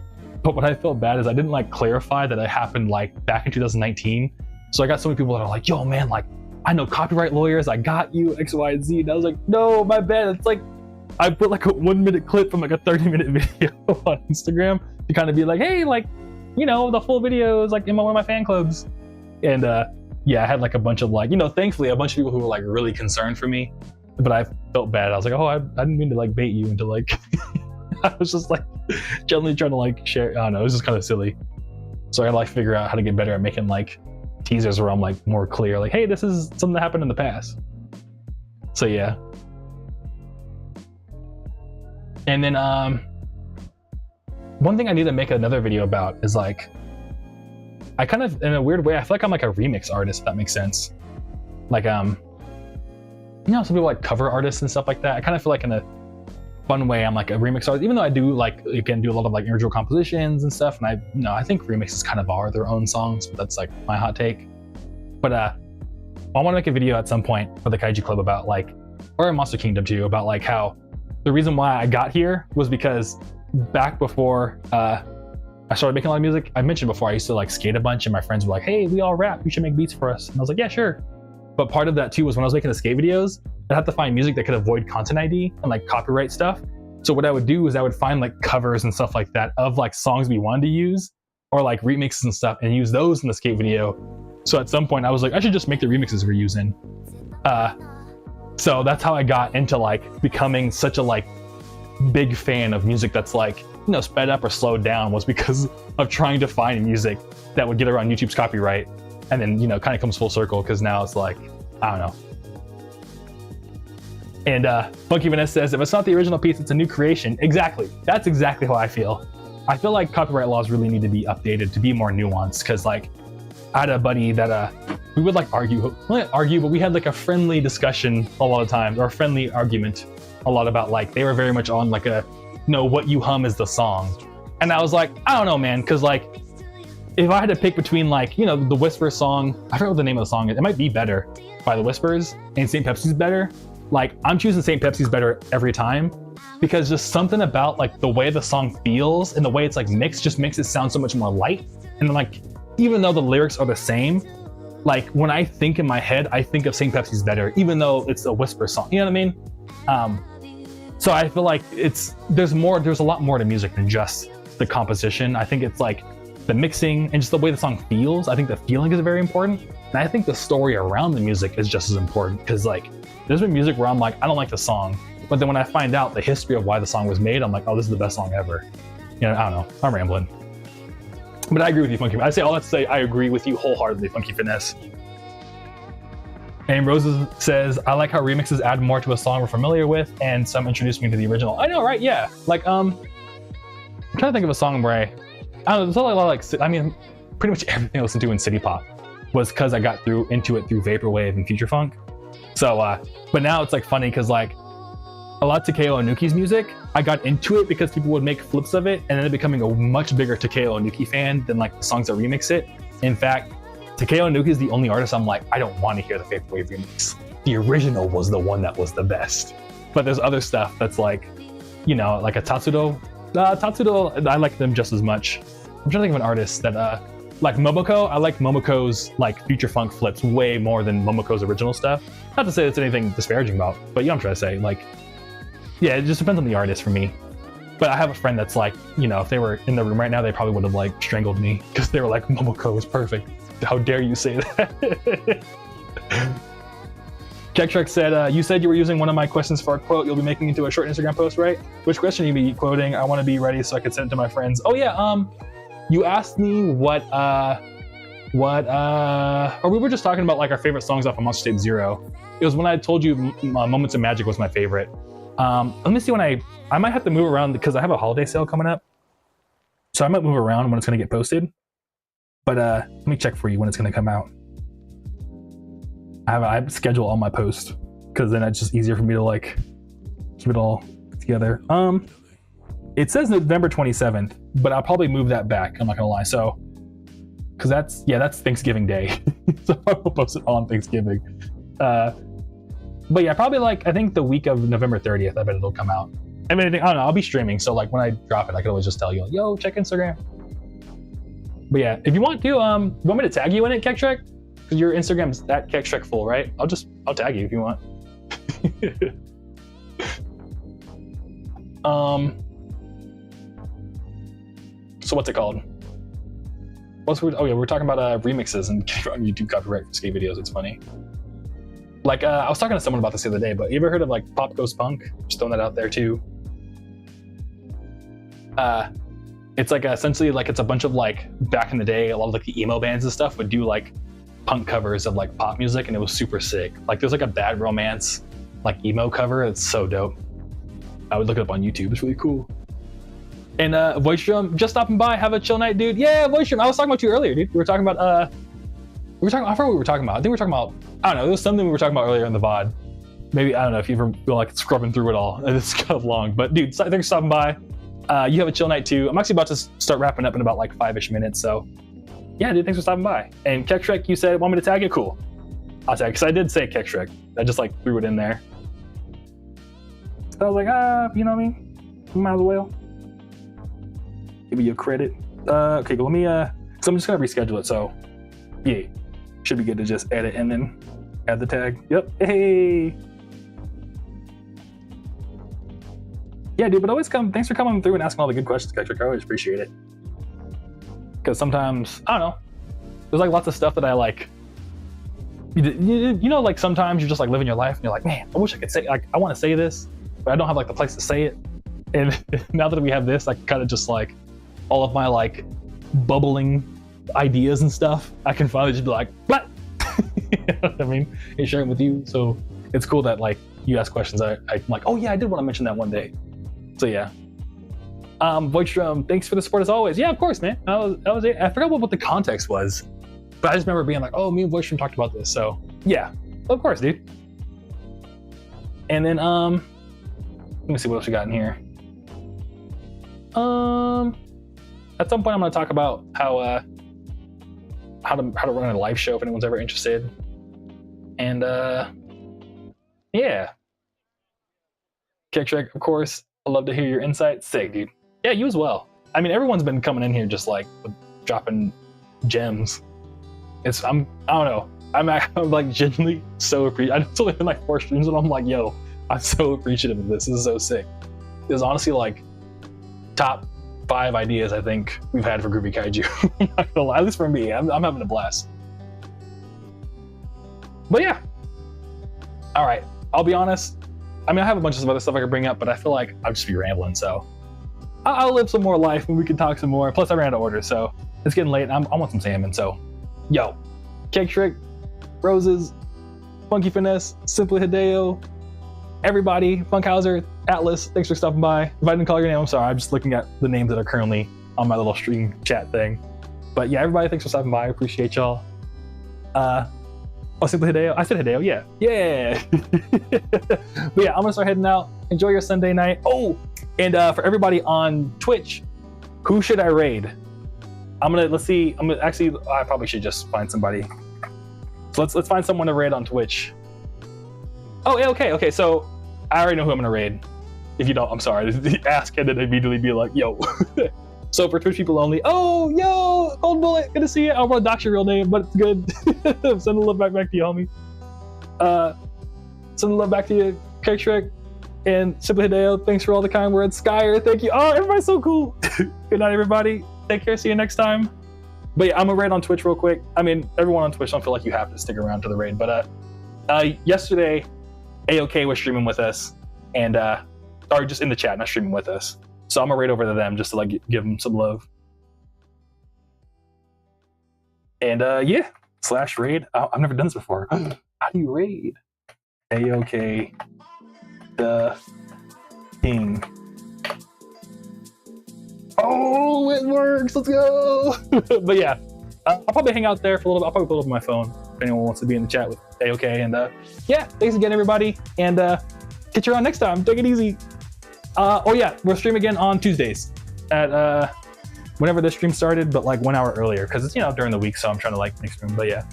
But what I felt bad is I didn't like clarify that it happened like back in 2019. So I got so many people that are like, yo man, like I know copyright lawyers, I got you, X, Y, and Z. And I was like, no, my bad. It's like, I put like a 1-minute clip from like a 30-minute video on Instagram to kind of be like, hey, like, you know, the full video is like in one of my fan clubs. And yeah, I had like a bunch of like, you know, thankfully a bunch of people who were like really concerned for me, but I felt bad. I was like, oh, I didn't mean to like bait you into like, I was just like generally trying to like share, I don't know, it was just kind of silly. So I like figure out how to get better at making like teasers where I'm like more clear, like, hey, this is something that happened in the past. So yeah. And then one thing I need to make another video about is like, I kind of, in a weird way, I feel like I'm like a remix artist, if that makes sense. Like, you know, some people like cover artists and stuff like that. I kind of feel like in a fun way, I'm like a remix artist, even though I do like, again, do a lot of like individual compositions and stuff. And I think remixes kind of are their own songs, but that's like my hot take. But I want to make a video at some point for the Kaiju Club about like, or in Monster Kingdom too, about like how the reason why I got here was because back before I started making a lot of music, I mentioned before I used to like skate a bunch and my friends were like, hey, we all rap, you should make beats for us. And I was like, yeah, sure. But part of that too was when I was making the skate videos, I'd have to find music that could avoid content ID and like copyright stuff. So what I would do is I would find like covers and stuff like that of like songs we wanted to use or like remixes and stuff and use those in the skate video. So at some point I was like, I should just make the remixes we're using. So that's how I got into like becoming such a like big fan of music that's like, you know, sped up or slowed down, was because of trying to find music that would get around YouTube's copyright. And then, you know, kind of comes full circle because now it's like, I don't know. And Funky Vanessa says, if it's not the original piece, it's a new creation. Exactly. That's exactly how I feel. I feel like copyright laws really need to be updated to be more nuanced, because like I had a buddy that we would like argue, but we had like a friendly discussion a lot of times, or a friendly argument a lot about like, they were very much on like a, no, what you hum is the song. And I was like, I don't know, man, because like, if I had to pick between like, you know, the Whisper song, I forget what the name of the song is, it might be Better by the Whispers, and St. Pepsi's Better. Like, I'm choosing St. Pepsi's Better every time, because just something about like the way the song feels and the way it's like mixed just makes it sound so much more light. And then like, even though the lyrics are the same, like when I think in my head, I think of St. Pepsi's Better, even though it's a Whisper song, you know what I mean? So I feel like there's a lot more to music than just the composition. I think it's like the mixing and just the way the song feels. I think the feeling is very important. And I think the story around the music is just as important, because like there's been music where I'm like, I don't like the song, but then when I find out the history of why the song was made, I'm like, oh, this is the best song ever. You know, I don't know, I'm rambling. But I agree with you, Funky. I say all that to say I agree with you wholeheartedly, Funky Finesse. And Roses says, I like how remixes add more to a song we're familiar with, and some introduce me to the original. I know, right? Yeah. Like, I'm trying to think of a song where I don't know, there's a lot of like, I mean, pretty much everything I listened to in City Pop was because I got into it through Vaporwave and Future Funk. So, but now it's like funny because like, a lot of Takeo Onuki's music. I got into it because people would make flips of it and ended up becoming a much bigger Takeo Onuki fan than like the songs that remix it. In fact, Takeo Onuki is the only artist I'm like, I don't want to hear the Vaporwave remix. The original was the one that was the best. But there's other stuff that's like, you know, like a Tatsudo. Tatsudo, I like them just as much. I'm trying to think of an artist that, like Momoko. I like Momoko's like future funk flips way more than Momoko's original stuff. Not to say it's anything disparaging about, but you know what I'm trying to say. Like, yeah, it just depends on the artist for me. But I have a friend that's like, you know, if they were in the room right now, they probably would have like strangled me because they were like, Momoko is perfect. How dare you say that? Check said, you said you were using one of my questions for a quote you'll be making into a short Instagram post, right? Which question you be quoting? I want to be ready so I can send it to my friends. Oh yeah, you asked me what, or we were just talking about like our favorite songs off of Monster Tape 0. It was when I told you Moments of Magic was my favorite. Let me see when I might have to move around because I have a holiday sale coming up. So I might move around when it's going to get posted. But let me check for you when it's going to come out. I schedule all my posts because then it's just easier for me to like keep it all together. It says November 27th, but I'll probably move that back. I'm not gonna lie. So, because that's Thanksgiving Day, so I'll post it on Thanksgiving. But yeah, probably like I think the week of November 30th. I bet it'll come out. I mean, I don't know. I'll be streaming, so like when I drop it, I can always just tell you, yo, check Instagram. But yeah, if you want to, you want me to tag you in it, Kektrek? Because your Instagram's that Kektrek full, right? I'll tag you if you want. So what's it called? We're talking about remixes and on YouTube copyright for skate videos. It's funny. Like I was talking to someone about this the other day, but you ever heard of like Pop Goes Punk? Just throwing that out there too. It's like essentially like it's a bunch of like back in the day, a lot of like the emo bands and stuff would do like punk covers of like pop music, and it was super sick. Like there's like a Bad Romance like emo cover. It's so dope. I would look it up on YouTube. It's really cool. And Voidstrom, just stopping by. Have a chill night, dude. Yeah, Voidstrom. I was talking about you earlier, dude. We were talking about I forgot what we were talking about. I think we were talking about, I don't know, it was something we were talking about earlier in the VOD. Maybe, I don't know if you ever feel like scrubbing through it all. It's kind of long, but dude, thanks for stopping by. You have a chill night too. I'm actually about to start wrapping up in about like 5-ish minutes, so yeah, dude, thanks for stopping by. And Kektrek, you said, want me to tag it? Cool. I'll tag, because I did say Kektrek. I just like threw it in there. So I was like, you know what I mean? Might as well. Give you credit. Okay, but let me, so I'm just gonna reschedule it, so yeah, should be good to just edit and then add the tag. Yep, hey. Yeah, dude, but always thanks for coming through and asking all the good questions, Kektrek. I always appreciate it. Because sometimes, I don't know, there's like lots of stuff that I like, you know, like sometimes you're just like living your life and you're like, man, I wish I could say, like, I want to say this, but I don't have like the place to say it. And now that we have this, I kind of just like, all of my like bubbling ideas and stuff, I can finally just be like, what? You know what I mean? And share it with you. So it's cool that like you ask questions. I'm like, oh yeah, I did want to mention that one day. So yeah. Voidstrom, thanks for the support as always. Yeah, of course, man. That was it. I forgot what the context was, but I just remember being like, oh, me and Voidstrom talked about this. So yeah, of course, dude. And then let me see what else we got in here. At some point, I'm going to talk about how to run a live show if anyone's ever interested. And yeah, Kektrek, of course. I'd love to hear your insights. Sick, dude. Yeah, you as well. I mean, everyone's been coming in here just like dropping gems. I don't know. I'm like genuinely so appreciative. I've only been like 4 streams and I'm like, yo, I'm so appreciative of this. This is so sick. It was honestly like top 5 ideas I think we've had for Groovy Kaiju. I'm not gonna lie, at least for me, I'm having a blast. But yeah. All right, I'll be honest. I mean, I have a bunch of other stuff I could bring up, but I feel like I'll just be rambling, so I'll live some more life and we can talk some more. Plus, I ran out of order, so it's getting late. I want some salmon, so yo, Kektrek, Roses, Funky Finesse, Simply Hideo, everybody, Funkhauser, Atlas, thanks for stopping by. If I didn't call your name, I'm sorry. I'm just looking at the names that are currently on my little stream chat thing. But yeah, everybody, thanks for stopping by. I appreciate y'all. Simply Hideo. I said Hideo, yeah. Yeah. But yeah, I'm gonna start heading out. Enjoy your Sunday night. Oh, and for everybody on Twitch, who should I raid? Let's see. I probably should just find somebody. So let's find someone to raid on Twitch. Oh, yeah, okay. So I already know who I'm gonna raid. If you don't, I'm sorry. Ask and then immediately be like, yo. So for Twitch people only, oh, yo, Cold Bullet, good to see you. I don't want to dox your real name, but it's good. Send the love back to you, homie. Send the love back to you, Craig Shrek, and Simply Hideo. Thanks for all the kind words. Skyer, thank you. Oh, everybody's so cool. Good night, everybody. Take care. See you next time. But yeah, I'm gonna raid on Twitch real quick. I mean, everyone on Twitch don't feel like you have to stick around to the raid, but yesterday, AOK was streaming with us, and or just in the chat, not streaming with us. So I'm gonna raid over to them just to like give them some love. And yeah, /raid. I've never done this before. How do you raid? AOK the King. Oh, it works. Let's go. But yeah, I'll probably hang out there for a little bit. I'll probably pull up my phone if anyone wants to be in the chat with AOK. And yeah, thanks again, everybody. And get you around next time. Take it easy. Oh yeah, we'll stream again on Tuesdays at whenever this stream started, but like 1 hour earlier because it's during the week, so I'm trying to like make stream. But yeah,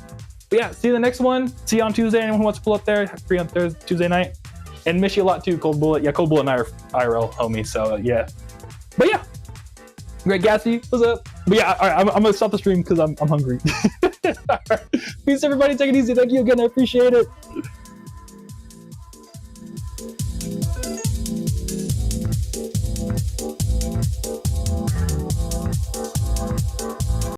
see you the next one. See you on Tuesday. Anyone who wants to pull up there, free on Thursday, Tuesday night. And miss you a lot too, Cold Bullet. Yeah, Cold Bullet and I are IRL homies, so yeah. But yeah, Great Gatsby, what's up? But yeah, all right, I'm gonna stop the stream because I'm hungry. Peace, everybody. Take it easy. Thank you again. I appreciate it.